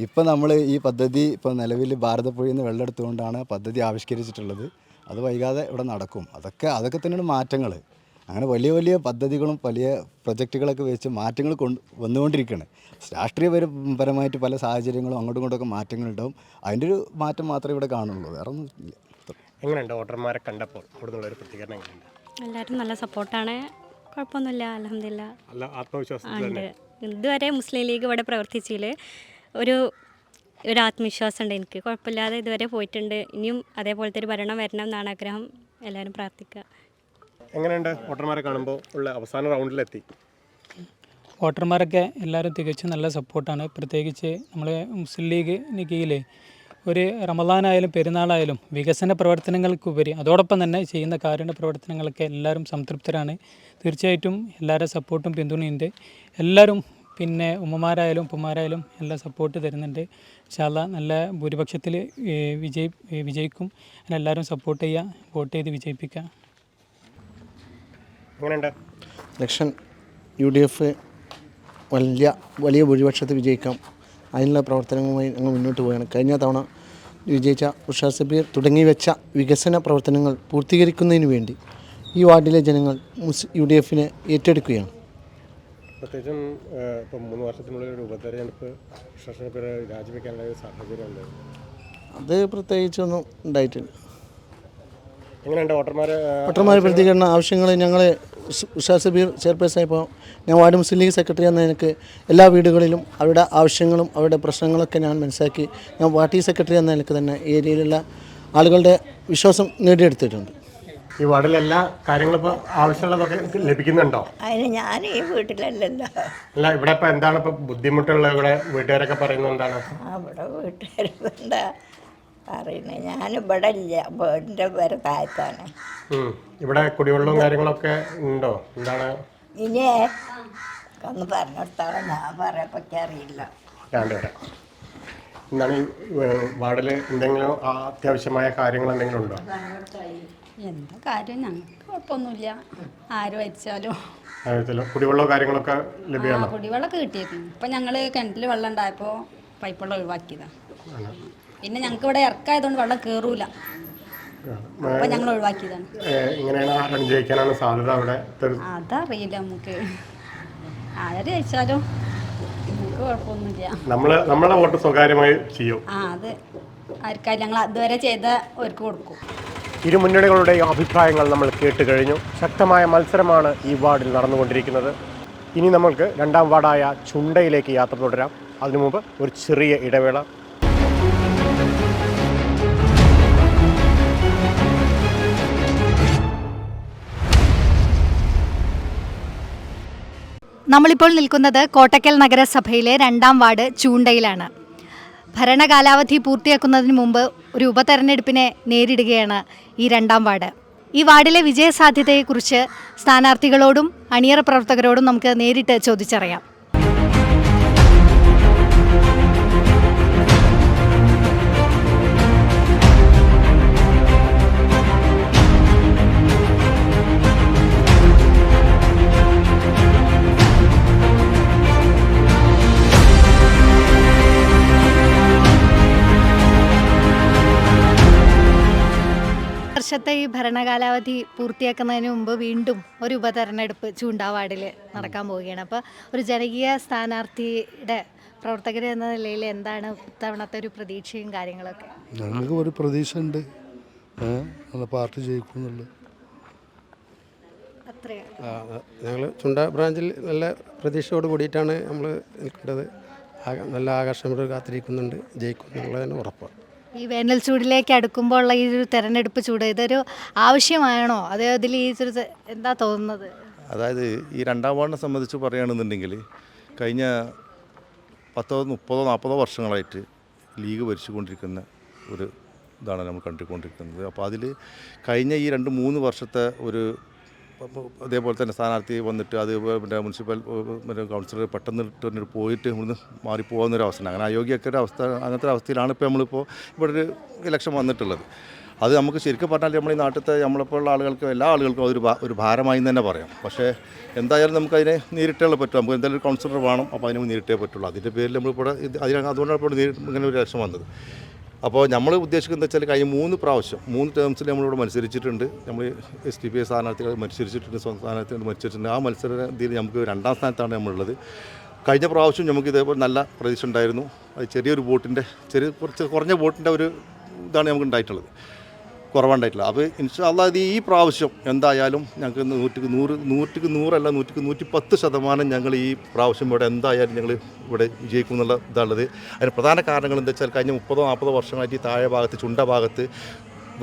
ഇപ്പോൾ നമ്മൾ ഈ പദ്ധതി ഇപ്പോൾ നിലവിൽ ഭാരതപ്പുഴയിൽ നിന്ന് വെള്ളം എടുത്തുകൊണ്ടാണ് പദ്ധതി ആവിഷ്കരിച്ചിട്ടുള്ളത്. അത് വൈകാതെ ഇവിടെ നടക്കും. അതൊക്കെ തന്നെയാണ് മാറ്റങ്ങൾ. അങ്ങനെ വലിയ വലിയ പദ്ധതികളും വലിയ പ്രൊജക്റ്റുകളൊക്കെ വെച്ച് മാറ്റങ്ങൾ വന്നുകൊണ്ടിരിക്കുകയാണ്. രാഷ്ട്രീയപരമായിട്ട് പല സാഹചര്യങ്ങളും അങ്ങോട്ടും ഇങ്ങോട്ടൊക്കെ മാറ്റങ്ങളുണ്ടാവും. അതിൻ്റെ ഒരു മാറ്റം മാത്രമേ ഇവിടെ കാണുള്ളൂ, വേറെ ഒന്നും ഇല്ല. എങ്ങനെയുണ്ട് വോട്ടർമാരെ കണ്ടപ്പോൾ ഇവിടെ നിന്നുള്ളൊരു പ്രതികരണം എങ്ങനെയുണ്ട്? എല്ലാവരും നല്ല സപ്പോർട്ടാണ്, കുഴപ്പമൊന്നുമില്ല, അൽഹംദുലില്ലാ. നല്ല ആത്മവിശ്വാസം ഉണ്ട്. ഇതുവരെ മുസ്ലിം ലീഗ് ഇവിടെ പ്രവർത്തിച്ചതിൽ ഒരു ആത്മവിശ്വാസം ഉണ്ട് എനിക്ക്. കുഴപ്പമില്ലാതെ ഇതുവരെ പോയിട്ടുണ്ട്. ഇനിയും അതേപോലത്തെ ഒരു ഭരണം വരണം എന്നാണ് ആഗ്രഹം. എല്ലാവരും പ്രാർത്ഥിക്കുക. എങ്ങനെയുണ്ട് വോട്ടർമാരെ കാണുമ്പോൾ ഉള്ള അവസാന റൗണ്ടിലെത്തി? വോട്ടർമാരൊക്കെ എല്ലാവരും തികച്ചും നല്ല സപ്പോർട്ടാണ്. പ്രത്യേകിച്ച് നമ്മളെ മുസ്ലിം ലീഗിന് കീഴിൽ ഒരു റമദാനായാലും പെരുന്നാളായാലും വികസന പ്രവർത്തനങ്ങൾക്കുപരി അതോടൊപ്പം തന്നെ ചെയ്യുന്ന കാരുണ്യ പ്രവർത്തനങ്ങളൊക്കെ എല്ലാവരും സംതൃപ്തരാണ്. തീർച്ചയായിട്ടും എല്ലാവരുടെ സപ്പോർട്ടും പിന്തുണയുണ്ട്. എല്ലാവരും പിന്നെ ഉമ്മമാരായാലും ഉപ്പമാരായാലും എല്ലാ സപ്പോർട്ട് തരുന്നുണ്ട്. ഇൻഷാ അല്ലാഹ് നല്ല ഭൂരിപക്ഷത്തിൽ വിജയിക്കും. എല്ലാവരും സപ്പോർട്ട് ചെയ്യുക, വോട്ട് ചെയ്ത് വിജയിപ്പിക്കുക. എങ്ങനെയുണ്ട് ഇലക്ഷൻ UDF വലിയ ഭൂരിപക്ഷത്തിൽ വിജയിക്കാം. അതിനുള്ള പ്രവർത്തനങ്ങളുമായി ഞങ്ങൾ മുന്നോട്ട് പോവുകയാണ്. കഴിഞ്ഞ തവണ വിജയിച്ച ഉഷാ സബീർ തുടങ്ങി വെച്ച വികസന പ്രവർത്തനങ്ങൾ പൂർത്തീകരിക്കുന്നതിന് വേണ്ടി ഈ വാർഡിലെ ജനങ്ങൾ UDFനെ ഏറ്റെടുക്കുകയാണ്. പ്രത്യേകിച്ചും ഇപ്പം 3 വർഷത്തിനുള്ളിൽ ഒരു ഉപതെരഞ്ഞെടുപ്പ് രാജിവെക്കാനുള്ള ഒരു സാഹചര്യം ഉണ്ട്. അത് പ്രത്യേകിച്ചൊന്നും ഉണ്ടായിട്ടില്ല. എങ്ങനെയുണ്ട് വോട്ടർമാരുടെ പ്രതികരണം? ആവശ്യങ്ങൾ ഞങ്ങൾ ഉഷാ സബീർ ചെയർപേഴ്സൺ ആയപ്പോൾ ഞാൻ വാർഡ് മുസ്ലിം ലീഗ് സെക്രട്ടറി എന്ന എനിക്ക് എല്ലാ വീടുകളിലും അവരുടെ ആവശ്യങ്ങളും അവരുടെ പ്രശ്നങ്ങളൊക്കെ ഞാൻ മനസ്സിലാക്കി ഞാൻ പാർട്ടി സെക്രട്ടറി എന്ന നിലയ്ക്ക് തന്നെ ഈ ഏരിയയിലുള്ള ആളുകളുടെ വിശ്വാസം നേടിയെടുത്തിട്ടുണ്ട്. ഈ വാർഡിലെ എല്ലാ കാര്യങ്ങളും ഇപ്പോൾ ആവശ്യമുള്ളതൊക്കെ ലഭിക്കുന്നുണ്ടോ? അതിന് ഞാൻ ഈ വീട്ടിലല്ലല്ലോ. അല്ല, ഇവിടെ ഇപ്പോൾ എന്താണ് ഇപ്പോൾ ബുദ്ധിമുട്ടുള്ള ഇവിടെ വീട്ടുകാരൊക്കെ പറയുന്നത് എന്താണ്? അവിടെ വീട്ടുകാരെന്താ പറയുന്നത്, ഞാനിവിടെ ഇല്ല, എൻ്റെ വരെ താഴത്താണ്. ഇവിടെ കുടിവെള്ളവും കാര്യങ്ങളൊക്കെ ഉണ്ടോ? എന്താണ് ഇനി ഒന്ന് പറഞ്ഞെടുത്തോളം ഞാൻ പറയപ്പൊക്കെ അറിയില്ല. എന്താണ് ഈ വാർഡിൽ എന്തെങ്കിലും അത്യാവശ്യമായ കാര്യങ്ങൾ എന്തെങ്കിലും ഉണ്ടോ? എന്താ കാര്യം, ഞങ്ങൾക്ക് കുഴപ്പമൊന്നുമില്ല. ആര് ഭരിച്ചാലും കുടിവെള്ളവും കാര്യങ്ങളൊക്കെ ലഭ്യമാണ്. കുടിവെള്ളമൊക്കെ കിട്ടിയിരുന്നു. ഇപ്പം ഞങ്ങൾ കിണറ്റിൽ വെള്ളം ഉണ്ടായപ്പോൾ പൈപ്പ് വെള്ളം ഒഴിവാക്കിയതാണ്. പിന്നെ ഞങ്ങൾക്ക് ഇവിടെ ഇറക്കായതുകൊണ്ട് വെള്ളം കയറൂല, അപ്പം ഞങ്ങൾ ഒഴിവാക്കിയതാണ്. ഇങ്ങനെയാണ് ആരാണ് ജയിക്കാനാണ് സാധ്യത അവിടെ? അതറിയില്ല നമുക്ക്. ആര് ജയിച്ചാലും നമുക്ക് കുഴപ്പമൊന്നുമില്ല. നമ്മളെ വോട്ട് സ്വകാര്യമായി ചെയ്യും. അത് ആർക്കാരും ഞങ്ങൾ അതുവരെ ചെയ്ത അവർക്ക് കൊടുക്കും. ഇരു മുന്നണികളുടെയും അഭിപ്രായങ്ങൾ നമ്മൾ കേട്ട് കഴിഞ്ഞു. ശക്തമായ മത്സരമാണ് ഈ വാർഡിൽ നടന്നുകൊണ്ടിരിക്കുന്നത്. ഇനി നമ്മൾക്ക് 2ാം വാർഡായ ചുണ്ടയിലേക്ക് യാത്ര തുടരാം. അതിനു മുമ്പ് ഒരു ചെറിയ ഇടവേള. നമ്മളിപ്പോൾ നിൽക്കുന്നത് കോട്ടക്കൽ നഗരസഭയിലെ 2ാം വാർഡ് ചൂണ്ടയിലാണ്. ഭരണകാലാവധി പൂർത്തിയാക്കുന്നതിന് മുമ്പ് ഒരു ഉപതെരഞ്ഞെടുപ്പിനെ നേരിടുകയാണ് ഈ 2ാം വാർഡ്. ഈ വാർഡിലെ വിജയസാധ്യതയെക്കുറിച്ച് സ്ഥാനാർത്ഥികളോടും അണിയറ പ്രവർത്തകരോടും നമുക്ക് നേരിട്ട് ചോദിച്ചറിയാം. വർഷത്തെ ഈ ഭരണകാലാവധി പൂർത്തിയാക്കുന്നതിന് മുമ്പ് വീണ്ടും ഒരു ഉപതെരഞ്ഞെടുപ്പ് ചൂണ്ട വാർഡിൽ നടക്കാൻ പോവുകയാണ്. അപ്പോൾ ഒരു ജനകീയ സ്ഥാനാർത്ഥിയുടെ പ്രവർത്തകർ എന്ന നിലയിൽ എന്താണ് ഇത്തവണത്തെ ഒരു പ്രതീക്ഷയും കാര്യങ്ങളൊക്കെ? ഞങ്ങൾക്ക് ഒരു പ്രതീക്ഷ ഉണ്ട്, പാർട്ടി ജയിക്കുന്നുള്ളു. ഞങ്ങൾ ചുണ്ട ബ്രാഞ്ചിൽ നല്ല പ്രതീക്ഷയോട് കൂടിയിട്ടാണ് നമ്മൾ നിൽക്കേണ്ടത്. നല്ല ആകർഷണോട് കാത്തിരിക്കുന്നുണ്ട്, ജയിക്കുന്നുള്ളതിന് ഉറപ്പാണ്. ഈ വേനൽ ചൂടിലേക്ക് അടുക്കുമ്പോൾ ഉള്ള ഈ ഒരു തെരഞ്ഞെടുപ്പ് ചൂട് ഇതൊരു ആവശ്യമാണോ? അതോ ഇതിൽ ഈ എന്താ തോന്നുന്നത്? അതായത് ഈ 2ാം വാർഡിനെ സംബന്ധിച്ച് പറയുകയാണെന്നുണ്ടെങ്കിൽ കഴിഞ്ഞ 10, 30, 40 വർഷങ്ങളായിട്ട് ലീഗ് ഭരിച്ചുകൊണ്ടിരിക്കുന്ന ഒരു ഇതാണ് നമ്മൾ കണ്ടുകൊണ്ടിരിക്കുന്നത്. അപ്പോൾ അതിൽ കഴിഞ്ഞ ഈ 2-3 വർഷത്തെ ഒരു അതേപോലെ തന്നെ സ്ഥാനാർത്ഥി വന്നിട്ട് അത് പിന്നെ മുനിസിപ്പൽ കൗൺസിലർ പെട്ടെന്ന് പോയിട്ട് ഇവിടുന്ന് മാറിപ്പോകുന്നൊരു അവസ്ഥ, അങ്ങനെ അയോഗ്യൊക്കെ ഒരു അവസ്ഥ, അങ്ങനത്തെ അവസ്ഥയിലാണ് ഇപ്പോൾ നമ്മളിപ്പോൾ ഇവിടെ ഒരു ഇലക്ഷൻ വന്നിട്ടുള്ളത്. അത് നമുക്ക് ശരിക്കും പറഞ്ഞാൽ നമ്മൾ ഈ നാട്ടിലത്തെ നമ്മളിപ്പോഴുള്ള ആളുകൾക്ക് എല്ലാ ആളുകൾക്കും ഒരു ഭാരമായി തന്നെ പറയാം. പക്ഷേ എന്തായാലും നമുക്കതിനെ നേരിട്ടേ പറ്റും. നമുക്ക് എന്തായാലും ഒരു കൗൺസിലർ വേണം, അപ്പോൾ അതിന് നേരിട്ടേ പറ്റുള്ളൂ. അതിൻ്റെ പേരിൽ നമ്മളിവിടെ അതുകൊണ്ടാണ് ഇപ്പോൾ ഇങ്ങനെ ഒരു ഇലക്ഷൻ വന്നത്. അപ്പോൾ നമ്മൾ ഉദ്ദേശിക്കുന്നത് വെച്ചാൽ കഴിഞ്ഞ 3 ടേംസിൽ നമ്മളിവിടെ മത്സരിച്ചിട്ടുണ്ട്. നമ്മൾ SDPI സ്ഥാനാർത്ഥികൾ മത്സരിച്ചിട്ടുണ്ട്, സ്ഥാനാർത്ഥികൾ മത്സരിച്ചിട്ടുണ്ട്. ആ മത്സരത്തിൽ നമുക്ക് 2ാം സ്ഥാനത്താണ് നമ്മളുള്ളത്. കഴിഞ്ഞ പ്രാവശ്യം നമുക്ക് ഇതേപോലെ നല്ല പ്രതീക്ഷ ഉണ്ടായിരുന്നു. അത് ചെറിയൊരു വോട്ടിൻ്റെ കുറഞ്ഞ വോട്ടിൻ്റെ ഒരു ഇതാണ് നമുക്ക് ഉണ്ടായിട്ടുള്ളത്, കുറവുണ്ടായിട്ടില്ല. അപ്പോൾ ഇൻഷാ അല്ലാഹ് ഈ പ്രാവശ്യം എന്തായാലും ഞങ്ങൾക്ക് 100% അല്ല 110% ഞങ്ങൾ ഈ പ്രാവശ്യം ഇവിടെ എന്തായാലും ഞങ്ങൾ ഇവിടെ വിജയിക്കും എന്നുള്ള ഇതാണുള്ളത്. അതിന് പ്രധാന കാരണങ്ങൾ എന്താ വെച്ചാൽ കഴിഞ്ഞ 30-40 വർഷങ്ങളായിട്ട് ഈ താഴെ ഭാഗത്ത് ചുണ്ട ഭാഗത്ത്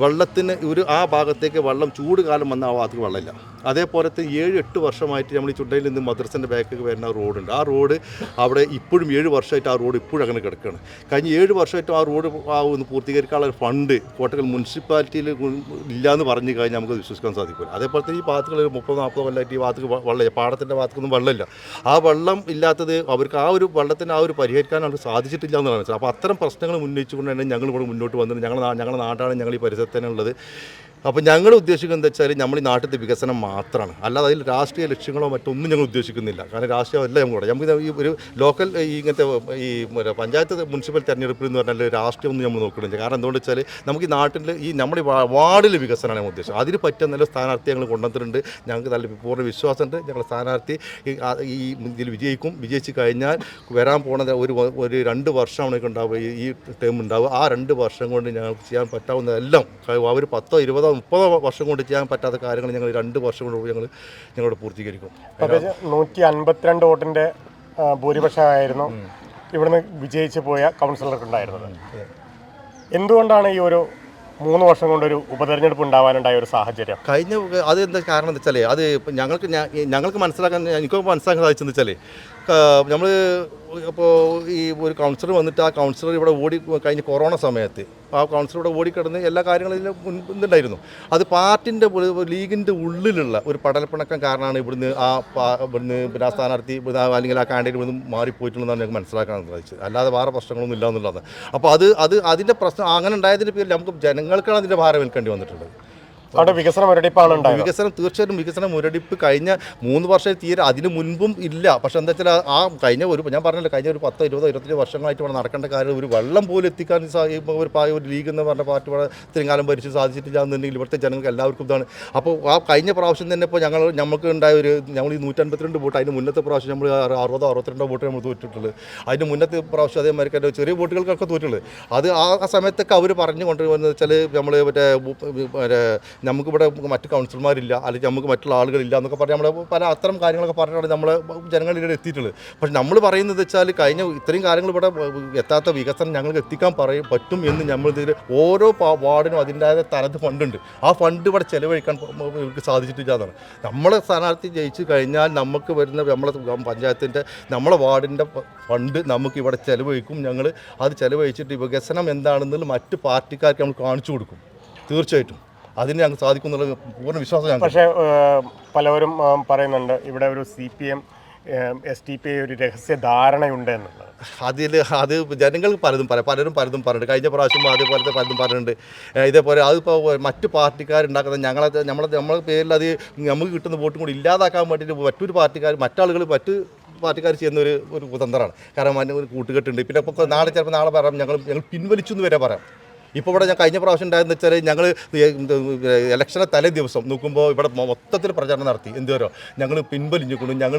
വെള്ളത്തിന് ആ ഭാഗത്തേക്ക് വെള്ളം ചൂട് കാലം വന്ന ആ ഭാഗത്തേക്ക് വെള്ളമില്ല. അതേപോലത്തെ 7-8 വർഷമായിട്ട് നമ്മൾ ഈ ചുണ്ടയിൽ നിന്ന് മദ്രസൻ്റെ ബാക്കിലേക്ക് വരുന്ന റോഡുണ്ട്. ആ റോഡ് അവിടെ ഇപ്പോഴും 7 വർഷമായിട്ട് ആ റോഡ് ഇപ്പോഴും അങ്ങനെ കിടക്കുകയാണ്. കഴിഞ്ഞ 7 വർഷമായിട്ടും ആ റോഡ് ഒന്ന് പൂർത്തീകരിക്കാനുള്ള ഫണ്ട് കോട്ടക്കൽ മുനിസിപ്പാലിറ്റിയിൽ ഇല്ലയെന്ന് പറഞ്ഞു കഴിഞ്ഞാൽ നമുക്ക് വിശ്വസിക്കാൻ സാധിക്കില്ല. അതേപോലെ തന്നെ ഈ ഭാഗത്തുകൾ 30-40 കൊല്ലമായിട്ട് ഈ ഭാഗത്തേക്ക് വെള്ളമില്ല, പാടത്തിൻ്റെ ഭാഗത്തേക്കൊന്നും വെള്ളമില്ല. ആ വെള്ളം ഇല്ലാത്തത് അവർക്ക് ആ ഒരു വെള്ളത്തിന് ആ ഒരു പരിഹരിക്കാൻ അവർക്ക് സാധിച്ചിട്ടില്ല എന്നാണ് മനസ്സിലായത്. അപ്പോൾ അത്തരം പ്രശ്നങ്ങൾ ഉന്നയിച്ചുകൊണ്ട് തന്നെ ഞങ്ങൾ ഇവിടെ മുന്നോട്ട് വന്നത്. ഞങ്ങളുടെ നാടാണ്, ഞങ്ങൾ ഈ പരിസരത്ത് തന്നെ ഉള്ളത്. അപ്പോൾ ഞങ്ങൾ ഉദ്ദേശിക്കുന്നത് എന്താ വെച്ചാൽ നമ്മൾ ഈ നാട്ടിലത്തെ വികസനം മാത്രമാണ്, അല്ലാതെ അതിൽ രാഷ്ട്രീയ ലക്ഷ്യങ്ങളോ മറ്റൊന്നും ഞങ്ങൾ ഉദ്ദേശിക്കുന്നില്ല. കാരണം രാഷ്ട്രീയമല്ല നമുക്ക് ഈ ഒരു ലോക്കൽ ഇങ്ങനത്തെ ഈ പഞ്ചായത്ത് മുനിസിപ്പൽ തെരഞ്ഞെടുപ്പിൽ എന്ന് പറഞ്ഞാൽ രാഷ്ട്രീയമൊന്നും നമ്മൾ നോക്കുന്നില്ല. കാരണം എന്തുകൊണ്ട് വെച്ചാൽ നമുക്ക് ഈ നാട്ടിൽ ഈ നമ്മുടെ വാർഡിൽ വികസനമാണ് നമ്മൾ ഉദ്ദേശിച്ചത്. അതിന് പറ്റിയ നല്ല സ്ഥാനാർത്ഥി ഞങ്ങൾ കൊണ്ടുവന്നിട്ടുണ്ട്. ഞങ്ങൾക്ക് നല്ല പൂർണ്ണ വിശ്വാസമുണ്ട് ഞങ്ങളുടെ സ്ഥാനാർത്ഥി ഈ ഇതിൽ വിജയിച്ച് കഴിഞ്ഞാൽ വരാൻ പോകുന്നത് ഒരു 2 വർഷമാണ് ഉണ്ടാവുക, ഈ ടേം ഉണ്ടാവുക. ആ 2 വർഷം കൊണ്ട് ഞങ്ങൾക്ക് ചെയ്യാൻ പറ്റാവുന്നതെല്ലാം അവർ 10, 20, 30 വർഷം കൊണ്ട് ചെയ്യാൻ പറ്റാത്ത കാര്യങ്ങൾ ഞങ്ങൾ 2 വർഷം കൊണ്ട് ഞങ്ങളോട് പൂർത്തീകരിക്കും. 152 വോട്ടിൻ്റെ ഭൂരിപക്ഷമായിരുന്നു ഇവിടുന്ന് വിജയിച്ച് പോയ കൗൺസിലർക്ക് ഉണ്ടായിരുന്നത്. എന്തുകൊണ്ടാണ് ഈ ഒരു 3 വർഷം കൊണ്ടൊരു ഉപതെരഞ്ഞെടുപ്പ് ഉണ്ടാവാനുണ്ടായ ഒരു സാഹചര്യം? അത് എന്താ കാരണം എന്താ വെച്ചാൽ അത് ഞങ്ങൾക്ക് എനിക്ക് മനസ്സിലാക്കാൻ സാധിച്ചെന്ന് വെച്ചാൽ നമ്മൾ ഇപ്പോൾ ഈ ഒരു കൗൺസിലർ വന്നിട്ട് ആ കൗൺസിലർ ഇവിടെ കഴിഞ്ഞ കൊറോണ സമയത്ത് ആ കൗൺസിലർ ഇവിടെ ഓടിക്കിടന്ന് എല്ലാ കാര്യങ്ങളിലും ഇതുണ്ടായിരുന്നു. അത് പാർട്ടിൻ്റെ ലീഗിൻ്റെ ഉള്ളിലുള്ള ഒരു പടലപ്പിണക്കം കാരണമാണ് ഇവിടുന്ന് പിന്നെ ആ സ്ഥാനാർത്ഥി അല്ലെങ്കിൽ ആ കാൻഡിഡേറ്റ് ഇവിടുന്ന് മാറിപ്പോയിട്ടുള്ളതാണ് ഞങ്ങൾക്ക് മനസ്സിലാക്കാൻ സാധിച്ചത്. അല്ലാതെ വേറെ പ്രശ്നങ്ങളൊന്നും ഇല്ല എന്നുള്ളതാണ്. അപ്പോൾ അതിൻ്റെ പ്രശ്നം അങ്ങനെ ഉണ്ടായതിൻ്റെ പേരിൽ നമുക്ക് ജനങ്ങൾക്കാണ് അതിൻ്റെ ഭാരം ഏൽക്കേണ്ടി വന്നിട്ടുള്ളത്. അവിടെ വികസന മുരടിപ്പാണ് ഉണ്ടായത്. തീർച്ചയായിട്ടും വികസന മുരടിപ്പ് കഴിഞ്ഞ 3 വർഷം തീരെ അതിന് മുൻപും ഇല്ല. പക്ഷേ എന്താ വെച്ചാൽ ആ ഞാൻ പറഞ്ഞല്ലോ കഴിഞ്ഞ ഒരു 10, 20, 25 വർഷങ്ങളായിട്ട് ഇവിടെ നടക്കേണ്ട കാര്യം ഒരു വെള്ളം പോലും എത്തിക്കാൻ ഒരു ലീഗ് എന്ന് പറഞ്ഞ പാർട്ടി ഇവിടെ ഇത്രയും കാലം ഭരിച്ച് സാധിച്ചിട്ടില്ല എന്നുണ്ടെങ്കിൽ ഇവിടുത്തെ ജനങ്ങൾക്ക് എല്ലാവർക്കും ഇതാണ്. അപ്പോൾ ആ കഴിഞ്ഞ പ്രാവശ്യം തന്നെ ഇപ്പോൾ നമുക്ക് ഉണ്ടായ ഞങ്ങൾ ഈ 152 വോട്ട്, അതിന് മുന്നത്തെ പ്രാവശ്യം നമ്മൾ 60-62 വോട്ട് നമ്മൾ തോറ്റിട്ടുള്ളത്. അതിന് മുന്നത്തെ പ്രാവശ്യം അതേമാതിരി ചെറിയ വോട്ടുകൾക്കൊക്കെ തോറ്റുള്ളത്. അത് ആ സമയത്തൊക്കെ അവർ പറഞ്ഞു കൊണ്ടുവന്നത് വെച്ചാൽ നമ്മൾ നമുക്കിവിടെ മറ്റ് കൗൺസിലർമാരില്ല, അല്ലെങ്കിൽ നമുക്ക് മറ്റുള്ള ആളുകളില്ല എന്നൊക്കെ പറഞ്ഞ് നമ്മൾ പല അത്തരം കാര്യങ്ങളൊക്കെ പറഞ്ഞാണ് നമ്മൾ ജനങ്ങളിവിടെ എത്തിയിട്ടുള്ളത്. പക്ഷെ നമ്മൾ പറയുന്നത് വെച്ചാൽ കഴിഞ്ഞ ഇത്രയും കാര്യങ്ങൾ ഇവിടെ എത്താത്ത വികസനം ഞങ്ങൾക്ക് എത്തിക്കാൻ പറ്റും എന്ന് നമ്മൾ ഓരോ വാർഡിനും അതിൻ്റേതായ തനത് ഫണ്ടുണ്ട്. ആ ഫണ്ട് ഇവിടെ ചെലവഴിക്കാൻ ഇവർക്ക് സാധിച്ചിട്ടില്ല എന്നാണ്. നമ്മളെ സ്ഥാനാർത്ഥി ജയിച്ചു കഴിഞ്ഞാൽ നമുക്ക് വരുന്ന നമ്മളെ പഞ്ചായത്തിൻ്റെ നമ്മളെ വാർഡിൻ്റെ ഫണ്ട് നമുക്ക് ഇവിടെ ചെലവഴിക്കും. ഞങ്ങൾ അത് ചെലവഴിച്ചിട്ട് വികസനം എന്താണെന്നുള്ള മറ്റ് പാർട്ടിക്കാർക്ക് നമ്മൾ കാണിച്ചു കൊടുക്കും. തീർച്ചയായിട്ടും അതിന് ഞങ്ങൾക്ക് സാധിക്കും എന്നുള്ള പൂർണ്ണ വിശ്വാസം. പക്ഷേ പലവരും പറയുന്നുണ്ട് ഇവിടെ ഒരു CPM SDPI ഒരു രഹസ്യ ധാരണയുണ്ട് എന്നുള്ളത്. അത് ജനങ്ങൾക്ക് പലരും പറഞ്ഞിട്ടുണ്ട്. കഴിഞ്ഞ പ്രാവശ്യം അതേപോലത്തെ പലതും പറഞ്ഞിട്ടുണ്ട്. ഇതേപോലെ അതിപ്പോൾ മറ്റു പാർട്ടിക്കാരുണ്ടാക്കുന്ന നമ്മളെ പേരിൽ അത് നമുക്ക് കിട്ടുന്ന വോട്ടും കൂടി ഇല്ലാതാക്കാൻ വേണ്ടിയിട്ട് മറ്റു പാർട്ടിക്കാർ ചെയ്യുന്ന ഒരു കുതന്ത്രമാണ്. കാരണം ഒരു കൂട്ടുകെട്ടുണ്ട്. പിന്നെ ഇപ്പോൾ നാളെ പറയാം ഞങ്ങൾ പിൻവലിച്ചു എന്ന് വരെ പറയാം. ഇപ്പോൾ ഇവിടെ ഞാൻ കഴിഞ്ഞ പ്രാവശ്യം ഉണ്ടായെന്ന് വെച്ചാൽ ഞങ്ങൾ ഇലക്ഷനെ തലേ ദിവസം നോക്കുമ്പോൾ ഇവിടെ മൊത്തത്തിൽ പ്രചാരണം നടത്തി. എന്തോരോ ഞങ്ങൾ പിൻവലിഞ്ഞു ഞങ്ങൾ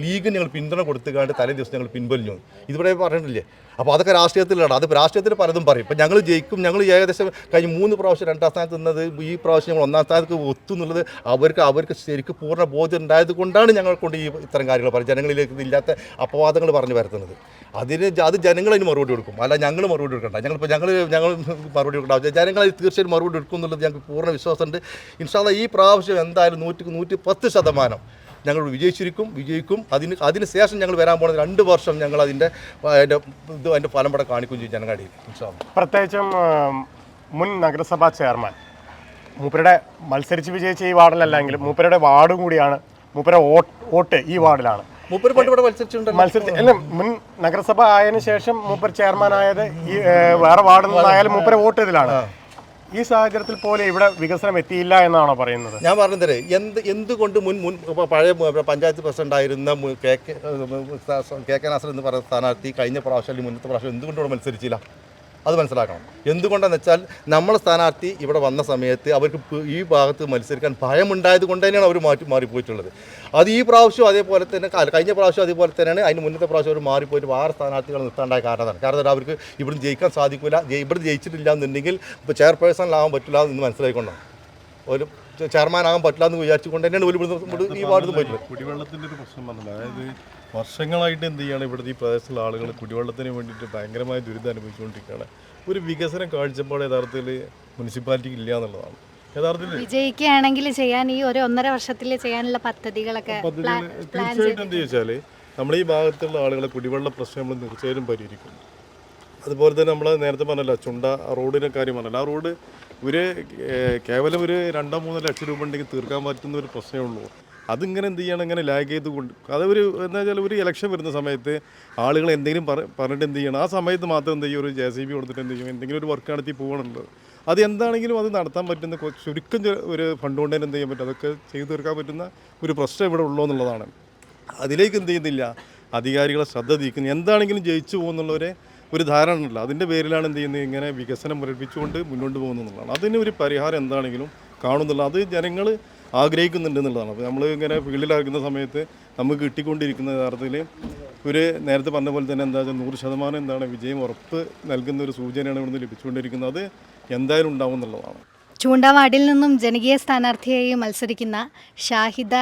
ലീഗിന് ഞങ്ങൾ പിന്തുണ കൊടുത്തുകൊണ്ട് തലേ ദിവസം ഞങ്ങൾ പിൻവലിഞ്ഞു. ഇതിവിടെ പറഞ്ഞിട്ടില്ലേ? അപ്പോൾ അതൊക്കെ രാഷ്ട്രീയത്തിലാണ്. അത് രാഷ്ട്രീയത്തിൽ പലതും പറയും. ഇപ്പം ഞങ്ങൾ ജയിക്കും, ഞങ്ങൾ ഏകദേശം കഴിഞ്ഞ 3 പ്രാവശ്യം 2ാം സ്ഥാനത്ത് നിന്നത് ഈ പ്രാവശ്യം ഞങ്ങൾ 1ാം സ്ഥാനത്ത് ഒത്തുന്നുള്ളത് അവർക്ക് ശരിക്കും പൂർണ്ണ ബോധ്യം ഉണ്ടായത് കൊണ്ടാണ് ഞങ്ങൾ കൊണ്ട് ഈ ഇത്തരം കാര്യങ്ങൾ പറയും. ജനങ്ങളിലേക്ക് ഇല്ലാത്ത അപവാദങ്ങൾ പറഞ്ഞു വരുത്തുന്നത്. അത് ജനങ്ങളതിന് മറുപടി കൊടുക്കും, അല്ല ഞങ്ങൾ മറുപടി കൊടുക്കണ്ട. ഞങ്ങൾ മറുപടി കൊടുക്കണ്ട. ജനങ്ങൾ തീർച്ചയായും മറുപടി കൊടുക്കും എന്നുള്ളത് ഞങ്ങൾക്ക് പൂർണ്ണ വിശ്വാസമുണ്ട്. ഇൻഷാ അല്ലാഹ് ഈ പ്രാവശ്യം എന്തായാലും 110% ഞങ്ങൾ വിജയിക്കും. അതിന് ശേഷം ഞങ്ങൾ വരാൻ പോകുന്നത് 2 വർഷം ഞങ്ങൾ അതിൻ്റെ ഫലം ഇവിടെ കാണിക്കുകയും ചെയ്യും ജനങ്ങളുടെ. പ്രത്യേകിച്ചും മുൻ നഗരസഭാ ചെയർമാൻ മൂപ്പരുടെ മത്സരിച്ച് വിജയിച്ച ഈ വാർഡിലല്ലെങ്കിലും മൂപ്പരുടെ വാർഡും കൂടിയാണ്, മൂപ്പരുടെ വോട്ട് ഈ വാർഡിലാണ്. മൂപ്പര് പണ്ട് ഇവിടെ മത്സരിച്ച് അല്ല, മുൻ നഗരസഭ ആയതിനു ശേഷം മൂപ്പർ ചെയർമാനായത് ഈ വേറെ വാർഡിൽ നിന്നായാലും മൂപ്പരെ വോട്ട് ഇതിലാണ്. ഈ സാഹചര്യത്തിൽ പോലെ ഇവിടെ വികസനം എത്തിയില്ല എന്നാണോ പറയുന്നത്? ഞാൻ പറഞ്ഞത് എന്തുകൊണ്ട് മുൻ പഴയ പഞ്ചായത്ത് പ്രസിഡന്റ് ആയിരുന്ന കെ നാസർ എന്ന് പറയുന്ന സ്ഥാനാർത്ഥി കഴിഞ്ഞ പ്രാവശ്യം അല്ലെങ്കിൽ മുന്നത്തെ പ്രാവശ്യം എന്തുകൊണ്ട് ഇവിടെ മത്സരിച്ചില്ല? അത് മനസ്സിലാക്കണം. എന്തുകൊണ്ടാണെന്ന് വെച്ചാൽ നമ്മളെ സ്ഥാനാർത്ഥി ഇവിടെ വന്ന സമയത്ത് അവർക്ക് ഈ ഭാഗത്ത് മത്സരിക്കാൻ ഭയമുണ്ടായത് കൊണ്ട് തന്നെയാണ് അവർ മാറിപ്പോയിട്ടുള്ളത്. അത് ഈ പ്രാവശ്യം അതേപോലെ തന്നെ കഴിഞ്ഞ പ്രാവശ്യം അതേപോലെ തന്നെയാണ്. അതിന് മുന്നത്തെ പ്രാവശ്യം അവർ മാറിപ്പോയിട്ട് വേറെ സ്ഥാനാർത്ഥികൾ നിർത്താണ്ടായ കാരണമാണ്. കാരണം അവർക്ക് ഇവിടെ ജയിക്കാൻ സാധിക്കില്ല, ഇവിടെ ജയിച്ചിട്ടില്ല എന്നുണ്ടെങ്കിൽ ഇപ്പോൾ ചെയർപേഴ്സണിലാകാൻ പറ്റില്ല എന്ന് മനസ്സിലായിക്കൊണ്ടാണ്, ഒരു ചെയർമാൻ ആകാൻ പറ്റില്ല എന്ന് വിചാരിച്ചുകൊണ്ട് തന്നെയാണ് ഈ വാർഡിൽ പോയിട്ടുള്ളത്. കുടിവെള്ളത്തിൻ്റെ ഒരു പ്രശ്നം പറഞ്ഞില്ല. അതായത് വർഷങ്ങളായിട്ട് എന്ത് ചെയ്യുകയാണ്, ഇവിടുത്തെ ഈ പ്രദേശത്തുള്ള ആളുകൾ കുടിവെള്ളത്തിന് വേണ്ടിയിട്ട് ഭയങ്കരമായ ദുരിതം അനുഭവിച്ചുകൊണ്ടിരിക്കുകയാണ്. ഒരു വികസനം കാഴ്ചപ്പാട് യഥാർത്ഥത്തിൽ മുനിസിപ്പാലിറ്റിക്ക് ഇല്ല എന്നുള്ളതാണ്. യഥാർത്ഥത്തിൽ വിജയിക്കുകയാണെങ്കിൽ ചെയ്യാൻ ഈ 1.5 വർഷത്തിൽ ചെയ്യാനുള്ള പദ്ധതികളൊക്കെ തീർച്ചയായിട്ടും എന്താ ചോദിച്ചാൽ നമ്മൾ ഈ ഭാഗത്തുള്ള ആളുകളെ കുടിവെള്ള പ്രശ്നം നമ്മൾ തീർച്ചയായിട്ടും പരിഹരിക്കും. അതുപോലെ തന്നെ നമ്മൾ നേരത്തെ പറഞ്ഞല്ലോ ചുണ്ട റോഡിൻ്റെ കാര്യം പറഞ്ഞല്ലോ, ആ റോഡ് കേവലം ഒരു 2-3 ലക്ഷം രൂപ ഉണ്ടെങ്കിൽ തീർക്കാൻ പറ്റുന്ന ഒരു പ്രശ്നമേ ഉള്ളൂ. അതിങ്ങനെ എന്ത് ചെയ്യണം, ഇങ്ങനെ ലാഗ് ചെയ്ത് കൊണ്ട് അതൊരു എന്താ വെച്ചാൽ ഒരു ഇലക്ഷൻ വരുന്ന സമയത്ത് ആളുകൾ എന്തെങ്കിലും പറഞ്ഞിട്ട് എന്ത് ചെയ്യണം, ആ സമയത്ത് മാത്രം എന്ത് ചെയ്യും, ഒരു JCB കൊടുത്തിട്ട് എന്ത് ചെയ്യും, എന്തെങ്കിലും ഒരു വർക്ക് നടത്തി പോകണമല്ലോ. അത് എന്താണെങ്കിലും അത് നടത്താൻ പറ്റുന്ന ചുരുക്കം ഒരു ഫണ്ട് കൊണ്ട് തന്നെ എന്ത് ചെയ്യാൻ പറ്റും, അതൊക്കെ ചെയ്തു തീർക്കാൻ പറ്റുന്ന ഒരു പ്രശ്നം ഇവിടെ ഉള്ളൂ എന്നുള്ളതാണ്. അതിലേക്ക് എന്ത് ചെയ്യുന്നില്ല, അധികാരികളെ ശ്രദ്ധ തിരിക്കുന്നു. എന്താണെങ്കിലും ജയിച്ചു പോകുന്നുള്ളവരെ ഒരു ധാരണ ഉണ്ടല്ലോ, അതിൻ്റെ പേരിലാണ് എന്ത് ചെയ്യുന്നത്, ഇങ്ങനെ വികസനം മുരടിപ്പിച്ചുകൊണ്ട് മുന്നോട്ട് പോകുന്നതാണ്. അതിന് ഒരു പരിഹാരം എന്താണെങ്കിലും കാണുന്നില്ല, അത് ജനങ്ങൾ ആഗ്രഹിക്കുന്നുണ്ട് എന്നുള്ളതാണ്. അപ്പോൾ നമ്മൾ ഇങ്ങനെ ഫീൽഡിലിറങ്ങുന്ന സമയത്ത് നമുക്ക് കിട്ടിക്കൊണ്ടിരിക്കുന്ന യഥാർത്ഥത്തിൽ ഒരു നേരത്തെ പറഞ്ഞ പോലെ തന്നെ എന്താ വെച്ചാൽ 100% എന്താണ് വിജയം ഉറപ്പ് നൽകുന്ന ഒരു സൂചനയാണ് ഇവിടുന്ന് ലഭിച്ചുകൊണ്ടിരിക്കുന്നത്. അത് എന്തായാലും ഉണ്ടാവും എന്നുള്ളതാണ്. ചൂണ്ട വാർഡിൽ നിന്നും ജനകീയ സ്ഥാനാർത്ഥിയായി മത്സരിക്കുന്ന ഷാഹിദ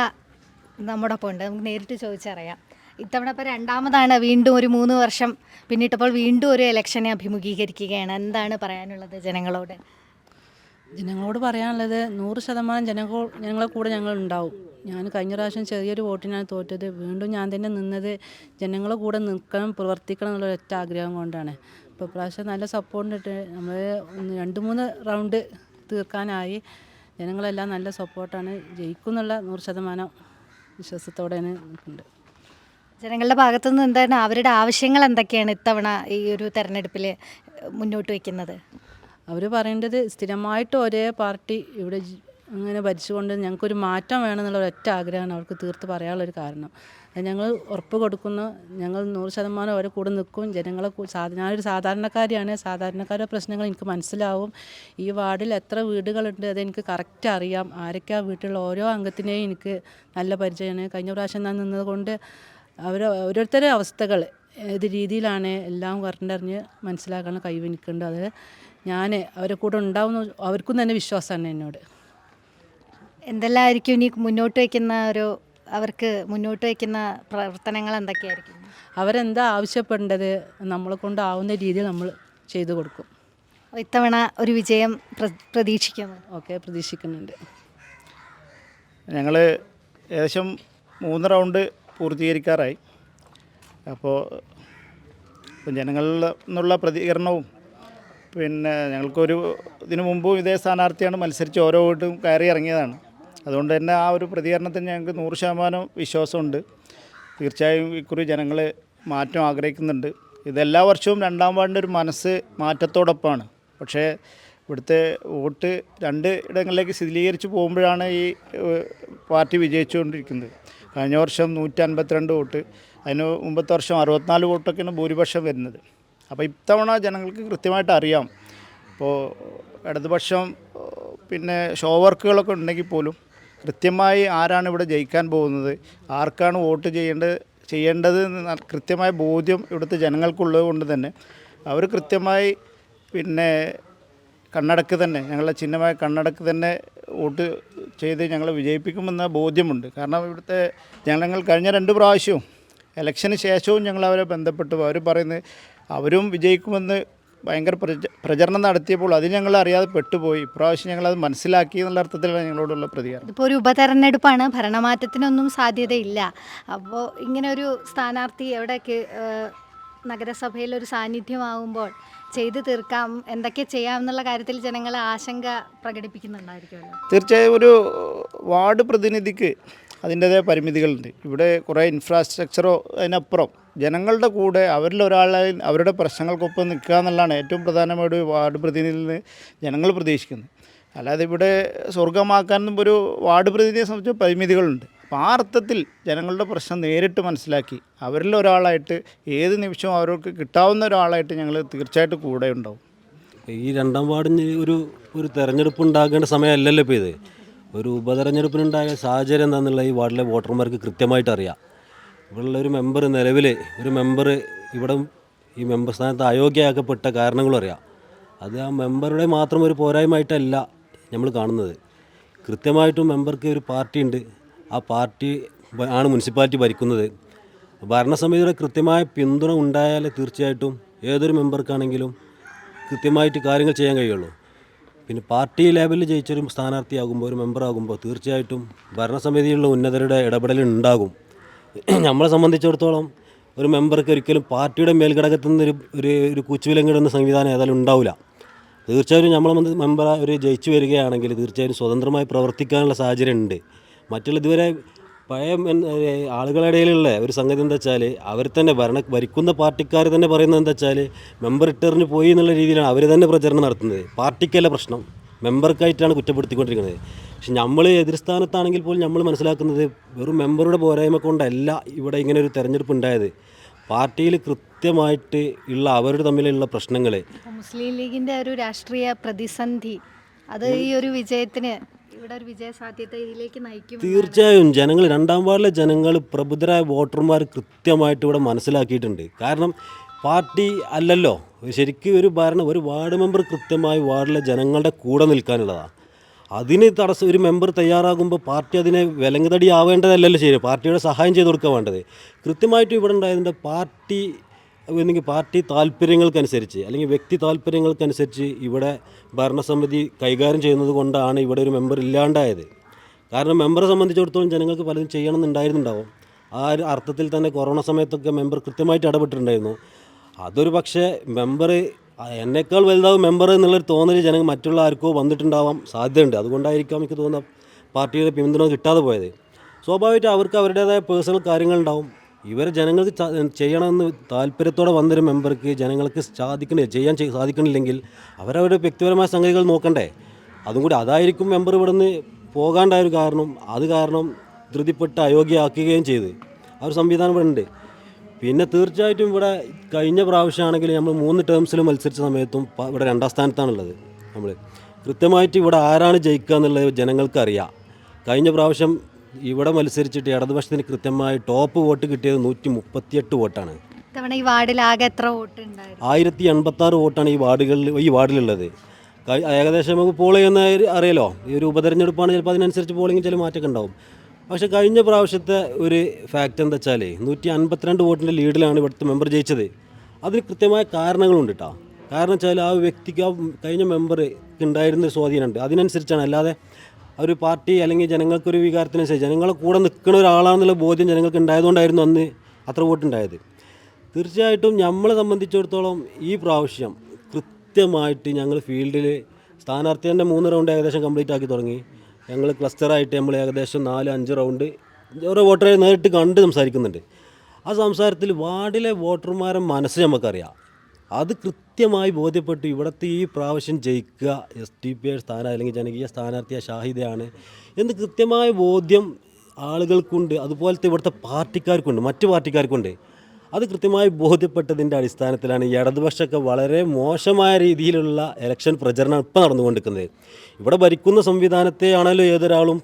നമ്മോടൊപ്പം ഉണ്ട്. നമുക്ക് നേരിട്ട് ചോദിച്ചറിയാം. ഇത്തവണ ഇപ്പോൾ രണ്ടാമതാണ്, വീണ്ടും ഒരു 3 വർഷം പിന്നിട്ടപ്പോൾ വീണ്ടും ഒരു ഇലക്ഷനെ അഭിമുഖീകരിക്കുകയാണ്. എന്താണ് പറയാനുള്ളത് ജനങ്ങളോട്? ജനങ്ങളോട് പറയാനുള്ളത് 100% ജനങ്ങളെ കൂടെ ഞങ്ങൾ ഉണ്ടാവും. ഞാൻ കഴിഞ്ഞ പ്രാവശ്യം ചെറിയൊരു വോട്ടിനാണ് തോറ്റത്. വീണ്ടും ഞാൻ തന്നെ നിന്നത് ജനങ്ങളെ കൂടെ നിൽക്കണം, പ്രവർത്തിക്കണം എന്നുള്ള ഒറ്റ ആഗ്രഹം കൊണ്ടാണ്. ഇപ്പോൾ പ്രാവശ്യം നല്ല സപ്പോർട്ടിട്ട് നമ്മൾ 2-3 റൗണ്ട് തീർക്കാനായി. ജനങ്ങളെല്ലാം നല്ല സപ്പോർട്ടാണ്, ജയിക്കുന്നുള്ള 100% വിശ്വാസത്തോടെയാണ് നിൽക്കുന്നുണ്ട്. ജനങ്ങളുടെ ഭാഗത്തുനിന്ന് എന്താണ് അവരുടെ ആവശ്യങ്ങൾ എന്തൊക്കെയാണ് ഇത്തവണ ഈ ഒരു തെരഞ്ഞെടുപ്പിൽ മുന്നോട്ട് വയ്ക്കുന്നത്? അവർ പറയേണ്ടത് സ്ഥിരമായിട്ട് ഒരേ പാർട്ടി ഇവിടെ അങ്ങനെ ഭരിച്ചുകൊണ്ട് ഞങ്ങൾക്കൊരു മാറ്റം വേണമെന്നുള്ള ഒരൊറ്റ ആഗ്രഹമാണ് അവർക്ക് തീർത്ത് പറയാനുള്ളൊരു കാരണം. അത് ഞങ്ങൾ ഉറപ്പ് കൊടുക്കുന്നു, ഞങ്ങൾ 100% അവരെ കൂടെ നിൽക്കും. ജനങ്ങളെ ഞാനൊരു സാധാരണക്കാരിയാണ്, സാധാരണക്കാരുടെ പ്രശ്നങ്ങൾ എനിക്ക് മനസ്സിലാവും. ഈ വാർഡിൽ എത്ര വീടുകളുണ്ട് അതെനിക്ക് കറക്റ്റ് അറിയാം. ആരൊക്കെ ആ വീട്ടിലുള്ള ഓരോ അംഗത്തിനെയും എനിക്ക് നല്ല പരിചയമാണ്. കഴിഞ്ഞ പ്രാവശ്യം ഞാൻ നിന്നതുകൊണ്ട് ഓരോരുത്തരുടെ അവസ്ഥകൾ ഏത് രീതിയിലാണ് എല്ലാം കറണ്ടറിഞ്ഞ് മനസ്സിലാക്കാനുള്ള കഴിവ് എനിക്കുണ്ട്. അത് ഞാൻ അവരെ കൂടെ ഉണ്ടാവും, അവർക്കും തന്നെ വിശ്വാസമാണ് എന്നോട്. എന്തെല്ലാമായിരിക്കും ഇനി മുന്നോട്ട് വയ്ക്കുന്ന അവർക്ക് മുന്നോട്ട് വയ്ക്കുന്ന പ്രവർത്തനങ്ങൾ എന്തൊക്കെയായിരിക്കും? അവരെന്താ ആവശ്യപ്പെടേണ്ടത് നമ്മളെ കൊണ്ടാവുന്ന രീതിയിൽ നമ്മൾ ചെയ്തു കൊടുക്കും. ഇത്തവണ ഒരു വിജയം പ്രതീക്ഷിക്കുന്നു. ഓക്കെ, പ്രതീക്ഷിക്കുന്നുണ്ട്. ഞങ്ങൾ ഏകദേശം 3 റൗണ്ട് പൂർത്തീകരിക്കാറായി. അപ്പോൾ ജനങ്ങളിൽ നിന്നുള്ള പ്രതികരണവും പിന്നെ ഞങ്ങൾക്കൊരു ഇതിനു മുമ്പും ഇതേ സ്ഥാനാർത്ഥിയാണ് മത്സരിച്ച് ഓരോ വീട്ടും കയറി ഇറങ്ങിയതാണ്. അതുകൊണ്ട് തന്നെ ആ ഒരു പ്രതികരണത്തിന് ഞങ്ങൾക്ക് 100% വിശ്വാസമുണ്ട്. തീർച്ചയായും ഇക്കുറി ജനങ്ങൾ മാറ്റം ആഗ്രഹിക്കുന്നുണ്ട്. ഇതെല്ലാ വർഷവും 2ാം വാർഡിൻ്റെ ഒരു മനസ്സ് മാറ്റത്തോടൊപ്പമാണ്. പക്ഷേ ഇവിടുത്തെ വോട്ട് 2 ഇടങ്ങളിലേക്ക് സ്ഥിരീകരിച്ച് പോകുമ്പോഴാണ് ഈ പാർട്ടി വിജയിച്ചുകൊണ്ടിരിക്കുന്നത്. കഴിഞ്ഞ വർഷം 152 വോട്ട്, അതിന് മുമ്പത്തെ വർഷം 64 വോട്ടൊക്കെയാണ് ഭൂരിപക്ഷം വരുന്നത്. അപ്പോൾ ഇത്തവണ ജനങ്ങൾക്ക് കൃത്യമായിട്ട് അറിയാം. ഇപ്പോൾ ഇടതുപക്ഷം പിന്നെ ഷോ വർക്കുകളൊക്കെ ഉണ്ടെങ്കിൽ പോലും കൃത്യമായി ആരാണ് ഇവിടെ ജയിക്കാൻ പോകുന്നത്, ആർക്കാണ് വോട്ട് ചെയ്യേണ്ടത് കൃത്യമായ ബോധ്യം ഇവിടുത്തെ ജനങ്ങൾക്കുള്ളത് കൊണ്ട് തന്നെ അവർ കൃത്യമായി പിന്നെ കണ്ണടക്ക് തന്നെ, ഞങ്ങളുടെ ചിഹ്നമായ കണ്ണടക്ക് തന്നെ വോട്ട് ചെയ്ത് ഞങ്ങളെ വിജയിപ്പിക്കുമെന്ന ബോധ്യമുണ്ട്. കാരണം ഇവിടുത്തെ ജനങ്ങൾ കഴിഞ്ഞ 2 പ്രാവശ്യവും ഇലക്ഷന് ശേഷവും ഞങ്ങളവരെ ബന്ധപ്പെട്ടു. അവർ പറയുന്നത് അവരും വിജയിക്കുമെന്ന് ഭയങ്കര പ്രചരണം നടത്തിയപ്പോൾ അത് ഞങ്ങൾ അറിയാതെ പെട്ടുപോയി. ഇപ്രാവശ്യം ഞങ്ങളത് മനസ്സിലാക്കി എന്നുള്ള അർത്ഥത്തിലാണ് ഞങ്ങളോടുള്ള പ്രതികരണം. ഇപ്പോൾ ഒരു ഉപതെരഞ്ഞെടുപ്പാണ്, ഭരണമാറ്റത്തിനൊന്നും സാധ്യതയില്ല. അപ്പോൾ ഇങ്ങനെ ഒരു സ്ഥാനാർത്ഥി എവിടെയൊക്കെ നഗരസഭയിൽ ഒരു സാന്നിധ്യമാകുമ്പോൾ ചെയ്തു തീർക്കാം, എന്തൊക്കെ ചെയ്യാം എന്നുള്ള കാര്യത്തിൽ ജനങ്ങൾ ആശങ്ക പ്രകടിപ്പിക്കുന്നുണ്ടായിരിക്കുമല്ലോ. തീർച്ചയായും ഒരു വാർഡ് പ്രതിനിധിക്ക് അതിൻ്റേതായ പരിമിതികളുണ്ട്. ഇവിടെ കുറേ ഇൻഫ്രാസ്ട്രക്ചറോ അതിനപ്പുറം ജനങ്ങളുടെ കൂടെ അവരിൽ ഒരാളായി അവരുടെ പ്രശ്നങ്ങൾക്കൊപ്പം നിൽക്കുക എന്നുള്ളതാണ് ഏറ്റവും പ്രധാനമായിട്ട് വാർഡ് പ്രതിനിധിയിൽ നിന്ന് ജനങ്ങൾ പ്രതീക്ഷിക്കുന്നത്. അല്ലാതെ ഇവിടെ സ്വർഗമാക്കാനും ഒരു വാർഡ് പ്രതിനിധിയെ സംബന്ധിച്ച് പരിമിതികളുണ്ട്. അപ്പോൾ ആ അർത്ഥത്തിൽ ജനങ്ങളുടെ പ്രശ്നം നേരിട്ട് മനസ്സിലാക്കി അവരിൽ ഒരാളായിട്ട് ഏത് നിമിഷവും അവർക്ക് കിട്ടാവുന്ന ഒരാളായിട്ട് ഞങ്ങൾ തീർച്ചയായിട്ടും കൂടെ ഉണ്ടാവും. ഈ രണ്ടാം വാർഡിന് ഒരു തെരഞ്ഞെടുപ്പ് ഉണ്ടാകേണ്ട സമയമല്ലല്ലോ ഇപ്പോൾ ഇത്. ഒരു ഉപതെരഞ്ഞെടുപ്പിനുണ്ടായ സാഹചര്യം എന്താണെന്നുള്ള ഈ വാർഡിലെ വോട്ടർമാർക്ക് കൃത്യമായിട്ട് അറിയാം. ഇവിടെയുള്ള ഒരു മെമ്പർ നിലവിൽ ഇവിടെ ഈ മെമ്പർ സ്ഥാനത്ത് അയോഗ്യയാക്കപ്പെട്ട കാരണങ്ങളും അറിയാം. അത് ആ മെമ്പറുടെ മാത്രം ഒരു പോരായ്മയായിട്ടല്ല നമ്മൾ കാണുന്നത്. കൃത്യമായിട്ടും മെമ്പർക്ക് ഒരു പാർട്ടിയുണ്ട്. ആ പാർട്ടി ആണ് മുനിസിപ്പാലിറ്റി ഭരിക്കുന്നത്. ഭരണസമിതിയുടെ കൃത്യമായ പിന്തുണ ഉണ്ടായാൽ തീർച്ചയായിട്ടും ഏതൊരു മെമ്പർക്കാണെങ്കിലും കൃത്യമായിട്ട് കാര്യങ്ങൾ ചെയ്യാൻ കഴിയുള്ളൂ. പിന്നെ പാർട്ടി ലെവലിൽ ജയിച്ചൊരു സ്ഥാനാർത്ഥിയാകുമ്പോൾ ഒരു മെമ്പറാകുമ്പോൾ തീർച്ചയായിട്ടും ഭരണസമിതിയിലുള്ള ഉന്നതരുടെ ഇടപെടൽ ഉണ്ടാകും. നമ്മളെ സംബന്ധിച്ചിടത്തോളം ഒരു മെമ്പർക്ക് ഒരിക്കലും പാർട്ടിയുടെ മേൽഘടകത്തു നിന്ന് ഒരു കൂച്ചുവിലങ്ങിടുന്ന സംവിധാനം ഏതായാലും ഉണ്ടാവില്ല. തീർച്ചയായും നമ്മളെ മെമ്പർ ഒരു ജയിച്ചു വരികയാണെങ്കിൽ തീർച്ചയായും സ്വതന്ത്രമായി പ്രവർത്തിക്കാനുള്ള സാഹചര്യം ഉണ്ട്. മറ്റുള്ള ഇതുവരെ പഴയ ആളുകളുടെ ഇടയിലുള്ള ഒരു സംഗതി എന്താ വെച്ചാൽ അവർ തന്നെ ഭരിക്കുന്ന പാർട്ടിക്കാർ തന്നെ പറയുന്നത് എന്താ വെച്ചാൽ മെമ്പർ ഇട്ടെറിഞ്ഞ് പോയി എന്നുള്ള രീതിയിലാണ് അവർ തന്നെ പ്രചരണം നടത്തുന്നത്. പാർട്ടിക്കല്ല പ്രശ്നം, മെമ്പർക്കായിട്ടാണ് കുറ്റപ്പെടുത്തിക്കൊണ്ടിരിക്കുന്നത്. പക്ഷെ നമ്മൾ എതിർസ്ഥാനത്താണെങ്കിൽ പോലും നമ്മൾ മനസ്സിലാക്കുന്നത് വെറും മെമ്പറുടെ പോരായ്മ കൊണ്ടല്ല ഇവിടെ ഇങ്ങനെ ഒരു തെരഞ്ഞെടുപ്പ് ഉണ്ടായത്. പാർട്ടിയിൽ കൃത്യമായിട്ട് ഉള്ള അവരുടെ തമ്മിലുള്ള പ്രശ്നങ്ങൾ, മുസ്ലിം ലീഗിൻ്റെ ഒരു രാഷ്ട്രീയ പ്രതിസന്ധി അത് ഈ ഒരു വിജയത്തിന് ഇവിടെ ഒരു വിജയ സാധ്യത ഇതിലേക്ക് നയിക്കും. തീർച്ചയായും ജനങ്ങൾ രണ്ടാം വാർഡിലെ ജനങ്ങൾ പ്രബുദ്ധരായ വോട്ടർമാർ കൃത്യമായിട്ട് ഇവിടെ മനസ്സിലാക്കിയിട്ടുണ്ട്. കാരണം പാർട്ടി അല്ലല്ലോ ശരിക്കും ഒരു വാർഡ് മെമ്പർ കൃത്യമായി വാർഡിലെ ജനങ്ങളുടെ കൂടെ നിൽക്കാനുള്ളതാണ്. അതിന് തടസ്സം ഒരു മെമ്പർ തയ്യാറാകുമ്പോൾ പാർട്ടി അതിനെ വിലങ്ങുതടി ആവേണ്ടതല്ലല്ലോ ശരി, പാർട്ടിയുടെ സഹായം ചെയ്ത് കൊടുക്കാൻ വേണ്ടത്. കൃത്യമായിട്ടും ഇവിടെ ഉണ്ടായതിൻ്റെ പാർട്ടി താല്പര്യങ്ങൾക്കനുസരിച്ച് അല്ലെങ്കിൽ വ്യക്തി താല്പര്യങ്ങൾക്കനുസരിച്ച് ഇവിടെ ഭരണസമിതി കൈകാര്യം ചെയ്യുന്നത് കൊണ്ടാണ് ഇവിടെ ഒരു മെമ്പർ ഇല്ലാണ്ടായത്. കാരണം മെമ്പറെ സംബന്ധിച്ചിടത്തോളം ജനങ്ങൾക്ക് പലതും ചെയ്യണമെന്നുണ്ടായിരുന്നുണ്ടാവും. ആ ഒരു അർത്ഥത്തിൽ തന്നെ കൊറോണ സമയത്തൊക്കെ മെമ്പർ കൃത്യമായിട്ട് ഇടപെട്ടിട്ടുണ്ടായിരുന്നു. അതൊരു പക്ഷേ മെമ്പർ എന്നേക്കാൾ വലുതാവും മെമ്പർ എന്നുള്ളൊരു തോന്നൽ ജനങ്ങൾ മറ്റുള്ള ആർക്കോ വന്നിട്ടുണ്ടാവാൻ സാധ്യതയുണ്ട്. അതുകൊണ്ടായിരിക്കാം എനിക്ക് തോന്നുന്നത് പാർട്ടിയുടെ പിന്തുണ കിട്ടാതെ പോയത്. സ്വാഭാവികമായിട്ട് അവർക്ക് അവരുടേതായ പേഴ്സണൽ കാര്യങ്ങളുണ്ടാവും. ഇവർ ജനങ്ങൾക്ക് ചെയ്യണമെന്ന് താല്പര്യത്തോടെ വന്നൊരു മെമ്പർക്ക് ജനങ്ങൾക്ക് ചെയ്യാൻ സാധിക്കണില്ലെങ്കിൽ അവരവരുടെ വ്യക്തിപരമായ സംഗതികൾ നോക്കണ്ടേ. അതും കൂടി അതായിരിക്കും മെമ്പർ ഇവിടെ നിന്ന് പോകാണ്ടായൊരു കാരണം ധൃതിപ്പെട്ട് അയോഗ്യയാക്കുകയും ചെയ്ത് ആ ഒരു സംവിധാനം ഇവിടെ ഉണ്ട്. പിന്നെ തീർച്ചയായിട്ടും ഇവിടെ കഴിഞ്ഞ പ്രാവശ്യമാണെങ്കിൽ നമ്മൾ 3 ടേംസിൽ മത്സരിച്ച സമയത്തും ഇവിടെ 2ാം സ്ഥാനത്താണുള്ളത്. നമ്മൾ കൃത്യമായിട്ട് ഇവിടെ ആരാണ് ജയിക്കുക എന്നുള്ളത് ജനങ്ങൾക്കറിയാം. കഴിഞ്ഞ പ്രാവശ്യം ഇവിടെ മത്സരിച്ചിട്ട് ഇടതുപക്ഷത്തിന് കൃത്യമായി ടോപ്പ് വോട്ട് കിട്ടിയത് 138 വോട്ടാണ്. ഇത്തവണ ഈ വാർഡിൽ ആകെ എത്ര വോട്ട് ഉണ്ടായിരുന്നു? 1086 വോട്ടാണ് ഈ വാർഡിലുള്ളത്. ഏകദേശം നമുക്ക് പോൾ ചെയ്യുന്ന അറിയാലോ, ഈ ഒരു ഉപതെരഞ്ഞെടുപ്പാണ്, ചിലപ്പോൾ അതിനനുസരിച്ച് പോളിംഗ് ചില മാറ്റമൊക്കെ ഉണ്ടാവും. പക്ഷേ കഴിഞ്ഞ പ്രാവശ്യത്തെ ഒരു ഫാക്റ്റ് എന്താ വെച്ചാൽ 152 വോട്ടിൻ്റെ ലീഡിലാണ് ഇവിടുത്തെ മെമ്പർ ജയിച്ചത്. അതിന് കൃത്യമായ കാരണങ്ങളുണ്ട് കേട്ടോ. കാരണം വെച്ചാൽ ആ വ്യക്തിക്ക് കഴിഞ്ഞ മെമ്പർക്ക് ഉണ്ടായിരുന്നൊരു സ്വാധീനമുണ്ട്. അതിനനുസരിച്ചാണ്, അല്ലാതെ ഒരു പാർട്ടി അല്ലെങ്കിൽ ജനങ്ങൾക്കൊരു വികാരത്തിനനുസരിച്ച് ജനങ്ങളെ കൂടെ നിൽക്കുന്ന ഒരാളാണെന്നുള്ള ബോധ്യം ജനങ്ങൾക്ക് ഉണ്ടായതുകൊണ്ടായിരുന്നു അന്ന് അത്ര വോട്ടുണ്ടായത്. തീർച്ചയായിട്ടും നമ്മളെ സംബന്ധിച്ചിടത്തോളം ഈ പ്രാവശ്യം കൃത്യമായിട്ട് ഞങ്ങൾ ഫീൽഡിൽ സ്ഥാനാർത്ഥി തന്നെ 3 റൗണ്ട് ഏകദേശം കംപ്ലീറ്റ് ആക്കി തുടങ്ങി. ഞങ്ങൾ ക്ലസ്റ്ററായിട്ട് നമ്മൾ ഏകദേശം 4-5 റൗണ്ട് ഓരോ വോട്ടറെ നേരിട്ട് കണ്ട് സംസാരിക്കുന്നുണ്ട്. ആ സംസാരത്തിൽ വാർഡിലെ വോട്ടർമാരുടെ മനസ്സ് നമുക്കറിയാം. അത് കൃത്യമായി ബോധ്യപ്പെട്ടു ഇവിടുത്തെ ഈ പ്രാവശ്യം ജയിക്കുക SDP അല്ലെങ്കിൽ ജനകീയ സ്ഥാനാർത്ഥിയായ ഷാഹിദയാണ് എന്ന് കൃത്യമായ ബോധ്യം ആളുകൾക്കുണ്ട്. അതുപോലത്തെ ഇവിടുത്തെ പാർട്ടിക്കാർക്കുണ്ട്, മറ്റു പാർട്ടിക്കാർക്കുണ്ട്. അത് കൃത്യമായി ബോധ്യപ്പെട്ടതിൻ്റെ അടിസ്ഥാനത്തിലാണ് ഈ ഇടതുപക്ഷമൊക്കെ വളരെ മോശമായ രീതിയിലുള്ള ഇലക്ഷൻ പ്രചരണം ഇപ്പോൾ നടന്നുകൊണ്ടിരിക്കുന്നത്. ഇവിടെ ഭരിക്കുന്ന സംവിധാനത്തെയാണല്ലോ ഏതൊരാളും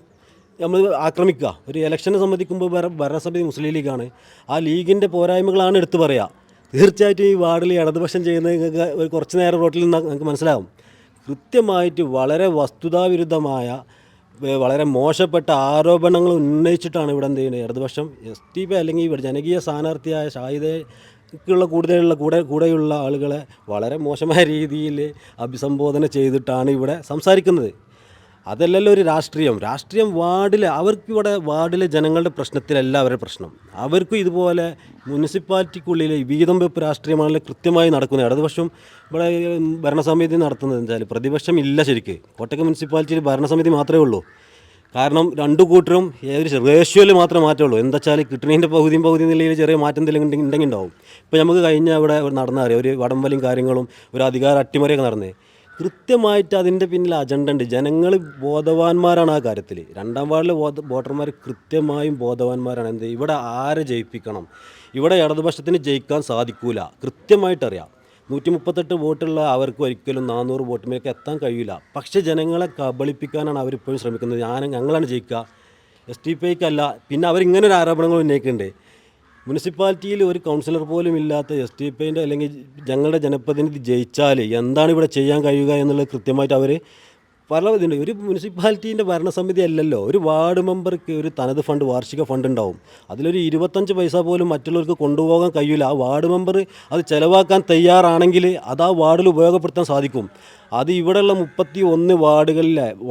നമ്മൾ ആക്രമിക്കുക. ഒരു ഇലക്ഷനെ സംബന്ധിക്കുമ്പോൾ ഭരണസമിതി മുസ്ലിം ലീഗാണ്. ആ ലീഗിൻ്റെ പോരായ്മകളാണ് എടുത്തു പറയുക. തീർച്ചയായിട്ടും ഈ വാർഡിൽ ഇടതുപക്ഷം ചെയ്യുന്നത് നിങ്ങൾക്ക് ഒരു കുറച്ച് നേരം റോട്ടിൽ നിന്ന് നിങ്ങൾക്ക് മനസ്സിലാകും. കൃത്യമായിട്ട് വളരെ വസ്തുതാവിരുദ്ധമായ വളരെ മോശപ്പെട്ട ആരോപണങ്ങൾ ഉന്നയിച്ചിട്ടാണ് ഇവിടെ എന്ത് ചെയ്യുന്നത് ഇടതുപക്ഷം SDP അല്ലെങ്കിൽ ഇവിടെ ജനകീയ സ്ഥാനാർത്ഥിയായ ഷാഹിദയ്ക്കുള്ള കൂടെയുള്ള ആളുകളെ വളരെ മോശമായ രീതിയിൽ അഭിസംബോധന ചെയ്തിട്ടാണ് ഇവിടെ സംസാരിക്കുന്നത്. അതല്ലല്ലോ ഒരു രാഷ്ട്രീയം വാർഡിലെ അവർക്കിവിടെ വാർഡിലെ ജനങ്ങളുടെ പ്രശ്നത്തിലല്ല അവരുടെ പ്രശ്നം. അവർക്കും ഇതുപോലെ മുനിസിപ്പാലിറ്റിക്കുള്ളിൽ വീതം വെപ്പ് രാഷ്ട്രീയമാണല്ലോ കൃത്യമായി നടക്കുന്നത്. ഇടതുപക്ഷം ഇവിടെ ഭരണസമിതി നടത്തുന്നത് വെച്ചാൽ പ്രതിപക്ഷം ഇല്ല. ശരിക്ക് കോട്ടക്കൽ മുനിസിപ്പാലിറ്റിയിൽ ഭരണസമിതി മാത്രമേ ഉള്ളൂ. കാരണം രണ്ടു കൂട്ടരും ഏതൊരു റേഷ്യോയിൽ മാത്രമേ മാറ്റമുള്ളൂ. എന്താ വെച്ചാൽ കിട്ടണീൻ്റെ പകുതി നിലയിൽ ചെറിയ മാറ്റം എന്തെങ്കിലും ഉണ്ടെങ്കിൽ ഉണ്ടാവും. ഇപ്പോൾ നമുക്ക് കഴിഞ്ഞ ഇവിടെ നടന്ന അറിയാം, ഒരു വടംവലിയും കാര്യങ്ങളും ഒരു അധികാര അട്ടിമറിയൊക്കെ നടന്നത്. കൃത്യമായിട്ട് അതിൻ്റെ പിന്നിൽ അജണ്ട ഉണ്ട്. ജനങ്ങൾ ബോധവാന്മാരാണ് ആ കാര്യത്തിൽ. രണ്ടാം വാർഡിലെ വോട്ടർമാർ കൃത്യമായും ബോധവാന്മാരാണ്. എന്ത് ഇവിടെ ആരെ ജയിപ്പിക്കണം, ഇവിടെ ഇടതുപക്ഷത്തിന് ജയിക്കാൻ സാധിക്കൂല, കൃത്യമായിട്ടറിയാം. 138 വോട്ടുള്ള അവർക്ക് ഒരിക്കലും 400 വോട്ടിലേക്ക് എത്താൻ കഴിയില്ല. പക്ഷേ ജനങ്ങളെ കബളിപ്പിക്കാനാണ് അവരിപ്പോഴും ശ്രമിക്കുന്നത്. ഞങ്ങളാണ് ജയിക്കുക, SDPIക്കല്ല. പിന്നെ അവരിങ്ങനെ ഒരു ആരോപണങ്ങൾ ഉന്നയിക്കുന്നുണ്ട്. മുനിസിപ്പാലിറ്റിയിൽ ഒരു കൗൺസിലർ പോലും ഇല്ലാത്ത SDPIൻ്റെ അല്ലെങ്കിൽ ഞങ്ങളുടെ ജനപ്രതിനിധി ജയിച്ചാൽ എന്താണ് ഇവിടെ ചെയ്യാൻ കഴിയുക എന്നുള്ളത് കൃത്യമായിട്ട് അവർ പലതുണ്ട്. ഒരു മുനിസിപ്പാലിറ്റീൻ്റെ ഭരണസമിതി അല്ലല്ലോ. ഒരു വാർഡ് മെമ്പർക്ക് ഒരു തനത് ഫണ്ട്, വാർഷിക ഫണ്ട് ഉണ്ടാവും. അതിലൊരു 25 പൈസ പോലും മറ്റുള്ളവർക്ക് കൊണ്ടുപോകാൻ കഴിയില്ല. ആ വാർഡ് മെമ്പർ അത് ചിലവാക്കാൻ തയ്യാറാണെങ്കിൽ അത് ആ വാർഡിൽ ഉപയോഗപ്പെടുത്താൻ സാധിക്കും. അത് ഇവിടെയുള്ള 31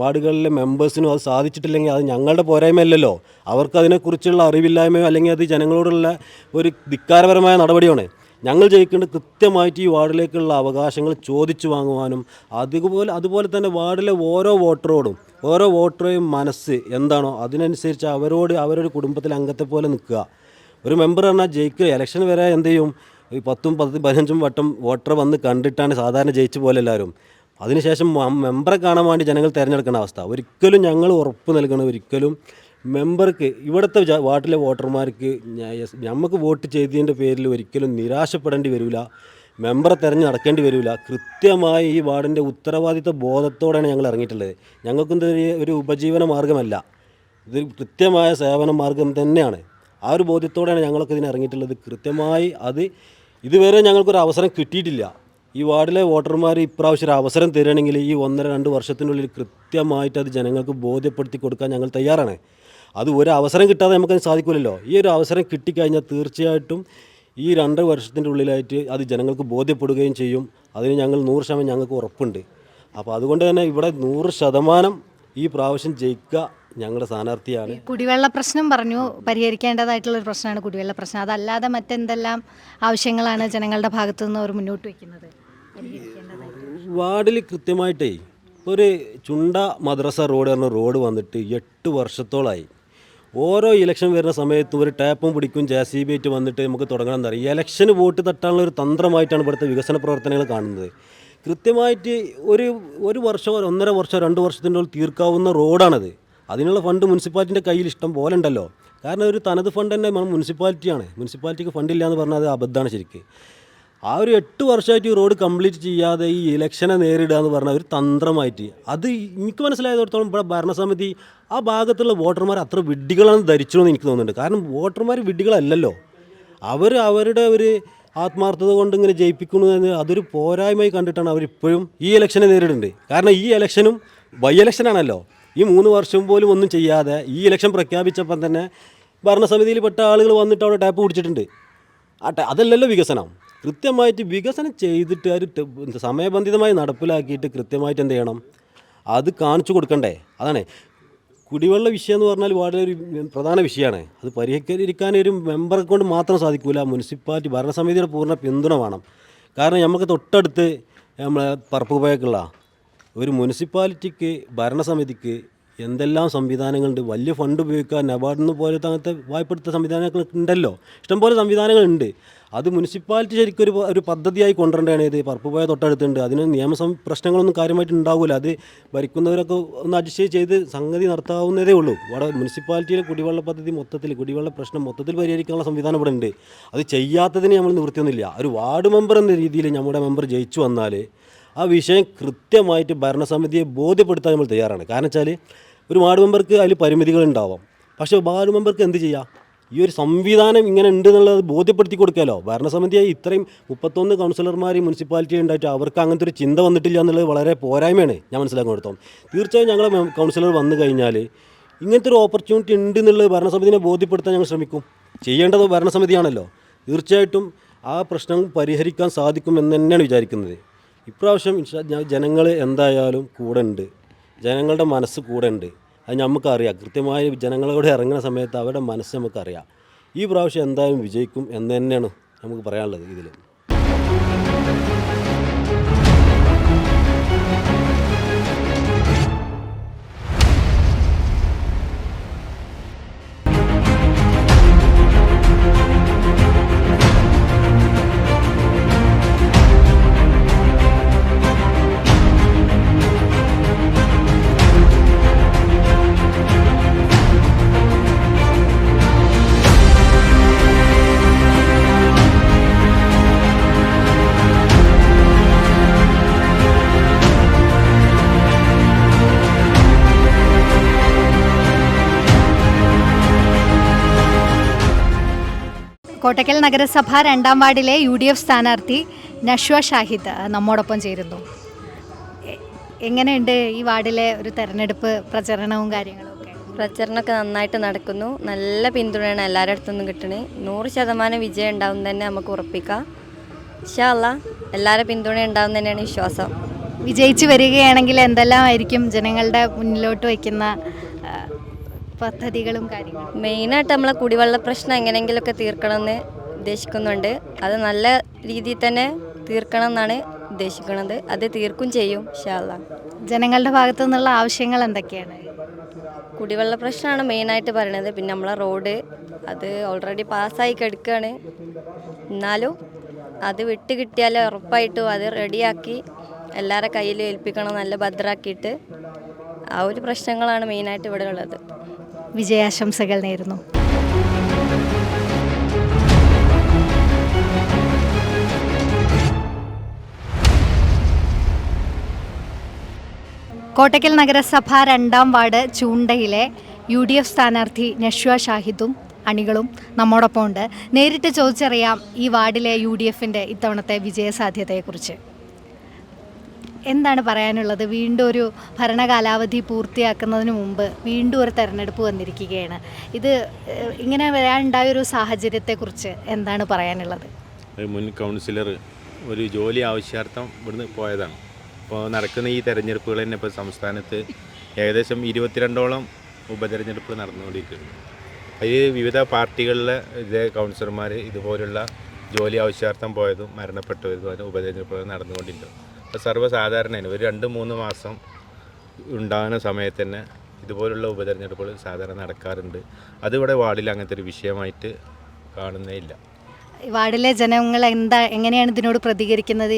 വാർഡുകളിലെ മെമ്പേഴ്സിനും അത് സാധിച്ചിട്ടില്ലെങ്കിൽ അത് ഞങ്ങളുടെ പോരായ്മയല്ലല്ലോ. അവർക്ക് അതിനെക്കുറിച്ചുള്ള അറിവില്ലായ്മയോ അല്ലെങ്കിൽ അത് ജനങ്ങളോടുള്ള ഒരു ധിക്കാരപരമായ നടപടിയാണ്. ഞങ്ങൾ ജയിക്കേണ്ടത് കൃത്യമായിട്ട് ഈ വാർഡിലേക്കുള്ള അവകാശങ്ങൾ ചോദിച്ചു വാങ്ങുവാനും അതുപോലെ തന്നെ വാർഡിലെ ഓരോ വോട്ടറെയും മനസ്സ് എന്താണോ അതിനനുസരിച്ച് അവരൊരു കുടുംബത്തിലെ അംഗത്തെ പോലെ നിൽക്കുക. ഒരു മെമ്പർ പറഞ്ഞാൽ ജയിക്കുക, ഇലക്ഷൻ വരെ എന്ത് ചെയ്യും, 10-15 വട്ടം വോട്ടറെ വന്ന് കണ്ടിട്ടാണ് സാധാരണ ജയിച്ചു പോലെ എല്ലാവരും. അതിനുശേഷം മെമ്പറെ കാണാൻ വേണ്ടി ജനങ്ങൾ തിരഞ്ഞെടുക്കുന്ന അവസ്ഥ. ഒരിക്കലും ഞങ്ങൾ ഉറപ്പ് നൽകണം, ഒരിക്കലും മെമ്പർക്ക് ഇവിടുത്തെ വാർഡിലെ വോട്ടർമാർക്ക് നമുക്ക് വോട്ട് ചെയ്തതിൻ്റെ പേരിൽ ഒരിക്കലും നിരാശപ്പെടേണ്ടി വരില്ല, മെമ്പറെ തിരഞ്ഞ് നടക്കേണ്ടി വരില്ല. കൃത്യമായി ഈ വാർഡിൻ്റെ ഉത്തരവാദിത്വ ബോധത്തോടെയാണ് ഞങ്ങൾ ഇറങ്ങിയിട്ടുള്ളത്. ഞങ്ങൾക്കൊന്നും ഒരു ഉപജീവന മാർഗ്ഗമല്ല, ഇത് കൃത്യമായ സേവന മാർഗം തന്നെയാണ്. ആ ഒരു ബോധ്യത്തോടെയാണ് ഞങ്ങളൊക്കെ ഇതിന് ഇറങ്ങിയിട്ടുള്ളത്. കൃത്യമായി ഇതുവരെ ഞങ്ങൾക്കൊരു അവസരം കിട്ടിയിട്ടില്ല. ഈ വാർഡിലെ വോട്ടർമാർ ഇപ്രാവശ്യം ഒരു അവസരം തരികയാണെങ്കിൽ ഈ 1-2 വർഷത്തിനുള്ളിൽ കൃത്യമായിട്ട് അത് ജനങ്ങൾക്ക് ബോധ്യപ്പെടുത്തി കൊടുക്കാൻ ഞങ്ങൾ തയ്യാറാണ്. അത് ഒരു അവസരം കിട്ടാതെ നമുക്കത് സാധിക്കില്ലല്ലോ. ഈ ഒരു അവസരം കിട്ടിക്കഴിഞ്ഞാൽ തീർച്ചയായിട്ടും ഈ 2 വർഷത്തിൻ്റെ ഉള്ളിലായിട്ട് അത് ജനങ്ങൾക്ക് ബോധ്യപ്പെടുകയും ചെയ്യും. അതിന് ഞങ്ങൾ 100% ഞങ്ങൾക്ക് ഉറപ്പുണ്ട്. അപ്പോൾ അതുകൊണ്ട് തന്നെ ഇവിടെ 100% ഈ പ്രാവശ്യം ജയിക്കുക ഞങ്ങളുടെ സ്ഥാനാർത്ഥിയാണ്. കുടിവെള്ള പ്രശ്നം പറഞ്ഞു, പരിഹരിക്കേണ്ടതായിട്ടുള്ളൊരു പ്രശ്നമാണ് കുടിവെള്ള പ്രശ്നം. അതല്ലാതെ മറ്റെന്തെല്ലാം ആവശ്യങ്ങളാണ് ജനങ്ങളുടെ ഭാഗത്തു നിന്ന് അവർ മുന്നോട്ട് വയ്ക്കുന്നത്? വാർഡിൽ കൃത്യമായിട്ടേ ഒരു ചുണ്ട മദ്രസ റോഡ് പറഞ്ഞ റോഡ് വന്നിട്ട് 8 വർഷത്തോളമായി. ഓരോ ഇലക്ഷൻ വരുന്ന സമയത്തും ഒരു ടാപ്പും പിടിക്കും JCB ആയിട്ട് വന്നിട്ട് നമുക്ക് തുടങ്ങണം എന്നറിയാം. ഈ ഇലക്ഷന് വോട്ട് തട്ടാനുള്ള ഒരു തന്ത്രമായിട്ടാണ് ഇവിടുത്തെ വികസന പ്രവർത്തനങ്ങൾ കാണുന്നത്. കൃത്യമായിട്ട് ഒരു വർഷം, 1.5 വർഷം, 2 വർഷത്തിൻ്റെ ഉള്ളിൽ തീർക്കാവുന്ന റോഡാണത്. അതിനുള്ള ഫണ്ട് മുനിസിപ്പാലിറ്റിൻ്റെ കയ്യിൽ ഇഷ്ടം പോലെ ഉണ്ടല്ലോ. കാരണം ഒരു തനത് ഫണ്ട് തന്നെ മുനിസിപ്പാലിറ്റിയാണ്. മുനിസിപ്പാലിറ്റിക്ക് ഫണ്ടില്ല എന്ന് പറഞ്ഞാൽ അത് അബദ്ധമാണ് ശരിക്ക്. ആ ഒരു 8 വർഷമായിട്ട് ഈ റോഡ് കംപ്ലീറ്റ് ചെയ്യാതെ ഈ ഇലക്ഷനെ നേരിടുക എന്ന് പറഞ്ഞാൽ ഒരു തന്ത്രമായിട്ട്, അത് എനിക്ക് മനസ്സിലായതോടത്തോളം ഇവിടെ ഭരണസമിതി ആ ഭാഗത്തുള്ള വോട്ടർമാർ അത്ര വിഡ്ഢികളാണെന്ന് ധരിച്ചതെന്ന് എനിക്ക് തോന്നുന്നുണ്ട്. കാരണം വോട്ടർമാർ വിഡ്ഢികളല്ലല്ലോ, അവരുടെ ഒരു ആത്മാർത്ഥത കൊണ്ട് ഇങ്ങനെ ജയിപ്പിക്കുന്നതെന്ന് അതൊരു പോരായ്മയായി കണ്ടിട്ടാണ് അവരിപ്പോഴും ഈ ഇലക്ഷനെ നേരിടുന്നുണ്ട്. കാരണം ഈ ഇലക്ഷനും ബൈ ഇലക്ഷനാണല്ലോ. ഈ 3 വർഷം പോലും ഒന്നും ചെയ്യാതെ ഈ ഇലക്ഷൻ പ്രഖ്യാപിച്ചപ്പം തന്നെ ഭരണസമിതിയിൽപ്പെട്ട ആളുകൾ വന്നിട്ട് അവിടെ ടാപ്പ് പിടിച്ചിട്ടുണ്ട്. അതല്ലല്ലോ വികസനം. കൃത്യമായിട്ട് വികസനം ചെയ്തിട്ട് ഒരു സമയബന്ധിതമായി നടപ്പിലാക്കിയിട്ട് കൃത്യമായിട്ട് എന്ത് ചെയ്യണം, അത് കാണിച്ചു കൊടുക്കണ്ടേ. അതാണ് കുടിവെള്ള വിഷയം എന്ന് പറഞ്ഞാൽ വളരെ ഒരു പ്രധാന വിഷയമാണ്. അത് പരിഹരിക്കാൻ ഒരു മെമ്പറെ കൊണ്ട് മാത്രം സാധിക്കില്ല, മുനിസിപ്പാലിറ്റി ഭരണസമിതിയുടെ പൂർണ്ണ പിന്തുണ വേണം. കാരണം നമുക്ക് തൊട്ടടുത്ത് നമ്മളെ പറപ്പുപോയേക്കുള്ള ഒരു മുനിസിപ്പാലിറ്റിക്ക് ഭരണസമിതിക്ക് എന്തെല്ലാം സംവിധാനങ്ങളുണ്ട്. വലിയ ഫണ്ട് ഉപയോഗിക്കാൻ നബാർഡിന് പോലത്തെ അങ്ങനത്തെ വായ്പെടുത്ത സംവിധാനങ്ങൾ ഉണ്ടല്ലോ, ഇഷ്ടംപോലെ സംവിധാനങ്ങളുണ്ട്. അത് മുനിസിപ്പാലിറ്റി ശരിക്കും ഒരു പദ്ധതിയായി കൊണ്ടുവരേണ്ടതാണ്. ഇത് പറപ്പുപോയ തൊട്ടടുത്തുണ്ട്. അതിന് പ്രശ്നങ്ങളൊന്നും കാര്യമായിട്ട് ഉണ്ടാവില്ല. അത് ഭരിക്കുന്നവരൊക്കെ ഒന്ന് അഡ്ജസ്റ്റ് ചെയ്ത് സംഗതി നടത്താവുന്നതേ ഉള്ളൂ. ഇവിടെ മുനിസിപ്പാലിറ്റിയിലെ കുടിവെള്ള പദ്ധതി കുടിവെള്ള പ്രശ്നം മൊത്തത്തിൽ പരിഹരിക്കാനുള്ള സംവിധാനം ഇവിടെ ഉണ്ട്. അത് ചെയ്യാത്തതിന് നമ്മൾ നിവൃത്തിയൊന്നുമില്ല. ഒരു വാർഡ് മെമ്പർ എന്ന രീതിയിൽ നമ്മുടെ മെമ്പർ ജയിച്ചു വന്നാൽ ആ വിഷയം കൃത്യമായിട്ട് ഭരണസമിതിയെ ബോധ്യപ്പെടുത്താൻ നമ്മൾ തയ്യാറാണ്. കാരണം വെച്ചാൽ ഒരു വാർഡ് മെമ്പർക്ക് അതിൽ പരിമിതികളുണ്ടാവാം. പക്ഷേ വാർഡ് മെമ്പർക്ക് എന്ത് ചെയ്യാം, ഈ ഒരു സംവിധാനം ഇങ്ങനെ ഉണ്ട് എന്നുള്ളത് ബോധ്യപ്പെടുത്തി കൊടുക്കാമല്ലോ. ഭരണസമിതിയായി ഇത്രയും 31 കൗൺസിലർമാർ ഈ മുനിസിപ്പാലിറ്റി ഉണ്ടായിട്ട് അവർക്ക് അങ്ങനത്തെ ഒരു ചിന്ത വന്നിട്ടില്ല എന്നുള്ളത് വളരെ പോരായ്മയാണ് ഞാൻ മനസ്സിലാക്കിയെടുത്തോളം. തീർച്ചയായും ഞങ്ങളെ കൗൺസിലർ വന്നു കഴിഞ്ഞാൽ ഇങ്ങനത്തെ ഒരു ഓപ്പർച്യൂണിറ്റി ഉണ്ട് എന്നുള്ളത് ഭരണസമിതിനെ ബോധ്യപ്പെടുത്താൻ ഞങ്ങൾ ശ്രമിക്കും. ചെയ്യേണ്ടത് ഭരണസമിതിയാണല്ലോ. തീർച്ചയായിട്ടും ആ പ്രശ്നം പരിഹരിക്കാൻ സാധിക്കുമെന്ന് തന്നെയാണ് വിചാരിക്കുന്നത്. ഇപ്രാവശ്യം ജനങ്ങൾ എന്തായാലും കൂടെ ഉണ്ട്. ജനങ്ങളുടെ മനസ്സ് കൂടെ ഉണ്ട്. അത് നമുക്കറിയാം. കൃത്യമായി ജനങ്ങളോട് ഇറങ്ങുന്ന സമയത്ത് അവരുടെ മനസ്സ് നമുക്കറിയാം. ഈ പ്രാവശ്യം എന്തായാലും വിജയിക്കും എന്ന് തന്നെയാണ് നമുക്ക് പറയാനുള്ളത് ഇതിൽ. കോട്ടക്കൽ നഗരസഭ 2-ാം വാർഡിലെ UDF സ്ഥാനാർത്ഥി നഷ്വ ഷാഹിദ് നമ്മോടൊപ്പം ചേരുന്നു. എങ്ങനെയുണ്ട് ഈ വാർഡിലെ ഒരു തെരഞ്ഞെടുപ്പ് പ്രചരണവും കാര്യങ്ങളും ഒക്കെ? പ്രചരണമൊക്കെ നന്നായിട്ട് നടക്കുന്നു. നല്ല പിന്തുണയാണ് എല്ലാവരുടെ അടുത്തുനിന്നും കിട്ടണേ. 100% വിജയം ഉണ്ടാവും തന്നെ നമുക്ക് ഉറപ്പിക്കാം. ഇൻഷാ അല്ലാഹ് എല്ലാവരുടെ പിന്തുണ ഉണ്ടാവും തന്നെയാണ് വിശ്വാസം. വിജയിച്ചു വരികയാണെങ്കിൽ എന്തെല്ലാമായിരിക്കും ജനങ്ങളുടെ മുന്നിലോട്ട് വയ്ക്കുന്ന പദ്ധതികളും കാര്യങ്ങളും? മെയിനായിട്ട് നമ്മളെ കുടിവെള്ള പ്രശ്നം എങ്ങനെയെങ്കിലുമൊക്കെ തീർക്കണമെന്ന് ഉദ്ദേശിക്കുന്നുണ്ട്. അത് നല്ല രീതിയിൽ തന്നെ തീർക്കണം എന്നാണ് ഉദ്ദേശിക്കുന്നത്. അത് തീർക്കും ചെയ്യും ഇൻഷാ അല്ലാഹ്. ജനങ്ങളുടെ ഭാഗത്തു നിന്നുള്ള ആവശ്യങ്ങൾ എന്തൊക്കെയാണ്? കുടിവെള്ള പ്രശ്നമാണ് മെയിനായിട്ട് പറയുന്നത്. പിന്നെ നമ്മളെ റോഡ് അത് ഓൾറെഡി പാസ്സായി കിടക്കുകയാണ്. എന്നാലും അത് വിട്ട് കിട്ടിയാൽ ഉറപ്പായിട്ടും അത് റെഡിയാക്കി എല്ലാവരുടെ കയ്യിലും ഏൽപ്പിക്കണം, നല്ല ഭദ്രാക്കിയിട്ട്. ആ ഒരു പ്രശ്നങ്ങളാണ് മെയിനായിട്ട് ഇവിടെ ഉള്ളത്. വിജയാശംസകൾ നേരുന്നു. കോട്ടക്കൽ നഗരസഭ 2-ാം വാർഡ് ചൂണ്ടയിലെ UDF സ്ഥാനാർത്ഥി നഷ്വ ഷാഹിദും അണികളും നമ്മോടൊപ്പം ഉണ്ട്. നേരിട്ട് ചോദിച്ചറിയാം ഈ വാർഡിലെ UDFൻ്റെ ഇത്തവണത്തെ വിജയസാധ്യതയെക്കുറിച്ച്. എന്താണ് പറയാനുള്ളത്? വീണ്ടും ഒരു ഭരണകാലാവധി പൂർത്തിയാക്കുന്നതിന് മുമ്പ് വീണ്ടും ഒരു തെരഞ്ഞെടുപ്പ് വന്നിരിക്കുകയാണ്. ഇത് ഇങ്ങനെ വരാനുണ്ടായൊരു സാഹചര്യത്തെക്കുറിച്ച് എന്താണ് പറയാനുള്ളത്? ഒരു മുൻ കൗൺസിലർ ഒരു ജോലി ആവശ്യാർത്ഥം ഇവിടുന്ന് പോയതാണ്. ഇപ്പോൾ നടക്കുന്ന ഈ തെരഞ്ഞെടുപ്പുകൾ തന്നെ ഇപ്പോൾ സംസ്ഥാനത്ത് ഏകദേശം 22ഓളം ഉപതെരഞ്ഞെടുപ്പ് നടന്നുകൊണ്ടിരിക്കുന്നു. അതിൽ വിവിധ പാർട്ടികളിലെ ഇതേ കൗൺസിലർമാർ ഇതുപോലുള്ള ജോലി ആവശ്യാർത്ഥം പോയതും മരണപ്പെട്ടവരും ഉപതെരഞ്ഞെടുപ്പുകൾ നടന്നുകൊണ്ടിരിക്കുന്നു. അപ്പോൾ സർവ്വസാധാരണയാണ് ഒരു 2-3 മാസം ഉണ്ടാകുന്ന സമയത്ത് തന്നെ ഇതുപോലുള്ള ഉപതെരഞ്ഞെടുപ്പുകൾ സാധാരണ നടക്കാറുണ്ട്. അതിവിടെ വാർഡിൽ അങ്ങനത്തെ ഒരു വിഷയമായിട്ട് കാണുന്നേ ഇല്ല. വാർഡിലെ ജനങ്ങൾ എങ്ങനെയാണ് ഇതിനോട് പ്രതികരിക്കുന്നത്?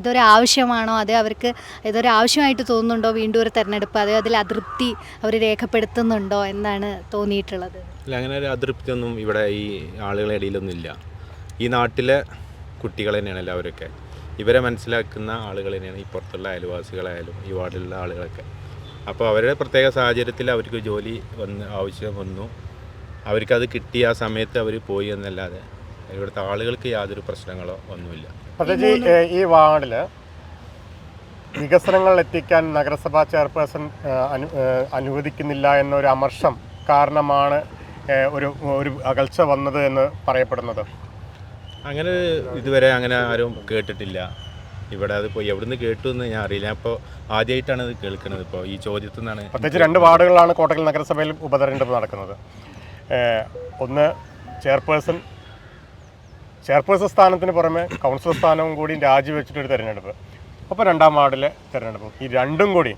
ഇതൊരു ആവശ്യമാണോ? അതോ അവർക്ക് ഇതൊരു ആവശ്യമായിട്ട് തോന്നുന്നുണ്ടോ വീണ്ടും ഒരു തെരഞ്ഞെടുപ്പ്? അതോ അതിൽ അതൃപ്തി അവർ രേഖപ്പെടുത്തുന്നുണ്ടോ എന്നാണ് തോന്നിയിട്ടുള്ളത്? അല്ല, അങ്ങനെ ഒരു അതൃപ്തിയൊന്നും ഇവിടെ ഈ ആളുകളുടെ ഇടയിലൊന്നും ഇല്ല. ഈ നാട്ടിലെ കുട്ടികൾ തന്നെയാണ് എല്ലാവരൊക്കെ. ഇവരെ മനസ്സിലാക്കുന്ന ആളുകൾ തന്നെയാണ് ഈ പുറത്തുള്ള അയൽവാസികളായാലും ഈ വാർഡിലുള്ള ആളുകളൊക്കെ. അപ്പോൾ അവരുടെ പ്രത്യേക സാഹചര്യത്തിൽ അവർക്ക് ജോലി ആവശ്യം വന്നു, അവർക്കത് കിട്ടിയ ആ സമയത്ത് അവർ പോയി എന്നല്ലാതെ ഇവിടുത്തെ ആളുകൾക്ക് യാതൊരു പ്രശ്നങ്ങളോ ഒന്നുമില്ല. പ്രത്യേകിച്ച് ഈ വാർഡിൽ വികസനങ്ങൾ എത്തിക്കാൻ നഗരസഭാ ചെയർപേഴ്സൺ അനുവദിക്കുന്നില്ല എന്നൊരു അമർഷം കാരണമാണ് ഒരു അകൽച്ച വന്നത് എന്ന് പറയപ്പെടുന്നത്. അങ്ങനെ ഇതുവരെ അങ്ങനെ ആരും കേട്ടിട്ടില്ല ഇവിടെ. അതിപ്പോൾ എവിടുന്ന് കേട്ടു എന്ന് ഞാൻ അറിയില്ല. അപ്പോൾ ആദ്യമായിട്ടാണ് ഇത് കേൾക്കുന്നത്. ഇപ്പോൾ ഈ ചോദ്യത്തിൽ നിന്നാണ്. പ്രത്യേകിച്ച് 2 വാർഡുകളാണ് കോട്ടക്കൽ നഗരസഭയിൽ ഉപതെരഞ്ഞെടുപ്പ് നടക്കുന്നത്. ഒന്ന് ചെയർപേഴ്സൺ സ്ഥാനത്തിന് പുറമെ കൗൺസിലർ സ്ഥാനവും കൂടി രാജിവെച്ചിട്ടൊരു തെരഞ്ഞെടുപ്പ്. അപ്പോൾ 2-ാം വാർഡിലെ തെരഞ്ഞെടുപ്പ്. ഈ രണ്ടും കൂടി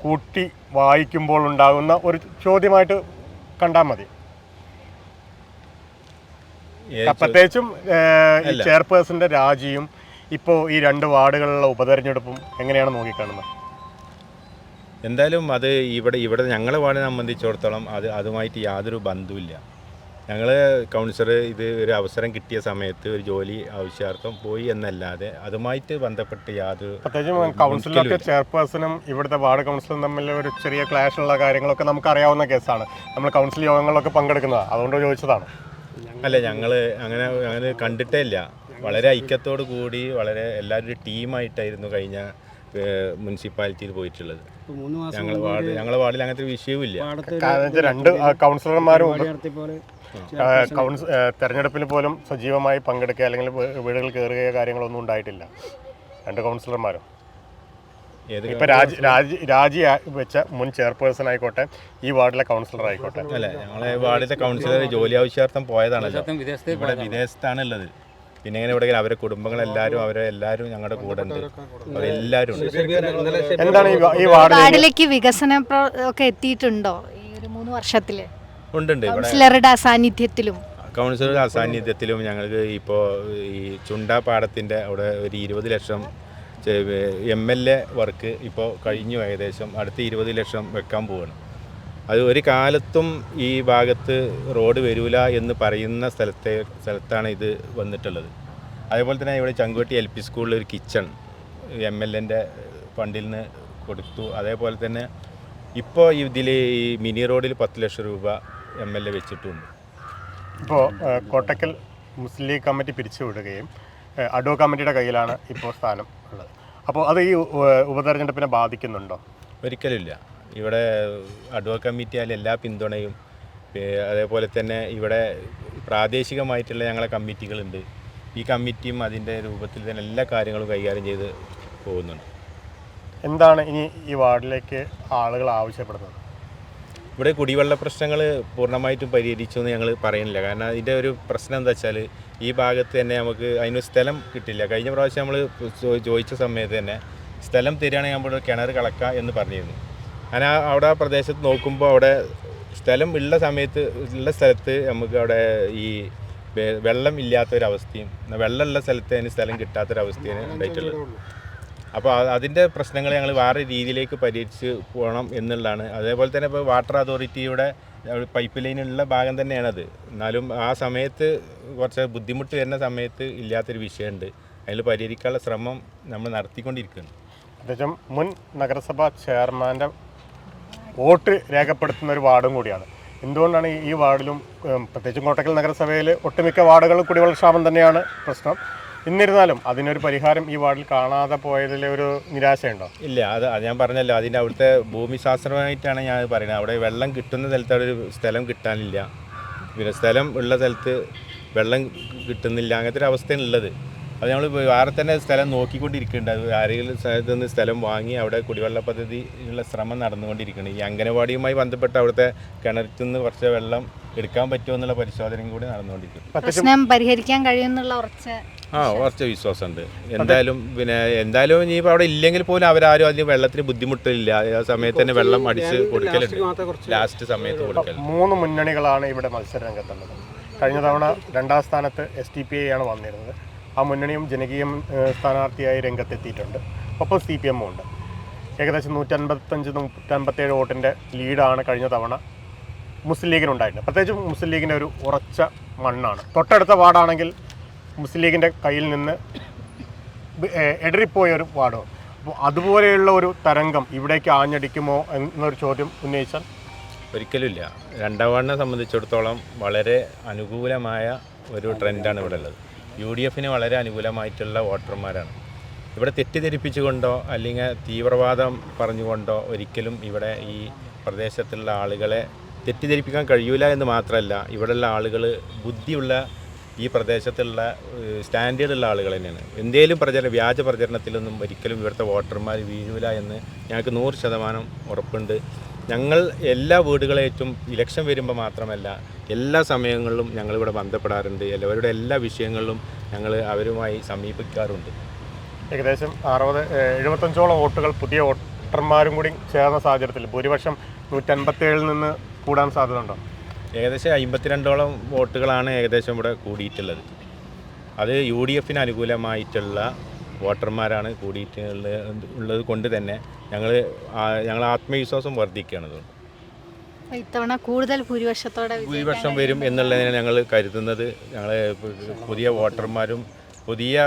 കൂട്ടി വായിക്കുമ്പോൾ ഉണ്ടാകുന്ന ഒരു ചോദ്യമായിട്ട് കണ്ടാൽ മതി. പ്രത്യേകിച്ചും ഈ ചെയർപേഴ്സൻ്റെ രാജിയും ഇപ്പോൾ ഈ 2 വാർഡുകളിലുള്ള ഉപതെരഞ്ഞെടുപ്പും എങ്ങനെയാണ് നോക്കിക്കാണുന്നത്? എന്തായാലും അത് ഇവിടെ ഞങ്ങളെ വാർഡിനെ സംബന്ധിച്ചിടത്തോളം അതുമായിട്ട് യാതൊരു ബന്ധവുമില്ല. ഞങ്ങൾ കൗൺസിലർ ഇത് ഒരു അവസരം കിട്ടിയ സമയത്ത് ഒരു ജോലി ആവശ്യാർത്ഥം പോയി എന്നല്ലാതെ അതുമായിട്ട് ബന്ധപ്പെട്ട് യാതൊരു. പ്രത്യേകിച്ചും കൗൺസിലർക്ക് ചെയർപേഴ്സണും ഇവിടുത്തെ വാർഡ് കൗൺസിലറും തമ്മിൽ ഒരു ചെറിയ ക്ലാഷുള്ള കാര്യങ്ങളൊക്കെ നമുക്ക് അറിയാവുന്ന കേസാണ്. നമ്മൾ കൗൺസിൽ യോഗങ്ങളിലൊക്കെ പങ്കെടുക്കുന്നതാണ്, അതുകൊണ്ട് ചോദിച്ചതാണ്. അല്ല, ഞങ്ങൾ അങ്ങനെ കണ്ടിട്ടേ ഇല്ല. വളരെ ഐക്യത്തോടു കൂടി വളരെ എല്ലാവരും ടീമായിട്ടായിരുന്നു കഴിഞ്ഞ മുനിസിപ്പാലിറ്റിയിൽ പോയിട്ടുള്ളത്. ഞങ്ങളെ വാർഡിൽ അങ്ങനത്തെ വിഷയവുമില്ല. 2 കൗൺസിലർമാരും തെരഞ്ഞെടുപ്പിൽ പോലും സജീവമായി പങ്കെടുക്കുക അല്ലെങ്കിൽ വീടുകൾ കയറുകയോ കാര്യങ്ങളൊന്നും ഉണ്ടായിട്ടില്ല. 2 കൗൺസിലർമാരും ഇപ്പോൾ രാജി വെച്ച മുൻ ചെയർപേഴ്സൺ ആയിക്കോട്ടെ, ഈ വാർഡിലെ കൗൺസിലർ ആയിക്കോട്ടെ. അല്ല, ഞങ്ങളെ വാർഡിലെ കൗൺസിലർ ജോലി ആവശ്യാർത്ഥം പോയതാണല്ലോ. ഇവിടെ വിദേശത്താണ് ഉള്ളത്. പിന്നെ ഇങ്ങനെ ഇവിടെ അവരുടെ കുടുംബങ്ങളെല്ലാവരും അവരെല്ലാവരും ഞങ്ങളുടെ കൂടെ ഉണ്ട്. അവരെല്ലാവരും ഉണ്ട്. എന്താണ് ഈ വാർഡിലേക്ക് വികസനം ഒക്കെ എത്തിയിട്ടുണ്ടോ ഈ ഒരു 3 വർഷത്തിൽ? ഉണ്ട്. കൗൺസിലറുടെ അസാന്നിധ്യത്തിലും കൗൺസിലറുടെ അസാന്നിധ്യത്തിലും ഞങ്ങൾക്ക് ഇപ്പോൾ ഈ ചുണ്ട പാടത്തിൻ്റെ അവിടെ ഒരു 20 ലക്ഷം MLA വർക്ക് ഇപ്പോൾ കഴിഞ്ഞു. ഏകദേശം അടുത്ത 20 ലക്ഷം വെക്കാൻ പോവുകയാണ്. അത് ഒരു കാലത്തും ഈ ഭാഗത്ത് റോഡ് വരില്ല എന്ന് പറയുന്ന സ്ഥലത്താണ് ഇത് വന്നിട്ടുള്ളത്. അതേപോലെ തന്നെ ഇവിടെ ചങ്കുവെട്ടി LP സ്കൂളിൽ ഒരു കിച്ചൺ MLA ഫണ്ടിൽ നിന്ന് കൊടുത്തു. അതേപോലെ തന്നെ ഇപ്പോൾ ഇതിൽ ഈ മിനി റോഡിൽ 10 ലക്ഷം രൂപ MLA വെച്ചിട്ടുണ്ട്. ഇപ്പോൾ കോട്ടക്കൽ മുസ്ലിം ലീഗ് കമ്മിറ്റി പിരിച്ചുവിടുകയും അഡ്വോ കമ്മിറ്റിയുടെ കയ്യിലാണ് ഇപ്പോൾ സ്ഥാനം ഉള്ളത്. അപ്പോൾ അത് ഈ ഉപതെരഞ്ഞെടുപ്പിനെ ബാധിക്കുന്നുണ്ടോ? ഒരിക്കലുമില്ല. ഇവിടെ അഡ്വോ കമ്മിറ്റിയാൽ എല്ലാ പിന്തുണയും, അതേപോലെ തന്നെ ഇവിടെ പ്രാദേശികമായിട്ടുള്ള ഞങ്ങളെ കമ്മിറ്റികളുണ്ട്. ഈ കമ്മിറ്റിയും അതിൻ്റെ രൂപത്തിൽ തന്നെ എല്ലാ കാര്യങ്ങളും കൈകാര്യം ചെയ്ത് പോകുന്നുണ്ട്. എന്താണ് ഇനി ഈ വാർഡിലേക്ക് ആളുകൾ ആവശ്യപ്പെടുന്നത്? ഇവിടെ കുടിവെള്ള പ്രശ്നങ്ങൾ പൂർണ്ണമായിട്ടും പരിഹരിച്ചു എന്ന് ഞങ്ങൾ പറയുന്നില്ല. കാരണം അതിൻ്റെ ഒരു പ്രശ്നം എന്താ വെച്ചാൽ ഈ ഭാഗത്ത് തന്നെ നമുക്ക് അതിന് സ്ഥലം കിട്ടില്ല. കഴിഞ്ഞ പ്രാവശ്യം നമ്മൾ ചോദിച്ച സമയത്ത് തന്നെ സ്ഥലം തരികയാണെങ്കിൽ നമ്മൾ കിണർ കളക്കാം എന്ന് പറഞ്ഞിരുന്നു. അങ്ങനെ അവിടെ ആ പ്രദേശത്ത് നോക്കുമ്പോൾ അവിടെ സ്ഥലം ഉള്ള സ്ഥലത്ത് നമുക്ക് അവിടെ ഈ വെള്ളം ഇല്ലാത്തൊരവസ്ഥയും വെള്ളമുള്ള സ്ഥലത്ത് അതിന് സ്ഥലം കിട്ടാത്തൊരവസ്ഥയാണ് ഉണ്ടായിട്ടുള്ളത്. അപ്പോൾ അതിൻ്റെ പ്രശ്നങ്ങൾ ഞങ്ങൾ വേറെ രീതിയിലേക്ക് പരിഹരിച്ച് പോകണം എന്നുള്ളതാണ്. അതേപോലെ തന്നെ ഇപ്പോൾ വാട്ടർ അതോറിറ്റിയുടെ പൈപ്പ് ലൈനുള്ള ഭാഗം തന്നെയാണത്. എന്നാലും ആ സമയത്ത് കുറച്ച് ബുദ്ധിമുട്ട് വരുന്ന സമയത്ത് ഇല്ലാത്തൊരു വിഷയമുണ്ട്. അതിൽ പരിഹരിക്കാനുള്ള ശ്രമം നമ്മൾ നടത്തിക്കൊണ്ടിരിക്കുന്നു. അത്യാവശ്യം മുൻ നഗരസഭാ ചെയർമാൻ്റെ വോട്ട് രേഖപ്പെടുത്തുന്ന ഒരു വാർഡും കൂടിയാണ്. എന്തുകൊണ്ടാണ് ഈ വാർഡിലും പ്രത്യേകിച്ചും കോട്ടക്കൽ നഗരസഭയിൽ ഒട്ടുമിക്ക വാർഡുകളും കുടിവെള്ളക്ഷാമം തന്നെയാണ് പ്രശ്നം. എന്നിരുന്നാലും അതിനൊരു പരിഹാരം ഈ വാർഡിൽ കാണാതെ പോയതിൽ ഒരു നിരാശയുണ്ടോ? ഇല്ല, അത് ഞാൻ പറഞ്ഞല്ലോ, അതിൻ്റെ അവിടുത്തെ ഭൂമിശാസ്ത്രമായിട്ടാണ് ഞാൻ പറയുന്നത്. അവിടെ വെള്ളം കിട്ടുന്ന സ്ഥലത്ത് അവിടെ ഒരു സ്ഥലം കിട്ടാനില്ല, പിന്നെ സ്ഥലം ഉള്ള സ്ഥലത്ത് വെള്ളം കിട്ടുന്നില്ല, അങ്ങനത്തെ ഒരു അവസ്ഥയാണ് ഉള്ളത്. അത് നമ്മൾ വേറെ തന്നെ സ്ഥലം നോക്കിക്കൊണ്ടിരിക്കുന്നുണ്ട്. അത് ആരെങ്കിലും സ്ഥലത്ത് നിന്ന് സ്ഥലം വാങ്ങി അവിടെ കുടിവെള്ള പദ്ധതിയുള്ള ശ്രമം നടന്നുകൊണ്ടിരിക്കുന്നുണ്ട്. ഈ അംഗനവാടിയുമായി ബന്ധപ്പെട്ട് അവിടുത്തെ കിണറ്റിൽ നിന്ന് കുറച്ച് വെള്ളം എടുക്കാൻ പറ്റുമോ എന്നുള്ള പരിശോധനയും കൂടി നടന്നുകൊണ്ടിരിക്കും. പ്രശ്നം പരിഹരിക്കാൻ കഴിയുമെന്നുള്ള കുറച്ച് വിശ്വാസമുണ്ട്. എന്തായാലും ഇനിയിപ്പോൾ അവിടെ ഇല്ലെങ്കിൽ പോലും അവരാരും അതിന് വെള്ളത്തിന് ബുദ്ധിമുട്ടില്ല. ആ സമയത്ത് തന്നെ വെള്ളം അടിച്ച് കൊടുക്കലുണ്ട്. ലാസ്റ്റ് സമയത്ത് കൊടുക്കൽ. 3 മുന്നണികളാണ് ഇവിടെ മത്സര രംഗത്തുള്ളത്. കഴിഞ്ഞ തവണ 2ാം സ്ഥാനത്ത് SDPI ആണ് വന്നിരുന്നത്. ആ മുന്നണിയും ജനകീയ സ്ഥാനാർത്ഥിയായി രംഗത്തെത്തിയിട്ടുണ്ട്. ഒപ്പം CPM ഉണ്ട്. ഏകദേശം 155-157 വോട്ടിൻ്റെ ലീഡാണ് കഴിഞ്ഞ തവണ മുസ്ലിം ലീഗിനുണ്ടായിട്ടുണ്ട്. പ്രത്യേകിച്ച് മുസ്ലിം ലീഗിൻ്റെ ഒരു ഉറച്ച മണ്ണാണ്. തൊട്ടടുത്ത വാർഡാണെങ്കിൽ മുസ്ലിം ലീഗിൻ്റെ കയ്യിൽ നിന്ന് എടറിപ്പോയൊരു വാർഡോ. അപ്പോൾ അതുപോലെയുള്ള ഒരു തരംഗം ഇവിടേക്ക് ആഞ്ഞടിക്കുമോ എന്നൊരു ചോദ്യം ഉന്നയിച്ചാൽ ഒരിക്കലുമില്ല. 2ാം വാർഡിനെ സംബന്ധിച്ചിടത്തോളം വളരെ അനുകൂലമായ ഒരു ട്രെൻഡാണ് ഇവിടെ ഉള്ളത്. UDFന് വളരെ അനുകൂലമായിട്ടുള്ള വോട്ടർമാരാണ്. ഇവിടെ തെറ്റിദ്ധരിപ്പിച്ചുകൊണ്ടോ അല്ലെങ്കിൽ തീവ്രവാദം പറഞ്ഞുകൊണ്ടോ ഒരിക്കലും ഇവിടെ ഈ പ്രദേശത്തുള്ള ആളുകളെ തെറ്റിദ്ധരിപ്പിക്കാൻ കഴിയൂല എന്ന് മാത്രമല്ല, ഇവിടെയുള്ള ആളുകൾ ബുദ്ധിയുള്ള ഈ പ്രദേശത്തുള്ള സ്റ്റാൻഡേർഡുള്ള ആളുകൾ തന്നെയാണ്. എന്തേലും വ്യാജ പ്രചരണത്തിലൊന്നും ഒരിക്കലും ഇവിടുത്തെ വോട്ടർമാർ വീഴൂല എന്ന് ഞങ്ങൾക്ക് 100% ഉറപ്പുണ്ട്. ഞങ്ങൾ എല്ലാ വീടുകളേറ്റും ഇലക്ഷൻ വരുമ്പോൾ മാത്രമല്ല എല്ലാ സമയങ്ങളിലും ഞങ്ങളിവിടെ ബന്ധപ്പെടാറുണ്ട്. എല്ലാവരുടെ എല്ലാ വിഷയങ്ങളിലും ഞങ്ങൾ അവരുമായി സമീപിക്കാറുണ്ട്. ഏകദേശം 75ഓളം വോട്ടുകൾ പുതിയ വോട്ടർമാരും കൂടി ചേർന്ന സാഹചര്യത്തിൽ ഭൂരിപക്ഷം 157 നിന്ന് കൂടാൻ സാധ്യതയുണ്ടോ? ഏകദേശം 52ഓളം വോട്ടുകളാണ് ഏകദേശം ഇവിടെ കൂടിയിട്ടുള്ളത്. അത് UDFന് അനുകൂലമായിട്ടുള്ള വോട്ടർമാരാണ് കൂടിയിട്ടുള്ളത് കൊണ്ട് തന്നെ ഞങ്ങൾ ആത്മവിശ്വാസം വർദ്ധിക്കുകയാണ്. ഇത്തവണ കൂടുതൽ ഭൂരിപക്ഷം വരും എന്നുള്ളതിനെ ഞങ്ങൾ കരുതുന്നത്. ഞങ്ങൾ പുതിയ വോട്ടർമാരും പുതിയ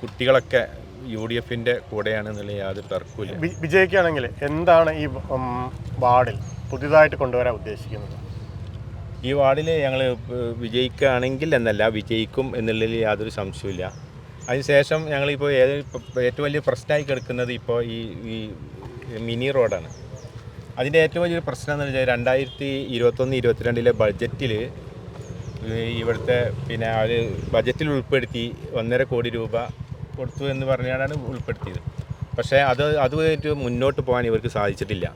കുട്ടികളൊക്കെ UDFൻ്റെ കൂടെയാണെന്നുള്ള യാതൊരു തർക്കമില്ല. വിജയിക്കുകയാണെങ്കിൽ എന്താണ് ഈ വാർഡിൽ പുതിയതായിട്ട് കൊണ്ടുവരാൻ ഉദ്ദേശിക്കുന്നത്? ഈ വാർഡിൽ ഞങ്ങൾ വിജയിക്കുകയാണെങ്കിൽ എന്നല്ല, വിജയിക്കും എന്നുള്ളതിൽ യാതൊരു സംശയമില്ല. അതിനുശേഷം ഞങ്ങളിപ്പോൾ ഏറ്റവും വലിയ പ്രശ്നമായി കിടക്കുന്നത് ഇപ്പോൾ ഈ മിനി റോഡാണ്. അതിൻ്റെ ഏറ്റവും വലിയൊരു പ്രശ്നം എന്ന് വെച്ചാൽ 2021-22 ബഡ്ജറ്റിൽ ഇവിടുത്തെ ബഡ്ജറ്റിൽ ഉൾപ്പെടുത്തി 1.5 കോടി രൂപ കൊടുത്തു എന്ന് പറഞ്ഞാണ് ഉൾപ്പെടുത്തിയത്. പക്ഷേ അതുമായിട്ട് മുന്നോട്ട് പോകാൻ ഇവർക്ക് സാധിച്ചിട്ടില്ല.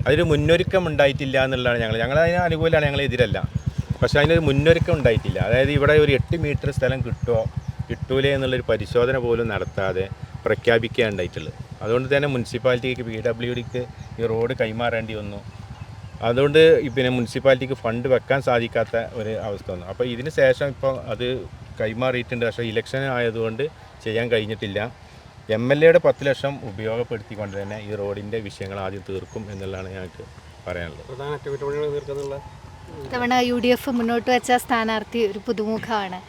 അതിന് മുന്നൊരുക്കം ഉണ്ടായിട്ടില്ല എന്നുള്ളതാണ് ഞങ്ങൾ അതിന് അനുകൂലമാണ്, ഞങ്ങൾ എതിരല്ല. പക്ഷേ അതിനൊരു മുന്നൊരുക്കം ഉണ്ടായിട്ടില്ല. അതായത് ഇവിടെ ഒരു 8 മീറ്റർ സ്ഥലം കിട്ടൂലേ എന്നുള്ളൊരു പരിശോധന പോലും നടത്താതെ പ്രഖ്യാപിക്കുകയാണ് ഉണ്ടായിട്ടുള്ളത്. അതുകൊണ്ട് തന്നെ മുനിസിപ്പാലിറ്റിക്ക് PWDക്ക് ഈ റോഡ് കൈമാറേണ്ടി വന്നു. അതുകൊണ്ട് പിന്നെ മുനിസിപ്പാലിറ്റിക്ക് ഫണ്ട് വെക്കാൻ സാധിക്കാത്ത ഒരു അവസ്ഥ വന്നു. അപ്പോൾ ഇതിന് ശേഷം ഇപ്പോൾ അത് കൈമാറിയിട്ടുണ്ട്. പക്ഷേ ഇലക്ഷൻ ആയതുകൊണ്ട് ചെയ്യാൻ കഴിഞ്ഞിട്ടില്ല. MLAയുടെ 10 ലക്ഷം ഉപയോഗപ്പെടുത്തിക്കൊണ്ട് തന്നെ ഈ റോഡിൻ്റെ വിഷയങ്ങൾ ആദ്യം തീർക്കും എന്നുള്ളതാണ് ഞങ്ങൾക്ക് പറയാനുള്ളത്. പ്രധാന അറ്റകുറ്റപ്പണികൾ തീർക്കുന്നുള്ള ഇത്തവണ UDF മുന്നോട്ട് വെച്ച സ്ഥാനാർത്ഥി ഒരു പുതുമുഖമാണ്.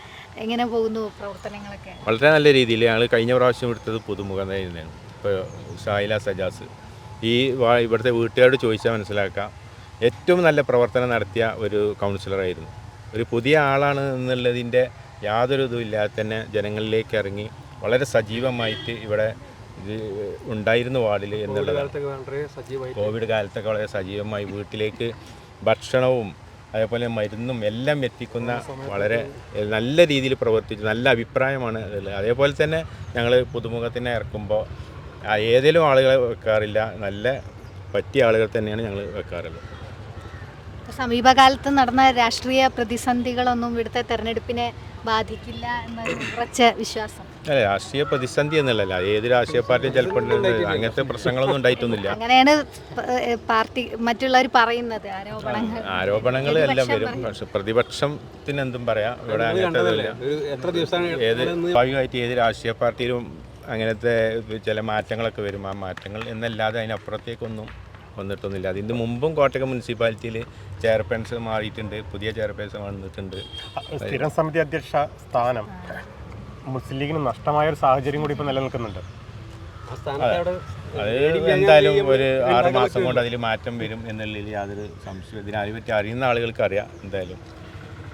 എങ്ങനെ പോകുന്നു പ്രവർത്തനങ്ങളൊക്കെ? വളരെ നല്ല രീതിയിൽ ഞങ്ങൾ കഴിഞ്ഞ പ്രാവശ്യം എടുത്തത് പുതുമുഖം തന്നെയാണ്. ഇപ്പോൾ ഷായില സജാസ് ഇവിടുത്തെ വീട്ടുകാരോട് ചോദിച്ചാൽ മനസ്സിലാക്കാം, ഏറ്റവും നല്ല പ്രവർത്തനം നടത്തിയ ഒരു കൗൺസിലറായിരുന്നു. ഒരു പുതിയ ആളാണ് എന്നുള്ളതിൻ്റെ യാതൊരു ഇതും ഇല്ലാതെ തന്നെ ജനങ്ങളിലേക്ക് ഇറങ്ങി വളരെ സജീവമായിട്ട് ഇവിടെ ഇത് ഉണ്ടായിരുന്നു വാർഡിൽ എന്നുള്ളതാണ്. കോവിഡ് കാലത്തൊക്കെ വളരെ സജീവമായി വീട്ടിലേക്ക് ഭക്ഷണവും അതേപോലെ മരുന്നും എല്ലാം എത്തിക്കുന്ന വളരെ നല്ല രീതിയിൽ പ്രവർത്തിച്ചു. നല്ല അഭിപ്രായമാണ് അതിൽ. അതേപോലെ തന്നെ ഞങ്ങൾ പുതുമുഖത്തിനെ ഇറക്കുമ്പോൾ ഏതെങ്കിലും ആളുകളെ വെക്കാറില്ല, നല്ല പറ്റിയ ആളുകൾ തന്നെയാണ് ഞങ്ങൾ വെക്കാറുള്ളത്. സമീപകാലത്ത് നടന്ന രാഷ്ട്രീയ പ്രതിസന്ധികളൊന്നും ഇവിടുത്തെ തെരഞ്ഞെടുപ്പിനെ ബാധിക്കില്ല എന്നൊരു ഉറച്ച വിശ്വാസം. അല്ല, രാഷ്ട്രീയ പ്രതിസന്ധി എന്നുള്ളതല്ല, ഏത് രാഷ്ട്രീയ പാർട്ടിയും ചിലപ്പോൾ അങ്ങനത്തെ പ്രശ്നങ്ങളൊന്നും ഉണ്ടായിട്ടൊന്നുമില്ല. അങ്ങനെയാണ് പാർട്ടി മറ്റുള്ളവർ പറയുന്നത്. ആരോപണങ്ങൾ എല്ലാം വരും. പക്ഷെ പ്രതിപക്ഷത്തിന് എന്തും പറയാം. ഇവിടെ അങ്ങനത്തെ സ്വാഭാവികമായിട്ട് ഏത് രാഷ്ട്രീയ പാർട്ടിയിലും അങ്ങനത്തെ ചില മാറ്റങ്ങളൊക്കെ വരും. ആ മാറ്റങ്ങൾ എന്നല്ലാതെ അതിനപ്പുറത്തേക്കൊന്നും വന്നിട്ടൊന്നുമില്ല. അതിന് മുമ്പും കോട്ടയം മുനിസിപ്പാലിറ്റിയിൽ ചെയർപേഴ്സൺ മാറിയിട്ടുണ്ട്, പുതിയ ചെയർപേഴ്സൺ വന്നിട്ടുണ്ട്. സ്ഥിരം സമിതി അധ്യക്ഷ സ്ഥാനം മുസ്ലിം ലീഗിന് നഷ്ടമായൊരു സാഹചര്യം കൂടി ഇപ്പോൾ നിലനിൽക്കുന്നുണ്ട്. അത് എന്തായാലും ഒരു 6 മാസം കൊണ്ട് അതിൽ മാറ്റം വരും എന്നുള്ളതിൽ യാതൊരു സംശയം. ഇതിനെപ്പറ്റി അറിയുന്ന ആളുകൾക്ക് അറിയാം. എന്തായാലും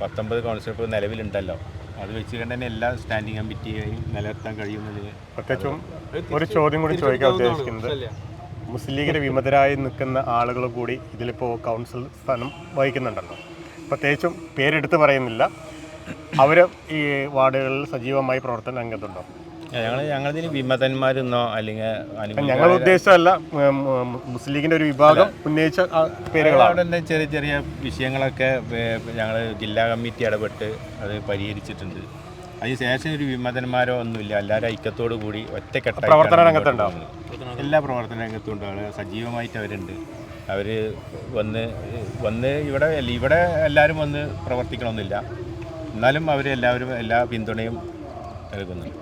19 കൗൺസിലർ ഇപ്പോൾ നിലവിലുണ്ടല്ലോ, അത് വെച്ചുകൊണ്ട് തന്നെ എല്ലാ സ്റ്റാൻഡിംഗ് കമ്മിറ്റിയെയും നിലനിർത്താൻ കഴിയുന്നതിൽ പ്രത്യേകിച്ചും ഒരു ചോദ്യം കൂടി ചോദിക്കാൻ ഉദ്ദേശിക്കുന്നത്, മുസ്ലിം ലീഗിന് വിമതരായി നിൽക്കുന്ന ആളുകൾ കൂടി ഇതിലിപ്പോൾ കൗൺസിൽ സ്ഥാനം വഹിക്കുന്നുണ്ടല്ലോ. പ്രത്യേകിച്ചും പേരെടുത്ത് പറയുന്നില്ല, അവർ ഈ വാർഡുകളിൽ സജീവമായി പ്രവർത്തന രംഗത്തുണ്ടോ? ഞങ്ങളിതിന് വിമതന്മാരെന്നോ അല്ലെങ്കിൽ ഞങ്ങൾ ഉദ്ദേശമല്ല, മുസ്ലിം ലീഗിൻ്റെ ഒരു വിഭാഗം ഉന്നയിച്ച പേരുകളാണ്. ചെറിയ ചെറിയ വിഷയങ്ങളൊക്കെ ഞങ്ങൾ ജില്ലാ കമ്മിറ്റി ഇടപെട്ട് അത് പരിഹരിച്ചിട്ടുണ്ട്. അതിനുശേഷം ഒരു വിമതന്മാരോ ഒന്നുമില്ല, എല്ലാവരും ഐക്യത്തോടു കൂടി ഒറ്റക്കെട്ടായി പ്രവർത്തന രംഗത്തുണ്ടാവും. എല്ലാ പ്രവർത്തന രംഗത്തും ഉണ്ട്, സജീവമായിട്ട് അവരുണ്ട്. അവർ വന്ന് ഇവിടെ എല്ലാവരും വന്ന് പ്രവർത്തിക്കണമെന്നില്ല, എന്നാലും അവരെല്ലാവരും എല്ലാ പിന്തുണയും നൽകുന്നുണ്ട്.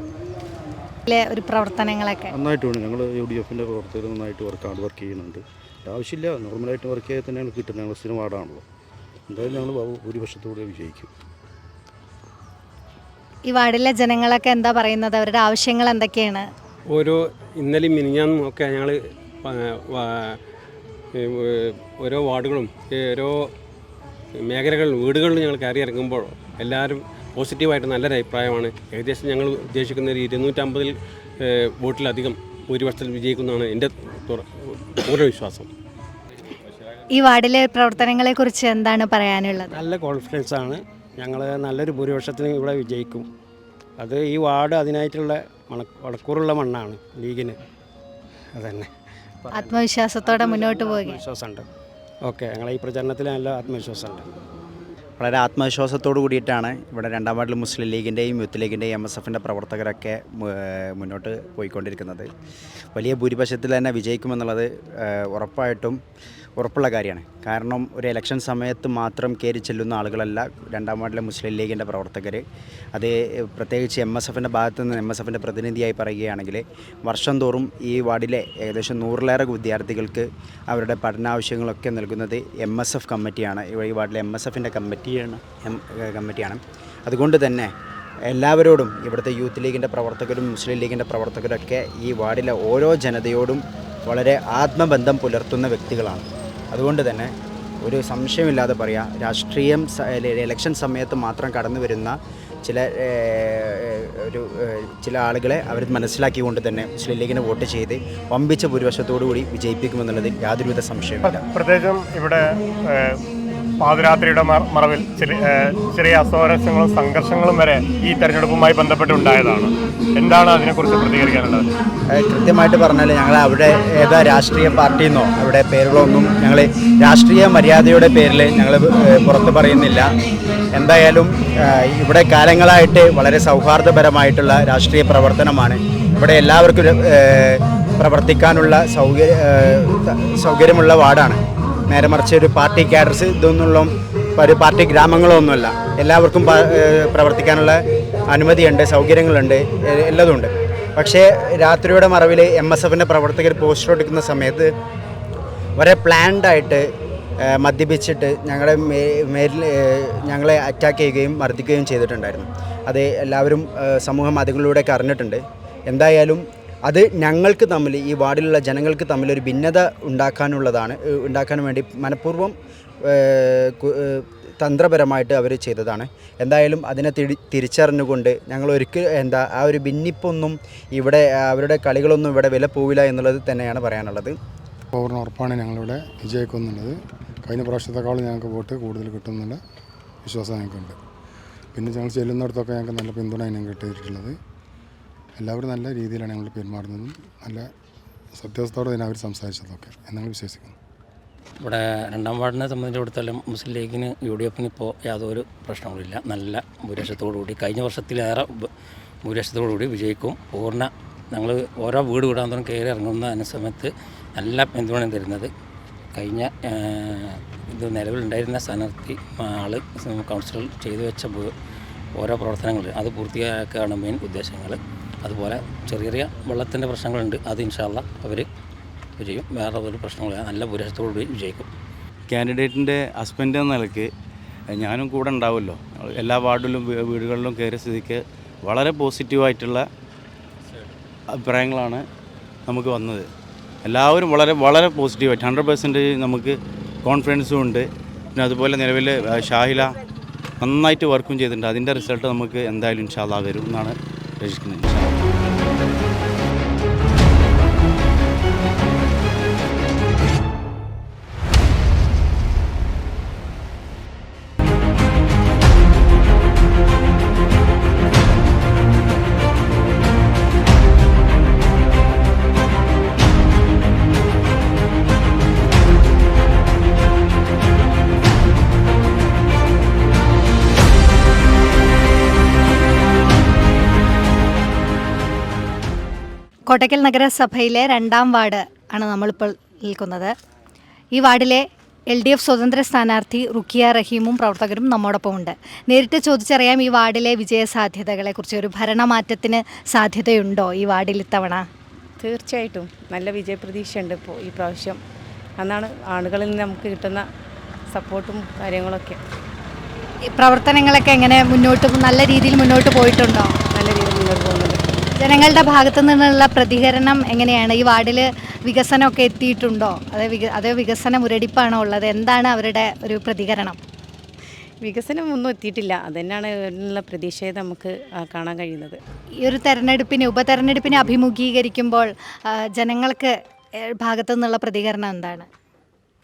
ഒരു പ്രവർത്തനങ്ങളൊക്കെ നന്നായിട്ട് വേണം. ഞങ്ങൾ UDFൻ്റെ പ്രവർത്തകർ നന്നായിട്ട് വർക്ക് ചെയ്യുന്നുണ്ട്. ആവശ്യമില്ല, നോർമലായിട്ട് വർക്ക് ചെയ്താൽ തന്നെയാണ് കിട്ടുന്നത്. ഞങ്ങൾ സ്ഥിരം വാർഡാണല്ലോ. എന്തായാലും ഞങ്ങൾ ഭൂരിപക്ഷത്തോടെ വിജയിക്കും. ഈ വാർഡിലെ ജനങ്ങളൊക്കെ എന്താ പറയുന്നത്? അവരുടെ ആവശ്യങ്ങൾ എന്തൊക്കെയാണ്? ഇന്നലെയും മിനിഞ്ഞാന്നും ഒക്കെ ഞങ്ങൾ ഓരോ വാർഡുകളും ഓരോ മേഖലകളിലും വീടുകളിലും ഞങ്ങൾ കയറി ഇറങ്ങുമ്പോൾ എല്ലാവരും പോസിറ്റീവായിട്ട് നല്ലൊരു അഭിപ്രായമാണ്. ഏകദേശം ഞങ്ങൾ ഉദ്ദേശിക്കുന്ന ഒരു 250 വോട്ടിലധികം ഭൂരിപക്ഷത്തിൽ വിജയിക്കുന്നതാണ് എൻ്റെ പൂർണ്ണ വിശ്വാസം. ഈ വാർഡിലെ പ്രവർത്തനങ്ങളെക്കുറിച്ച് എന്താണ് പറയാനുള്ളത്? നല്ല കോൺഫിഡൻസ് ആണ്. ഞങ്ങൾ നല്ലൊരു ഭൂരിപക്ഷത്തിന് ഇവിടെ വിജയിക്കും. അത് ഈ വാർഡ് അതിനായിട്ടുള്ള വളക്കൂറുള്ള മണ്ണാണ് ലീഗിന്. അതന്നെ ആത്മവിശ്വാസത്തോടെ മുന്നോട്ട് പോകുക. വിശ്വാസമുണ്ട്. ഓക്കെ, ഞങ്ങളെ ഈ പ്രചരണത്തിൽ നല്ല ആത്മവിശ്വാസമുണ്ട്. വളരെ ആത്മവിശ്വാസത്തോടു കൂടിയിട്ടാണ് ഇവിടെ 2ാം വാർഡിൽ മുസ്ലിം ലീഗിൻ്റെയും യൂത്ത് ലീഗിൻ്റെയും MSFൻ്റെ പ്രവർത്തകരൊക്കെ മുന്നോട്ട് പോയിക്കൊണ്ടിരിക്കുന്നത്. വലിയ ഭൂരിപക്ഷത്തിൽ തന്നെ വിജയിക്കുമെന്നുള്ളത് ഉറപ്പുള്ള കാര്യമാണ്. കാരണം ഒരു ഇലക്ഷൻ സമയത്ത് മാത്രം കയറി ചെല്ലുന്ന ആളുകളല്ല 2ാം വാർഡിലെ മുസ്ലിം ലീഗിൻ്റെ പ്രവർത്തകർ. അത് പ്രത്യേകിച്ച് MSFൻ്റെ ഭാഗത്തു നിന്ന് MSFൻ്റെ പ്രതിനിധിയായി പറയുകയാണെങ്കിൽ വർഷം തോറും ഈ വാർഡിലെ ഏകദേശം 100-ലേറെ വിദ്യാർത്ഥികൾക്ക് അവരുടെ പഠനാവശ്യങ്ങളൊക്കെ നൽകുന്നത് MSF കമ്മിറ്റിയാണ്. ഈ വാർഡിലെ MSFൻ്റെ കമ്മിറ്റിയാണ്. അതുകൊണ്ട് തന്നെ എല്ലാവരോടും ഇവിടുത്തെ യൂത്ത് ലീഗിൻ്റെ പ്രവർത്തകരും മുസ്ലിം ലീഗിൻ്റെ പ്രവർത്തകരൊക്കെ ഈ വാർഡിലെ ഓരോ ജനതയോടും വളരെ ആത്മബന്ധം പുലർത്തുന്ന വ്യക്തികളാണ്. അതുകൊണ്ട് തന്നെ ഒരു സംശയമില്ലാതെ പറയാം, ഇലക്ഷൻ സമയത്ത് മാത്രം കടന്നു വരുന്ന ചില ആളുകളെ അവർ മനസ്സിലാക്കിക്കൊണ്ട് തന്നെ മുസ്ലിം ലീഗിന് വോട്ട് ചെയ്ത് വമ്പിച്ച ഭൂരിപക്ഷത്തോടു കൂടി വിജയിപ്പിക്കുമെന്നുള്ളതിൽ യാതൊരുവിധ സംശയമില്ല. പ്രത്യേകിച്ചും ഇവിടെ പാതിരാത്രിയുടെ മറവിൽ ചെറിയ അസ്വാരസ്യങ്ങളും സംഘർഷങ്ങളും വരെ ഈ തെരഞ്ഞെടുപ്പുമായി ബന്ധപ്പെട്ട് ഉണ്ടായതാണ്. എന്താണ് അതിനെക്കുറിച്ച് പ്രതികരിക്കാനുള്ളത്? കൃത്യമായിട്ട് പറഞ്ഞാൽ ഞങ്ങൾ അവിടെ ഏതാ രാഷ്ട്രീയ പാർട്ടിയെന്നോ അവിടെ പേരുകളൊന്നും ഞങ്ങൾ രാഷ്ട്രീയ മര്യാദയുടെ പേരിൽ ഞങ്ങൾ പുറത്ത് പറയുന്നില്ല. എന്തായാലും ഇവിടെ കാലങ്ങളായിട്ട് വളരെ സൗഹാർദ്ദപരമായിട്ടുള്ള രാഷ്ട്രീയ പ്രവർത്തനമാണ്. ഇവിടെ എല്ലാവർക്കും പ്രവർത്തിക്കാനുള്ള സൗകര്യമുള്ള വാർഡാണ്. നേരെ മറിച്ച് ഒരു പാർട്ടി കാഡർസ് ഇതൊന്നുള്ള ഒരു പാർട്ടി ഗ്രാമങ്ങളൊന്നുമല്ല. എല്ലാവർക്കും പ്രവർത്തിക്കാനുള്ള അനുമതിയുണ്ട്, സൗകര്യങ്ങളുണ്ട്, എല്ലാതുണ്ട്. പക്ഷേ രാത്രിയുടെ മറവിൽ MSFൻ്റെ പ്രവർത്തകർ പോസ്റ്റർ ഒട്ടിക്കുന്ന സമയത്ത് വളരെ പ്ലാൻഡായിട്ട് മദ്യപിച്ചിട്ട് ഞങ്ങളെ അറ്റാക്ക് ചെയ്യുകയും മർദ്ദിക്കുകയും ചെയ്തിട്ടുണ്ടായിരുന്നു. അത് എല്ലാവരും സമൂഹ മാധ്യമങ്ങളിലൂടെയൊക്കെ അറിഞ്ഞിട്ടുണ്ട്. എന്തായാലും അത് ഞങ്ങൾക്ക് തമ്മിൽ, ഈ വാർഡിലുള്ള ജനങ്ങൾക്ക് തമ്മിൽ ഒരു ഭിന്നത ഉണ്ടാക്കാൻ വേണ്ടി മനഃപൂർവ്വം തന്ത്രപരമായിട്ട് അവർ ചെയ്തതാണ്. എന്തായാലും അതിനെ തിരിച്ചറിഞ്ഞുകൊണ്ട് ഞങ്ങൾ ഒരിക്കലും ആ ഒരു ഭിന്നിപ്പൊന്നും ഇവിടെ അവരുടെ കളികളൊന്നും ഇവിടെ വില പോവില്ല എന്നുള്ളത് തന്നെയാണ് പറയാനുള്ളത്. പൂർണ്ണ ഉറപ്പാണ് ഞങ്ങളിവിടെ വിജയിക്കുന്നുള്ളത്. കഴിഞ്ഞ പ്രാവശ്യത്തെക്കാളും ഞങ്ങൾക്ക് വോട്ട് കൂടുതൽ കിട്ടുമെന്നുള്ള വിശ്വാസം ഞങ്ങൾക്കുണ്ട്. പിന്നെ ഞങ്ങൾ ചെല്ലുന്നിടത്തൊക്കെ ഞങ്ങൾക്ക് നല്ല പിന്തുണ ഞങ്ങൾക്ക് കിട്ടിയിട്ടുള്ളത്. എല്ലാവരും നല്ല രീതിയിലാണ് ഞങ്ങൾ പെരുമാറുന്നതും നല്ല സത്യസന്ധത്തോടെ തന്നെ അവർ സംസാരിച്ചതൊക്കെ എന്നാണ് വിശ്വസിക്കുന്നത്. ഇവിടെ രണ്ടാം വാർഡിനെ സംബന്ധിച്ചിടത്തോളം മുസ്ലിം ലീഗിന് UDFന് ഇപ്പോൾ യാതൊരു പ്രശ്നങ്ങളില്ല. നല്ല ഭൂരിപക്ഷത്തോടുകൂടി കഴിഞ്ഞ വർഷത്തിലേറെ ഭൂരിപക്ഷത്തോടുകൂടി വിജയിക്കും. ഞങ്ങൾ ഓരോ വീട് വിടാൻ കയറി ഇറങ്ങുന്ന സമയത്ത് നല്ല പിന്തുണ തരുന്നത്. കഴിഞ്ഞ ഇത് നിലവിലുണ്ടായിരുന്ന സ്ഥാനാർത്ഥി കൗൺസിലർ ചെയ്തു വെച്ച ഓരോ പ്രവർത്തനങ്ങൾ അത് പൂർത്തിയാക്കുകയാണ് മെയിൻ ഉദ്ദേശങ്ങൾ. അതുപോലെ ചെറിയ ചെറിയ വെള്ളത്തിൻ്റെ പ്രശ്നങ്ങളുണ്ട്. അത് ഇൻഷാ അല്ലാഹ് അവർ വിജയും. വേറെ ഒരു പ്രശ്നങ്ങളില്ല. നല്ല ഭൂരിപക്ഷത്തോടുകൂടി വിജയിക്കും. കാൻഡിഡേറ്റിൻ്റെ ഹസ്ബൻഡ് എന്ന നിലയ്ക്ക് ഞാനും കൂടെ ഉണ്ടാവുമല്ലോ. എല്ലാ വാർഡിലും വീടുകളിലും കയറിയ സ്ഥിതിക്ക് വളരെ പോസിറ്റീവായിട്ടുള്ള അഭിപ്രായങ്ങളാണ് നമുക്ക് വന്നത്. എല്ലാവരും വളരെ വളരെ പോസിറ്റീവായിട്ട് 100% നമുക്ക് കോൺഫിഡൻസും ഉണ്ട്. പിന്നെ അതുപോലെ നിലവിൽ ഷാഹില നന്നായിട്ട് വർക്കും ചെയ്തിട്ടുണ്ട്. അതിൻ്റെ റിസൾട്ട് നമുക്ക് എന്തായാലും ഇൻഷാ അല്ലാഹ് വരും എന്നാണ് പ്രതീക്ഷിക്കുന്നത്. കോട്ടക്കൽ നഗരസഭയിലെ 2ാം വാർഡ് ആണ് നമ്മളിപ്പോൾ നിൽക്കുന്നത്. ഈ വാർഡിലെ LDF സ്വതന്ത്ര സ്ഥാനാർത്ഥി റുക്കിയ റഹീമും പ്രവർത്തകരും നമ്മോടൊപ്പം ഉണ്ട്. നേരിട്ട് ചോദിച്ചറിയാം ഈ വാർഡിലെ വിജയസാധ്യതകളെക്കുറിച്ച്. ഒരു ഭരണമാറ്റത്തിന് സാധ്യതയുണ്ടോ ഈ വാർഡിൽ ഇത്തവണ? തീർച്ചയായിട്ടും നല്ല വിജയപ്രതീക്ഷയുണ്ട് ഇപ്പോൾ ഈ പ്രാവശ്യം. അന്നാണ് ആളുകളിൽ നിന്ന് നമുക്ക് കിട്ടുന്ന സപ്പോർട്ടും കാര്യങ്ങളൊക്കെ. പ്രവർത്തനങ്ങളൊക്കെ എങ്ങനെ നല്ല രീതിയിൽ മുന്നോട്ട് പോയിട്ടുണ്ടോ? നല്ല രീതിയിൽ മുന്നോട്ട് പോകുന്നുണ്ട്. ജനങ്ങളുടെ ഭാഗത്തു നിന്നുള്ള പ്രതികരണം എങ്ങനെയാണ്? ഈ വാർഡിൽ വികസനമൊക്കെ എത്തിയിട്ടുണ്ടോ? അതേ വികസന മുരടിപ്പാണോ ഉള്ളത്? എന്താണ് അവരുടെ ഒരു പ്രതികരണം? വികസനം ഒന്നും എത്തിയിട്ടില്ല. അതുതന്നെയാണ് ഉള്ള പ്രതീക്ഷയെ നമുക്ക് കാണാൻ കഴിയുന്നത്. ഈ ഒരു ഉപതെരഞ്ഞെടുപ്പിനെ അഭിമുഖീകരിക്കുമ്പോൾ ജനങ്ങൾക്ക് ഭാഗത്തു നിന്നുള്ള പ്രതികരണം എന്താണ്?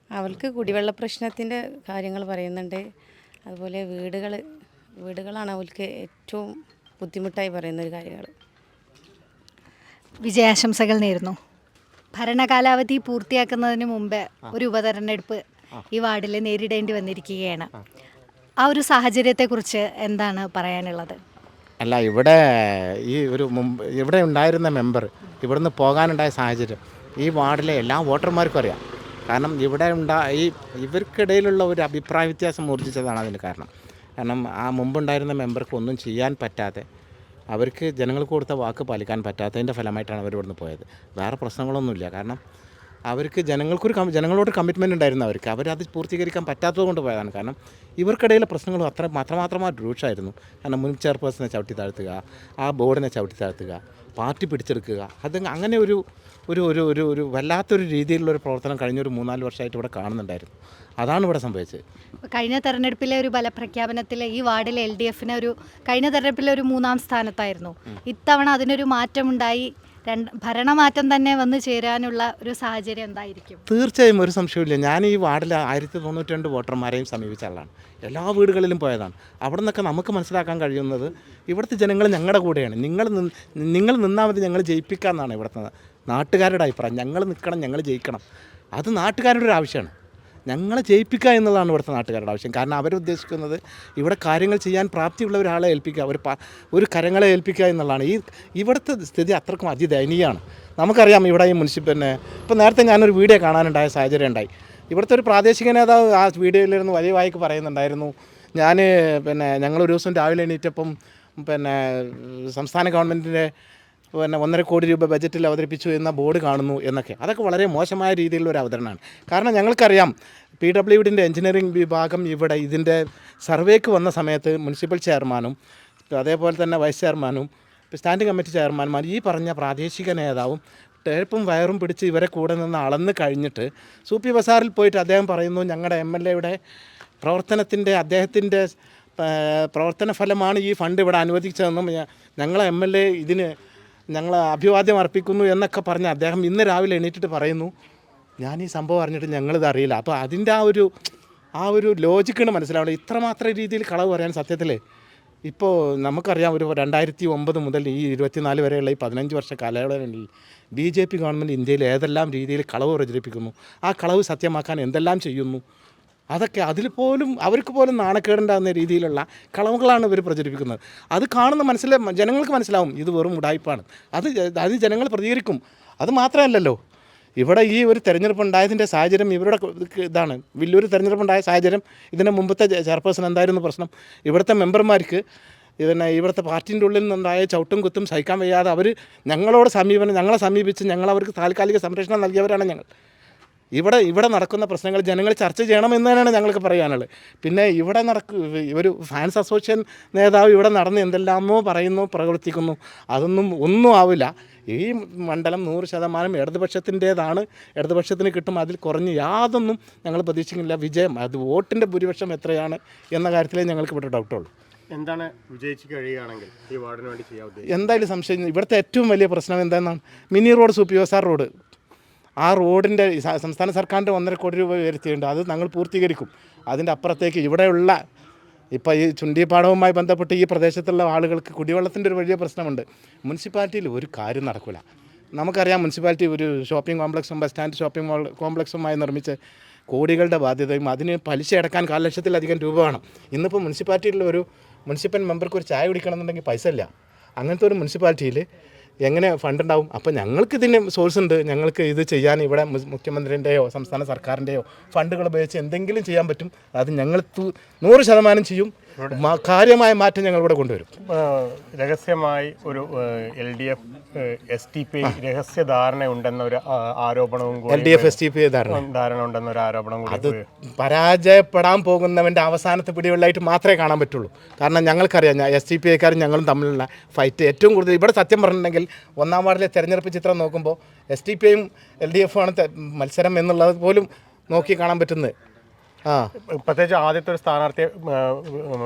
അവർക്ക് കുടിവെള്ള പ്രശ്നത്തിൻ്റെ കാര്യങ്ങൾ പറയുന്നുണ്ട്. അതുപോലെ വീടുകളാണ് അവർക്ക് ഏറ്റവും ബുദ്ധിമുട്ടായി പറയുന്നൊരു കാര്യങ്ങൾ. വിജയാശംസകൾ നേരുന്നു. ഭരണകാലാവധി പൂർത്തിയാക്കുന്നതിന് മുമ്പ് ഒരു ഉപതെരഞ്ഞെടുപ്പ് ഈ വാർഡിൽ നേരിടേണ്ടി വന്നിരിക്കുകയാണ്. ആ ഒരു സാഹചര്യത്തെക്കുറിച്ച് എന്താണ് പറയാനുള്ളത്? അല്ല, ഇവിടെ ഉണ്ടായിരുന്ന മെമ്പർ ഇവിടുന്ന് പോകാനുണ്ടായ സാഹചര്യം ഈ വാർഡിലെ എല്ലാ വോട്ടർമാർക്കും അറിയാം. കാരണം ഇവർക്കിടയിലുള്ള ഒരു അഭിപ്രായ വ്യത്യാസം ഊർജിച്ചതാണ് അതിന് കാരണം. ആ മുമ്പുണ്ടായിരുന്ന മെമ്പർക്ക് ഒന്നും ചെയ്യാൻ പറ്റാതെ, അവർക്ക് ജനങ്ങൾക്ക് കൊടുത്ത വാക്ക് പാലിക്കാൻ പറ്റാത്തതിൻ്റെ ഫലമായിട്ടാണ് അവർ ഇവിടുന്ന് പോയത്. വേറെ പ്രശ്നങ്ങളൊന്നുമില്ല. കാരണം അവർക്ക് ജനങ്ങളോട് കമ്മിറ്റ്മെൻറ്റ് ഉണ്ടായിരുന്നു. അവരത് പൂർത്തീകരിക്കാൻ പറ്റാത്തത് കൊണ്ട് പോയതാണ്. കാരണം ഇവർക്കിടയിലെ പ്രശ്നങ്ങൾ മാത്രമായി രൂക്ഷമായിരുന്നു. കാരണം മുൻ ചെയർപേഴ്സണെ ചവിട്ടി താഴ്ത്തുക, ആ ബോർഡിനെ ചവിട്ടി താഴ്ത്തുക, പാർട്ടി പിടിച്ചെടുക്കുക, അങ്ങനെ ഒരു വല്ലാത്തൊരു രീതിയിലുള്ളൊരു പ്രവർത്തനം കഴിഞ്ഞൊരു 3-4 വർഷമായിട്ട് ഇവിടെ കാണുന്നുണ്ടായിരുന്നു. അതാണ് ഇവിടെ സംഭവിച്ചത്. കഴിഞ്ഞ തെരഞ്ഞെടുപ്പിലെ ഒരു ഫലപ്രഖ്യാപനത്തിൽ ഈ വാർഡിലെ LDFന് കഴിഞ്ഞ തെരഞ്ഞെടുപ്പിലെ ഒരു 3-ാം സ്ഥാനത്തായിരുന്നു. ഇത്തവണ അതിനൊരു മാറ്റമുണ്ടായി ഭരണമാറ്റം തന്നെ വന്നു ചേരാനുള്ള ഒരു സാഹചര്യം എന്തായിരിക്കും? തീർച്ചയായും ഒരു സംശയമില്ല. ഞാൻ ഈ വാർഡിൽ 1092 വോട്ടർമാരെയും സമീപിച്ച ആളാണ്. എല്ലാ വീടുകളിലും പോയതാണ്. അവിടെ നിന്നൊക്കെ നമുക്ക് മനസ്സിലാക്കാൻ കഴിയുന്നത് ഇവിടുത്തെ ജനങ്ങൾ ഞങ്ങളുടെ കൂടെയാണ്. നിങ്ങൾ നിന്നാൽ മതി, ഞങ്ങൾ ജയിപ്പിക്കാമെന്നാണ് ഇവിടുത്തെ നാട്ടുകാരുടെ അഭിപ്രായം. ഞങ്ങൾ നിൽക്കണം, ഞങ്ങൾ ജയിക്കണം. അത് നാട്ടുകാരുടെ ഒരു ആവശ്യമാണ്. ഞങ്ങളെ ജയിപ്പിക്കുക എന്നുള്ളതാണ് ഇവിടുത്തെ നാട്ടുകാരുടെ ആവശ്യം. കാരണം അവരുദ്ദേശിക്കുന്നത് ഇവിടെ കാര്യങ്ങൾ ചെയ്യാൻ പ്രാപ്തിയുള്ള ഒരാളെ ഏൽപ്പിക്കുക, ഒരു കരങ്ങളെ ഏൽപ്പിക്കുക എന്നുള്ളതാണ്. ഇവിടുത്തെ സ്ഥിതി അത്രക്കും അതിദയനീയമാണ്. നമുക്കറിയാം ഇവിടെ ഈ ഇപ്പോൾ നേരത്തെ ഞാനൊരു വീഡിയോ കാണാനുണ്ടായ സാഹചര്യം ഉണ്ടായി. ഇവിടുത്തെ ഒരു പ്രാദേശിക നേതാവ് ആ വീഡിയോയിലിരുന്ന് വലിയ വായിക്ക് പറയുന്നുണ്ടായിരുന്നു, ഞങ്ങളൊരു ദിവസം രാവിലെ എണീറ്റപ്പം സംസ്ഥാന ഗവൺമെൻറ്റിൻ്റെ 1.5 കോടി രൂപ ബജറ്റിൽ അവതരിപ്പിച്ചു എന്ന ബോർഡ് കാണുന്നു എന്നൊക്കെ. അതൊക്കെ വളരെ മോശമായ രീതിയിലുള്ള ഒരു അവതരണമാണ്. കാരണം ഞങ്ങൾക്കറിയാം PWDൻ്റെ എഞ്ചിനീയറിംഗ് വിഭാഗം ഇവിടെ ഇതിൻ്റെ സർവേക്ക് വന്ന സമയത്ത് മുനിസിപ്പൽ ചെയർമാനും അതേപോലെ തന്നെ വൈസ് ചെയർമാനും സ്റ്റാൻഡിംഗ് കമ്മിറ്റി ചെയർമാൻമാർ ഈ പറഞ്ഞ പ്രാദേശിക നേതാവും ടേപ്പും വയറും പിടിച്ച് ഇവരെ കൂടെ നിന്ന് അളന്ന് കഴിഞ്ഞിട്ട് സൂപ്പി ബസാറിൽ പോയിട്ട് അദ്ദേഹം പറയുന്നു, ഞങ്ങളുടെ MLAയുടെ പ്രവർത്തനത്തിൻ്റെ അദ്ദേഹത്തിൻ്റെ പ്രവർത്തന ഫലമാണ് ഈ ഫണ്ട് ഇവിടെ അനുവദിച്ചതെന്നും ഞങ്ങളെ MLA ഇതിന് ഞങ്ങൾ അഭിവാദ്യം അർപ്പിക്കുന്നു എന്നൊക്കെ പറഞ്ഞ് അദ്ദേഹം ഇന്ന് രാവിലെ എണീറ്റിട്ട് പറയുന്നു, ഞാൻ ഈ സംഭവം അറിഞ്ഞിട്ട് ഞങ്ങളിത് അറിയില്ല. അപ്പോൾ അതിൻ്റെ ആ ഒരു ലോജിക്കാണ് മനസ്സിലാവുന്നത്. ഇത്രമാത്രം രീതിയിൽ കളവ് പറയാൻ സത്യത്തിൽ ഇപ്പോൾ നമുക്കറിയാം. ഒരു 2009 മുതൽ ഈ 24 വരെയുള്ള ഈ 15 വർഷ കാലയളവിൽ BJP ഗവൺമെൻറ് ഇന്ത്യയിൽ ഏതെല്ലാം രീതിയിൽ കളവ് പ്രചരിപ്പിക്കുന്നു, ആ കളവ് സത്യമാക്കാൻ എന്തെല്ലാം ചെയ്യുന്നു, അതൊക്കെ അവർക്ക് പോലും നാണക്കേടുണ്ടാകുന്ന രീതിയിലുള്ള കളവുകളാണ് ഇവർ പ്രചരിപ്പിക്കുന്നത്. അത് കാണുന്ന ജനങ്ങൾക്ക് മനസ്സിലാവും ഇത് വെറും ഉടായ്പാണ്. അത് ജനങ്ങൾ പ്രതികരിക്കും. അത് മാത്രമല്ലല്ലോ, ഇവിടെ ഈ ഒരു തെരഞ്ഞെടുപ്പ് ഉണ്ടായതിൻ്റെ സാഹചര്യം ഇവരുടെ ഇതാണ്. വലിയൊരു തെരഞ്ഞെടുപ്പുണ്ടായ സാഹചര്യം. ഇതിന് മുമ്പത്തെ ചെയർപേഴ്സൺ എന്തായിരുന്നു പ്രശ്നം? ഇവിടുത്തെ മെമ്പർമാർക്ക് ഇവിടുത്തെ പാർട്ടിൻ്റെ ഉള്ളിൽ നിന്നുണ്ടായ ചവിട്ടും കുത്തും സഹിക്കാൻ വയ്യാതെ അവർ ഞങ്ങളെ സമീപിച്ച് അവർക്ക് താൽക്കാലിക സംരക്ഷണം നൽകിയവരാണ് ഞങ്ങൾ. ഇവിടെ നടക്കുന്ന പ്രശ്നങ്ങൾ ജനങ്ങൾ ചർച്ച ചെയ്യണമെന്ന് തന്നെയാണ് ഞങ്ങൾക്ക് പറയാനുള്ളത്. പിന്നെ ഇവിടെ ഒരു ഫാൻസ് അസോസിയേഷൻ നേതാവ് ഇവിടെ നടന്ന് എന്തെല്ലാമോ പറയുന്നു, പ്രവർത്തിക്കുന്നു. ഒന്നും ആവില്ല. ഈ മണ്ഡലം 100% ഇടതുപക്ഷത്തിൻ്റേതാണ്. ഇടതുപക്ഷത്തിന് കിട്ടും. അതിൽ കുറഞ്ഞ് യാതൊന്നും ഞങ്ങൾ പ്രതീക്ഷിക്കുന്നില്ല. വിജയം അത് വോട്ടിൻ്റെ ഭൂരിപക്ഷം എത്രയാണ് എന്ന കാര്യത്തിലേ ഞങ്ങൾക്ക് ഇവിടെ ഡൗട്ടുള്ളൂ. എന്താണ് വിജയിച്ച് കഴിയുകയാണെങ്കിൽ ഈ വാർഡിന് വേണ്ടി ചെയ്യാൻ ഉദ്ദേശിക്കുന്നത്? എന്തായാലും സംശയം. ഇവിടുത്തെ ഏറ്റവും വലിയ പ്രശ്നം എന്താണെന്നാണ് mini road, Sooppi Bazar road. ആ റോഡിൻ്റെ സംസ്ഥാന സർക്കാരിൻ്റെ 1.5 കോടി രൂപ ഉയർത്തിയിട്ടുണ്ട്. അത് ഞങ്ങൾ പൂർത്തീകരിക്കും. അതിൻ്റെ അപ്പുറത്തേക്ക് ഇവിടെയുള്ള ഇപ്പോൾ ഈ ചുണ്ടിപ്പാടവുമായി ബന്ധപ്പെട്ട് ഈ പ്രദേശത്തുള്ള ആളുകൾക്ക് കുടിവെള്ളത്തിൻ്റെ ഒരു വലിയ പ്രശ്നമുണ്ട്. മുനിസിപ്പാലിറ്റിയിൽ ഒരു കാര്യം നടക്കില്ല. നമുക്കറിയാം മുനിസിപ്പാലിറ്റി ഒരു ഷോപ്പിംഗ് കോംപ്ലക്സും ബസ് സ്റ്റാൻഡ് ഷോപ്പിംഗ് കോംപ്ലക്സുമായി നിർമ്മിച്ച് കോടികളുടെ ബാധ്യതയും അതിന് പലിശ അടക്കാൻ 4 ലക്ഷത്തിലധികം രൂപ വേണം. ഇന്നിപ്പോൾ മുനിസിപ്പാലിറ്റിയിലുള്ള ഒരു മുനിസിപ്പൽ മെമ്പർക്ക് ഒരു ചായ കുടിക്കണമെന്നുണ്ടെങ്കിൽ പൈസ ഇല്ല. അങ്ങനത്തെ ഒരു മുനിസിപ്പാലിറ്റിയിൽ എങ്ങനെ ഫണ്ട് ഉണ്ടാവും? അപ്പോൾ ഞങ്ങൾക്ക് ഇതിന് സോഴ്സ് ഉണ്ട്. ഞങ്ങൾക്ക് ഇത് ചെയ്യാൻ ഇവിടെ മുഖ്യമന്ത്രിൻ്റെയോ സംസ്ഥാന സർക്കാരിൻ്റെയോ ഫണ്ടുകൾ ഉപയോഗിച്ച് എന്തെങ്കിലും ചെയ്യാൻ പറ്റും. അത് ഞങ്ങൾ 100% ചെയ്യും. കാര്യമായ മാറ്റം ഞങ്ങളിവിടെ കൊണ്ടുവരും. രഹസ്യമായി ഒരു LDF STP രഹസ്യ ധാരണ ഉണ്ടെന്നൊരു ആരോപണവും LDF STP ധാരണ ഉണ്ടെന്നൊരു ആരോപണം അത് പരാജയപ്പെടാൻ പോകുന്നവൻ്റെ അവസാനത്തെ പിടികളിലായിട്ട് മാത്രമേ കാണാൻ പറ്റുള്ളൂ. കാരണം ഞങ്ങൾക്കറിയാം STPക്കാരും ഞങ്ങളും തമ്മിലുള്ള ഫൈറ്റ് ഏറ്റവും കൂടുതൽ ഇവിടെ സത്യം പറഞ്ഞിട്ടുണ്ടെങ്കിൽ 1-ാം വാർഡിലെ തെരഞ്ഞെടുപ്പ് ചിത്രം നോക്കുമ്പോൾ STPയും LDF ആണ് മത്സരം എന്നുള്ളത് പോലും നോക്കി കാണാൻ പറ്റുന്നത്. പ്രത്യേകിച്ച് ആദ്യത്തെ ഒരു സ്ഥാനാർത്ഥിയെ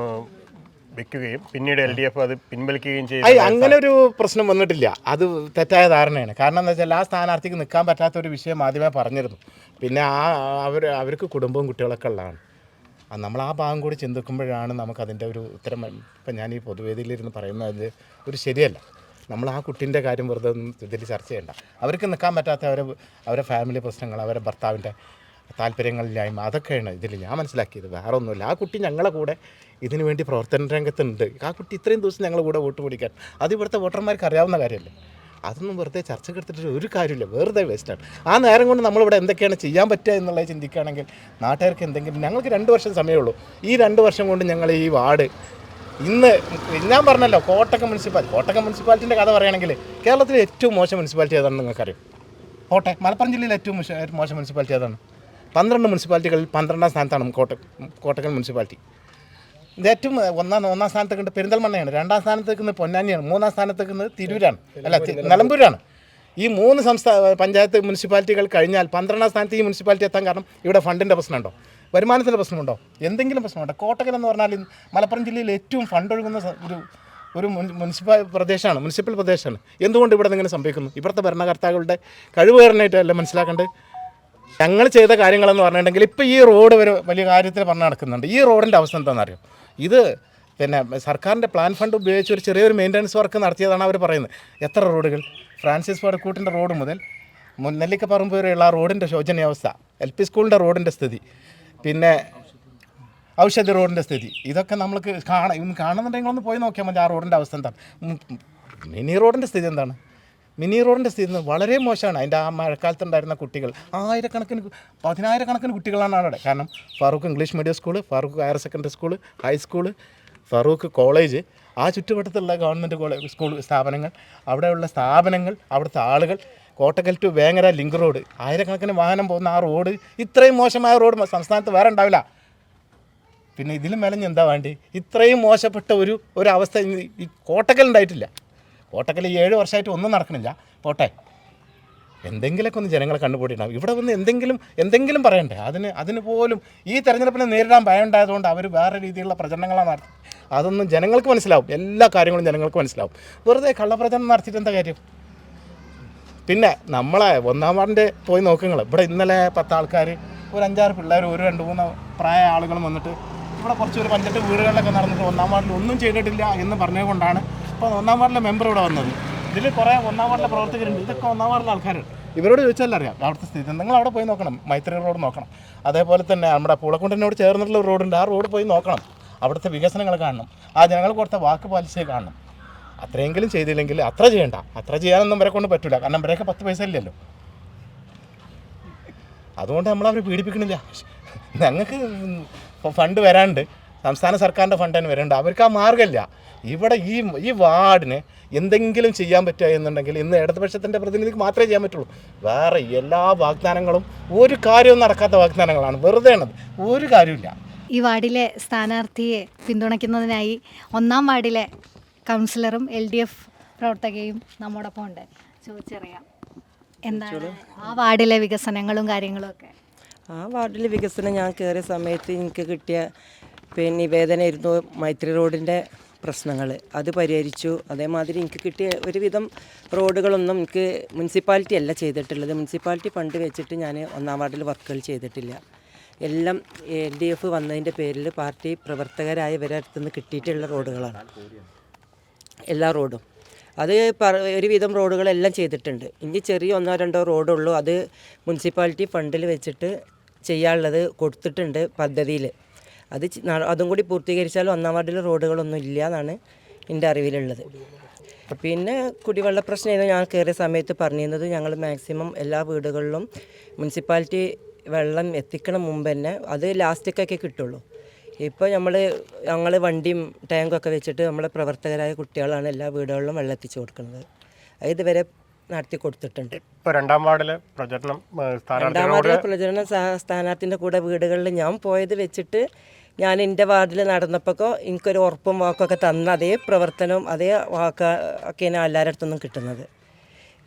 വെക്കുകയും പിന്നീട് LDF അത് പിൻവലിക്കുകയും ചെയ്തു. അങ്ങനെ ഒരു പ്രശ്നം വന്നിട്ടില്ല. അത് തെറ്റായ ധാരണയാണ്. കാരണം എന്താ വെച്ചാൽ ആ സ്ഥാനാർത്ഥിക്ക് നിൽക്കാൻ പറ്റാത്തൊരു വിഷയം ആദ്യമേ പറഞ്ഞിരുന്നു. പിന്നെ അവർക്ക് കുടുംബവും കുട്ടികളൊക്കെ ഉള്ളതാണ്. നമ്മൾ ആ ഭാഗം കൂടി ചിന്തിക്കുമ്പോഴാണ് നമുക്കതിൻ്റെ ഒരു ഉത്തരം. ഇപ്പം ഞാൻ ഈ പൊതുവേദിയിലിരുന്ന് പറയുന്നത് ഒരു ശരിയല്ല. നമ്മൾ ആ കുട്ടീൻ്റെ കാര്യം വെറുതെ ഇതിൽ ചർച്ച ചെയ്യണ്ട. അവർക്ക് നിൽക്കാൻ പറ്റാത്ത അവരെ ഫാമിലി പ്രശ്നങ്ങൾ, അവരെ ഭർത്താവിൻ്റെ താല്പര്യങ്ങളില്ലായ്മ, അതൊക്കെയാണ് ഇതിൽ ഞാൻ മനസ്സിലാക്കിയത്. വേറെ ഒന്നുമില്ല. ആ കുട്ടി ഞങ്ങളെ കൂടെ ഇതിനു വേണ്ടി പ്രവർത്തന രംഗത്തുണ്ട്. ആ കുട്ടി ഇത്രയും ദിവസം ഞങ്ങളുടെ കൂടെ വോട്ട് പിടിക്കാൻ അത് ഇവിടുത്തെ വോട്ടർമാർക്ക് അറിയാവുന്ന കാര്യമല്ലേ. അതൊന്നും വെറുതെ ചർച്ചയ്ക്ക് എടുത്തിട്ട് ഒരു കാര്യമില്ല, വെറുതെ വേസ്റ്റാണ്. ആ നേരം കൊണ്ട് നമ്മളിവിടെ എന്തൊക്കെയാണ് ചെയ്യാൻ പറ്റുക എന്നുള്ളത് ചിന്തിക്കുകയാണെങ്കിൽ നാട്ടുകാർക്ക് എന്തെങ്കിലും. ഞങ്ങൾക്ക് 2 വർഷം സമയമുള്ളൂ. ഈ 2 വർഷം കൊണ്ട് ഞങ്ങൾ ഈ വാർഡ് ഇന്ന് ഞാൻ പറഞ്ഞല്ലോ കോട്ടക്കം മുനിസിപ്പാലിറ്റിൻ്റെ കഥ പറയുകയാണെങ്കിൽ കേരളത്തിലെ ഏറ്റവും മോശം മുനിസിപ്പാലിറ്റി ഏതാണെന്ന് നിങ്ങൾക്കറിയാം? മലപ്പുറം ജില്ലയിലെ ഏറ്റവും മോശം മുനിസിപ്പാലിറ്റി ഏതാണ്? 12 മുനിസിപ്പാലിറ്റികളിൽ 12ാം സ്ഥാനത്താണ് കോട്ടക്കൽ മുനിസിപ്പാലിറ്റി. ഇത് ഏറ്റവും ഒന്നാം സ്ഥാനത്തേക്ക് പെരിന്തൽമണ്ണയാണ്, 2ാം സ്ഥാനത്തേക്ക് പൊന്നാനിയാണ്, 3ാം സ്ഥാനത്തേക്ക് തിരൂരാണ്, നിലമ്പൂരാണ്. ഈ 3 പഞ്ചായത്ത് മുനിസിപ്പാലിറ്റികൾ കഴിഞ്ഞാൽ 12ാം സ്ഥാനത്ത് ഈ മുനിസിപ്പാലിറ്റി എത്താൻ കാരണം ഇവിടെ ഫണ്ടിൻ്റെ പ്രശ്നമുണ്ടോ, വരുമാനത്തിൻ്റെ പ്രശ്നമുണ്ടോ, എന്തെങ്കിലും പ്രശ്നമുണ്ടോ? കോട്ടക്കൽ എന്ന് പറഞ്ഞാൽ മലപ്പുറം ജില്ലയിൽ ഏറ്റവും ഫണ്ട് ഒഴുകുന്ന ഒരു ഒരു മുനിസിപ്പൽ പ്രദേശമാണ്. എന്തുകൊണ്ട് ഇവിടെ ഇങ്ങനെ സംഭവിക്കുന്നു? ഇവിടുത്തെ ഭരണകർത്താക്കളുടെ കഴിവുകാരനായിട്ടല്ല മനസ്സിലാക്കേണ്ടത്. ഞങ്ങൾ ചെയ്ത കാര്യങ്ങളെന്ന് പറഞ്ഞിട്ടുണ്ടെങ്കിൽ ഇപ്പോൾ ഈ റോഡ് ഒരു വലിയ കാര്യത്തിൽ പറഞ്ഞു നടക്കുന്നുണ്ട്. ഈ റോഡിൻ്റെ അവസ്ഥ എന്താണെന്നറിയോ? ഇത് പിന്നെ സർക്കാരിൻ്റെ പ്ലാൻ ഫണ്ട് ഉപയോഗിച്ച് ഒരു ചെറിയൊരു മെയിൻ്റനൻസ് വർക്ക് നടത്തിയതാണ് അവർ പറയുന്നത്. എത്ര റോഡുകൾ? ഫ്രാൻസിസ് വടക്കൂട്ടിൻ്റെ റോഡ് മുതൽ നെല്ലിക്കപ്പറമ്പ് വരെയുള്ള ആ റോഡിൻ്റെ ശോചനീയാവസ്ഥ, LP സ്കൂളിൻ്റെ റോഡിൻ്റെ സ്ഥിതി, പിന്നെ ഔഷധി റോഡിൻ്റെ സ്ഥിതി, ഇതൊക്കെ നമ്മൾക്ക് കാണുന്നുണ്ടെങ്കിൽ ഒന്ന് പോയി നോക്കിയാൽ മതി. ആ റോഡിൻ്റെ അവസ്ഥ എന്താണ്? മിനി റോഡിൻ്റെ സ്ഥിതി എന്താണ്? മിനി റോഡിൻ്റെ സ്ഥിതി വളരെ മോശമാണ്. അതിൻ്റെ ആ മഴക്കാലത്തുണ്ടായിരുന്ന കുട്ടികൾ 10,000 കുട്ടികളാണ് അവിടെ. കാരണം Farook English medium school, Farook higher secondary school, high school, Farook college, ആ ചുറ്റുവട്ടത്തുള്ള ഗവൺമെൻറ് സ്കൂൾ സ്ഥാപനങ്ങൾ, അവിടെയുള്ള സ്ഥാപനങ്ങൾ, അവിടുത്തെ ആളുകൾ, Kottakkal to Vengara link road, 1000 വാഹനം പോകുന്ന ആ റോഡ്, ഇത്രയും മോശമായ റോഡ് സംസ്ഥാനത്ത് വേറെ ഉണ്ടാവില്ല. പിന്നെ ഇതിലും മെലഞ്ഞ് എന്താ വേണ്ടി? ഇത്രയും മോശപ്പെട്ട ഒരു അവസ്ഥ ഈ കോട്ടക്കൽ ഉണ്ടായിട്ടില്ല. കോട്ടക്കൽ 7 വർഷമായിട്ട് ഒന്നും നടക്കണില്ല. പോട്ടെ, എന്തെങ്കിലുമൊക്കെ ഒന്ന് ജനങ്ങളെ കണ്ടുപിടിക്കണം. ഇവിടെ വന്ന് എന്തെങ്കിലും പറയണ്ടേ? അതിന് പോലും ഈ തെരഞ്ഞെടുപ്പിനെ നേരിടാൻ ഭയമുണ്ടായതുകൊണ്ട് അവർ വേറെ രീതിയിലുള്ള പ്രചരണങ്ങളാണ് നടത്തി. അതൊന്നും ജനങ്ങൾക്ക് മനസ്സിലാവും. എല്ലാ കാര്യങ്ങളും ജനങ്ങൾക്ക് മനസ്സിലാവും. വെറുതെ കള്ളപ്രചരണം നടത്തിയിട്ട് എന്താ കാര്യം? പിന്നെ നമ്മളെ 1-ാം വാർഡിൻ്റെ പോയി നോക്കുങ്ങൾ. ഇവിടെ ഇന്നലെ 10 ആൾക്കാർ, ഒരു 5-6 പിള്ളേർ, ഒരു 2-3 പ്രായ ആളുകളും വന്നിട്ട് ഇവിടെ കുറച്ച് ഒരു 5-8 വീടുകളിലൊക്കെ നടന്നിട്ട് 1-ാം വാർഡിൽ ഒന്നും ചെയ്തിട്ടില്ല എന്ന് പറഞ്ഞതുകൊണ്ടാണ് ഇപ്പോൾ 1-ാം വാർഡിലെ മെമ്പർ ഇവിടെ വന്നത്. ഇതിൽ കുറേ 1-ാം വാർഡിലെ പ്രവർത്തകരുണ്ട്. ഇതൊക്കെ 1-ാം വാർഡിലെ ആൾക്കാരുണ്ട്. ഇവരോട് ചോദിച്ചാൽ അറിയാം അവിടുത്തെ സ്ഥിതി. നിങ്ങൾ അവിടെ പോയി നോക്കണം. മൈത്രി റോഡ് നോക്കണം. അതേപോലെ തന്നെ നമ്മുടെ പൂളക്കുണ്ടിനോട് ചേർന്നിട്ടുള്ള ഒരു റോഡുണ്ട്. ആ റോഡ് പോയി നോക്കണം. അവിടുത്തെ വികസനങ്ങൾ കാണണം. ആ ജനങ്ങൾ കൊടുത്ത വാക്ക് പാലിച്ചേ കാണണം. അത്രയെങ്കിലും ചെയ്തില്ലെങ്കിൽ അത്ര ചെയ്യണ്ട. അത്ര ചെയ്യാനൊന്നും ഇവരെ കൊണ്ട് പറ്റില്ല. കാരണം ഇവരെയൊക്കെ 10 പൈസ ഇല്ലല്ലോ. അതുകൊണ്ട് നമ്മളവർ പീഡിപ്പിക്കണില്ല. ഞങ്ങൾക്ക് ഫണ്ട് വരാണ്ട്, സംസ്ഥാന സർക്കാരിൻ്റെ ഫണ്ട് തന്നെ വരേണ്ട. അവർക്ക് ആ മാർഗ്ഗമില്ല. ഇവിടെ ഈ വാർഡിന് എന്തെങ്കിലും ചെയ്യാൻ പറ്റുക എന്നുണ്ടെങ്കിൽ ഇന്ന് ഇടതുപക്ഷത്തിൻ്റെ പ്രതിനിധിക്ക് മാത്രമേ ചെയ്യാൻ പറ്റുള്ളൂ. വേറെ എല്ലാ വാഗ്ദാനങ്ങളും ഒരു കാര്യവും നടക്കാത്ത വാഗ്ദാനങ്ങളാണ്. വെറുതെ ആണത്. ഒരു കാര്യമില്ല. ഈ വാർഡിലെ സ്ഥാനാർത്ഥിയെ പിന്തുണയ്ക്കുന്നതിനായി 1-ാം വാർഡിലെ കൗൺസിലറും LDF പ്രവർത്തകയും നമ്മോടൊപ്പം ഉണ്ട്. ചോദിച്ചറിയാം, എന്താണ് ആ വാർഡിലെ വികസനങ്ങളും കാര്യങ്ങളും ഒക്കെ? ആ വാർഡിലെ വികസനം ഞാൻ കയറിയ സമയത്ത് എനിക്ക് കിട്ടിയ നിവേദനമായിരുന്നു മൈത്രി റോഡിൻ്റെ പ്രശ്നങ്ങൾ. അത് പരിഹരിച്ചു. അതേമാതിരി എനിക്ക് കിട്ടിയ ഒരുവിധം റോഡുകളൊന്നും എനിക്ക് മുനിസിപ്പാലിറ്റി അല്ല ചെയ്തിട്ടുള്ളത്. മുനിസിപ്പാലിറ്റി ഫണ്ട് വെച്ചിട്ട് ഞാൻ 1-ാം വാർഡിൽ വർക്കുകൾ ചെയ്തിട്ടില്ല. എല്ലാം LDF വന്നതിൻ്റെ പേരിൽ പാർട്ടി പ്രവർത്തകരായവരുടെ അടുത്തുനിന്ന് കിട്ടിയിട്ടുള്ള റോഡുകളാണ് എല്ലാ റോഡും. അത് ഒരുവിധം റോഡുകളെല്ലാം ചെയ്തിട്ടുണ്ട്. ഇനി ചെറിയ 1-2 റോഡുള്ളൂ. അത് മുനിസിപ്പാലിറ്റി ഫണ്ടിൽ വെച്ചിട്ട് ചെയ്യാനുള്ളത് കൊടുത്തിട്ടുണ്ട് പദ്ധതിയിൽ. അതും കൂടി പൂർത്തീകരിച്ചാൽ 1-ാം വാർഡിൽ റോഡുകളൊന്നും ഇല്ല എന്നാണ് എൻ്റെ അറിവിലുള്ളത്. പിന്നെ കുടിവെള്ള പ്രശ്നമായിരുന്നു ഞാൻ കയറിയ സമയത്ത് പറഞ്ഞിരുന്നത്. ഞങ്ങൾ മാക്സിമം എല്ലാ വീടുകളിലും മുനിസിപ്പാലിറ്റി വെള്ളം എത്തിക്കണം മുമ്പ് തന്നെ. അത് ലാസ്റ്റൊക്കെ കിട്ടുള്ളൂ. ഇപ്പോൾ ഞങ്ങൾ വണ്ടിയും ടാങ്കൊക്കെ വെച്ചിട്ട് നമ്മളെ പ്രവർത്തകരായ കുട്ടികളാണ് എല്ലാ വീടുകളിലും വെള്ളം എത്തിച്ചു കൊടുക്കുന്നത്. അത് ഇതുവരെ നടത്തി കൊടുത്തിട്ടുണ്ട്. ഇപ്പോൾ 2-ാം വാർഡിലെ പ്രചരണം 2-ാം വാർഡിലെ പ്രചരണം സ്ഥാനാർത്ഥിൻ്റെ കൂടെ വീടുകളിൽ ഞാൻ പോയത് വെച്ചിട്ട് ഞാൻ എൻ്റെ വാർഡിൽ നടന്നപ്പോൾ എനിക്കൊരു ഉറപ്പും വാക്കൊക്കെ തന്ന അതേ പ്രവർത്തനവും അതേ വാക്കൊക്കെയാണ് എല്ലാവരുടെ അടുത്തൊന്നും കിട്ടുന്നത്.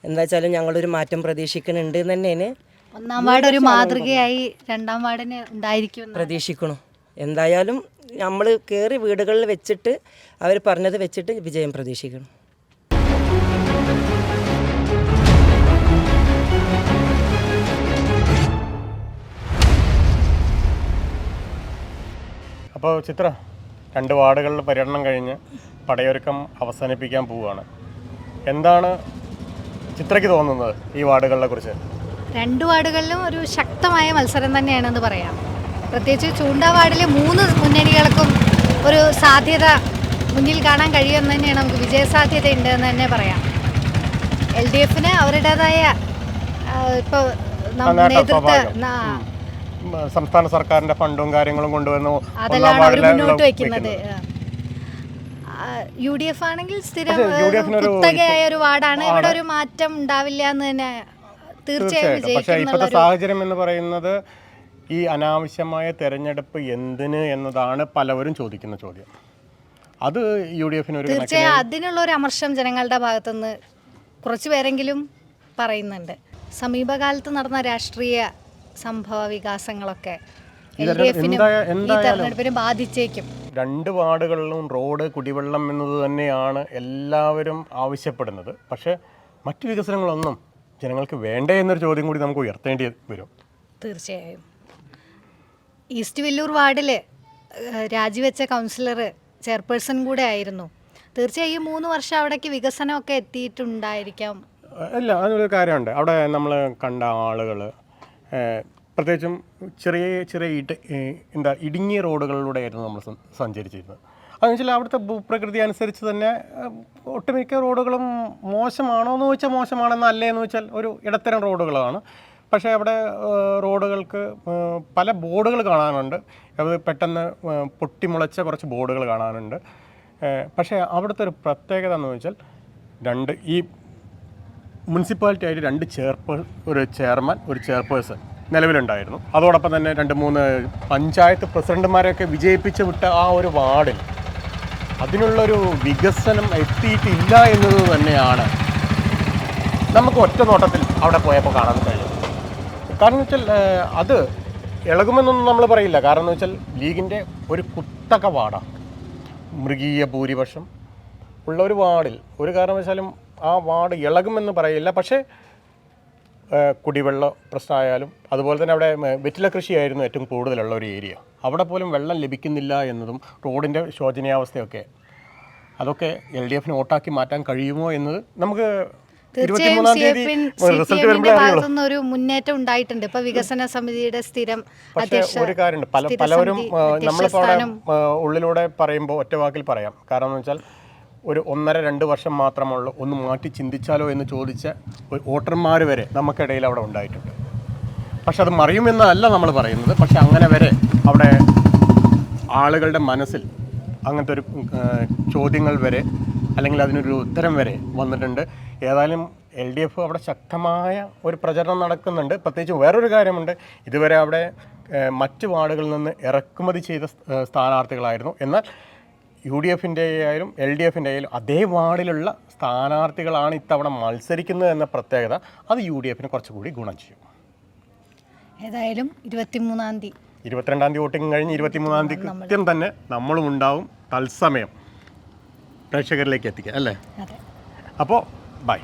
എന്താ വെച്ചാൽ ഞങ്ങളൊരു മാറ്റം പ്രതീക്ഷിക്കുന്നുണ്ട് എന്ന് തന്നെയാണ്. 1-ാം വാർഡ് ഒരു മാതൃകയായി 2-ാം വാർഡിന് ഉണ്ടായിരിക്കും പ്രതീക്ഷിക്കണം. എന്തായാലും നമ്മൾ കയറി വീടുകളിൽ വെച്ചിട്ട് അവർ പറഞ്ഞത് വെച്ചിട്ട് വിജയം പ്രതീക്ഷിക്കണം. അപ്പോൾ ചിത്ര, 2 വാർഡുകളിൽ പര്യടനം കഴിഞ്ഞ് പടയൊരുക്കം അവസാനിപ്പിക്കാൻ പോവുകയാണ്. എന്താണ് ചിത്രയ്ക്ക് തോന്നുന്നത് ഈ വാർഡുകളെ കുറിച്ച്? 2 വാർഡുകളിലും ഒരു ശക്തമായ മത്സരം തന്നെയാണെന്ന് പറയാം. പ്രത്യേകിച്ച് ചൂണ്ട വാർഡിലെ 3 മുന്നണികൾക്കും ഒരു സാധ്യത മുന്നിൽ കാണാൻ കഴിയുമെന്ന് തന്നെയാണ്. നമുക്ക് വിജയസാധ്യത ഉണ്ട് എന്ന് തന്നെ പറയാം. LDFന് അവരുടേതായ ഇപ്പോൾ സംസ്ഥാന സർക്കാരിന്റെ ഫണ്ടും കാര്യങ്ങളും കൊണ്ടുവന്നു അതെല്ലാം അവർ മുന്നോട്ട് വയ്ക്കുന്നത്. UDF ആണെങ്കിൽ സ്ഥിരം കുത്തകയായ ഒരു വാർഡാണ്. ഇവിടെ ഒരു മാറ്റം ഉണ്ടാവില്ല എന്ന് തന്നെ തീർച്ചയായും. പക്ഷേ ഇപ്പോഴത്തെ സാഹചര്യം എന്ന് പറയുന്നത് ഈ അനാവശ്യമായ തെരഞ്ഞെടുപ്പ് എന്തിന് എന്നതാണ് പലവരും ചോദിക്കുന്ന ചോദ്യം. അത് UDFന് ഒരു തീർച്ചയായും അതിനുള്ള ഒരു അമർഷം ജനങ്ങളുടെ ഭാഗത്തുനിന്ന് കുറച്ച് പേരെങ്കിലും പറയുന്നുണ്ട്. സമീപകാലത്ത് നടന്ന രാഷ്ട്രീയ സംഭവ വികാസങ്ങളൊക്കെ LDFനും ഈ തെരഞ്ഞെടുപ്പിനെ ബാധിച്ചേക്കും. രണ്ട് വാർഡുകളിലും റോഡ്, കുടിവെള്ളം എന്നത് തന്നെയാണ് എല്ലാവരും ആവശ്യപ്പെടുന്നത്. പക്ഷേ മറ്റു വികസനങ്ങളൊന്നും ജനങ്ങൾക്ക് വേണ്ടേ എന്നൊരു ചോദ്യം കൂടി നമുക്ക് ഉയർത്തേണ്ടി വരും. തീർച്ചയായും. ഈസ്റ്റ് വില്ലൂർ വാർഡിൽ രാജിവെച്ച കൗൺസിലർ ചെയർപേഴ്സൺ കൂടെ ആയിരുന്നു. തീർച്ചയായും 3 വർഷം അവിടേക്ക് വികസനമൊക്കെ എത്തിയിട്ടുണ്ടായിരിക്കാം. ഇല്ല, അതിനൊരു കാര്യമുണ്ട്. അവിടെ നമ്മൾ കണ്ട ആളുകൾ പ്രത്യേകിച്ചും ചെറിയ ഇടുങ്ങിയ റോഡുകളിലൂടെയായിരുന്നു നമ്മൾ സഞ്ചരിച്ചിരുന്നത്. അതെന്ന് വെച്ചാൽ അവിടുത്തെ ഭൂപ്രകൃതി അനുസരിച്ച് തന്നെ ഒട്ടുമിക്ക റോഡുകളും മോശമാണോ എന്ന് ചോദിച്ചാൽ മോശമാണെന്ന് അല്ലേന്ന് വെച്ചാൽ ഒരു ഇടത്തരം റോഡുകളാണ്. പക്ഷേ അവിടെ റോഡുകൾക്ക് പല ബോർഡുകൾ കാണാനുണ്ട്. അത് പെട്ടെന്ന് പൊട്ടിമുളച്ച കുറച്ച് ബോർഡുകൾ കാണാനുണ്ട്. പക്ഷേ അവിടുത്തെ ഒരു പ്രത്യേകത എന്ന് വെച്ചാൽ ഈ മുനിസിപ്പാലിറ്റി ആയിട്ട് ഒരു ചെയർമാൻ, ഒരു ചെയർപേഴ്സൺ നിലവിലുണ്ടായിരുന്നു. അതോടൊപ്പം തന്നെ 2-3 പഞ്ചായത്ത് പ്രസിഡന്റുമാരെയൊക്കെ വിജയിപ്പിച്ച് വിട്ട ആ ഒരു വാർഡിൽ അതിനുള്ളൊരു വികസനം എത്തിയിട്ടില്ല എന്നത് തന്നെയാണ് നമുക്ക് ഒറ്റ നോട്ടത്തിൽ അവിടെ പോയപ്പോൾ കാണാൻ കഴിയും. കാരണം എന്ന് വെച്ചാൽ അത് ഇളകുമെന്നൊന്നും നമ്മൾ പറയില്ല. കാരണം എന്ന് വെച്ചാൽ ലീഗിൻ്റെ ഒരു കുത്തക വാർഡാണ്. മൃഗീയ ഭൂരിപക്ഷം ഉള്ള ഒരു വാർഡിൽ ഒരു കാരണവശാലും ആ വാർഡ് ഇളകുമെന്ന് പറയില്ല. പക്ഷേ കുടിവെള്ള പ്രശ്നമായാലും അതുപോലെ തന്നെ അവിടെ വെറ്റില കൃഷിയായിരുന്നു ഏറ്റവും കൂടുതലുള്ള ഒരു ഏരിയ. അവിടെ പോലും വെള്ളം ലഭിക്കുന്നില്ല എന്നതും റോഡിൻ്റെ ശോചനീയാവസ്ഥയൊക്കെ അതൊക്കെ LDFന് വോട്ടാക്കി മാറ്റാൻ കഴിയുമോ എന്നത് നമുക്ക് 23-ാം തീയതി റിസൾട്ട് വരുമ്പോഴേ അറിയുള്ളൂ. ഒരു മുന്നേറ്റം ഉണ്ടായിട്ടുണ്ട്. ഇപ്പൊ വികസന സമിതിയുടെ സ്ഥിരം പക്ഷേ ഒരു കാര്യമുണ്ട്, പലവരും നമ്മളിപ്പോൾ അവിടെ ഉള്ളിലൂടെ പറയുമ്പോൾ ഒറ്റ വാക്കിൽ പറയാം. കാരണം എന്ന് വെച്ചാൽ ഒരു 1.5-2 വർഷം മാത്രമുള്ളൂ, ഒന്ന് മാറ്റി ചിന്തിച്ചാലോ എന്ന് ചോദിച്ച വോട്ടർമാർ വരെ നമുക്കിടയിൽ അവിടെ ഉണ്ടായിട്ടുണ്ട്. പക്ഷെ അത് മറിയുമെന്നല്ല നമ്മൾ പറയുന്നത്. പക്ഷെ അങ്ങനെ വരെ അവിടെ ആളുകളുടെ മനസ്സിൽ അങ്ങനത്തെ ഒരു ചോദ്യങ്ങൾ വരെ അല്ലെങ്കിൽ അതിനൊരു ഉത്തരം വരെ വന്നിട്ടുണ്ട്. ഏതായാലും LDF അവിടെ ശക്തമായ ഒരു പ്രചരണം നടക്കുന്നുണ്ട്. പ്രത്യേകിച്ച് വേറൊരു കാര്യമുണ്ട്, ഇതുവരെ അവിടെ മറ്റ് വാർഡുകളിൽ നിന്ന് ഇറക്കുമതി ചെയ്ത സ്ഥാനാർത്ഥികളായിരുന്നു. എന്നാൽ UDFൻ്റെ ആയാലും LDFൻ്റെ ആയാലും അതേ വാർഡിലുള്ള സ്ഥാനാർത്ഥികളാണ് ഇത്തവണ മത്സരിക്കുന്നത് എന്ന പ്രത്യേകത അത് UDFന് കുറച്ചുകൂടി ഗുണം ചെയ്യും. ഏതായാലും 23-ാം തീയതി 22-ാം തീയതി വോട്ടിംഗ് കഴിഞ്ഞ് 23-ാം തീയതി കൃത്യം തന്നെ നമ്മളും ഉണ്ടാവും തത്സമയം പ്രേക്ഷകരിലേക്ക് എത്തിക്കുക അല്ലേ? അപ്പോൾ ബൈ.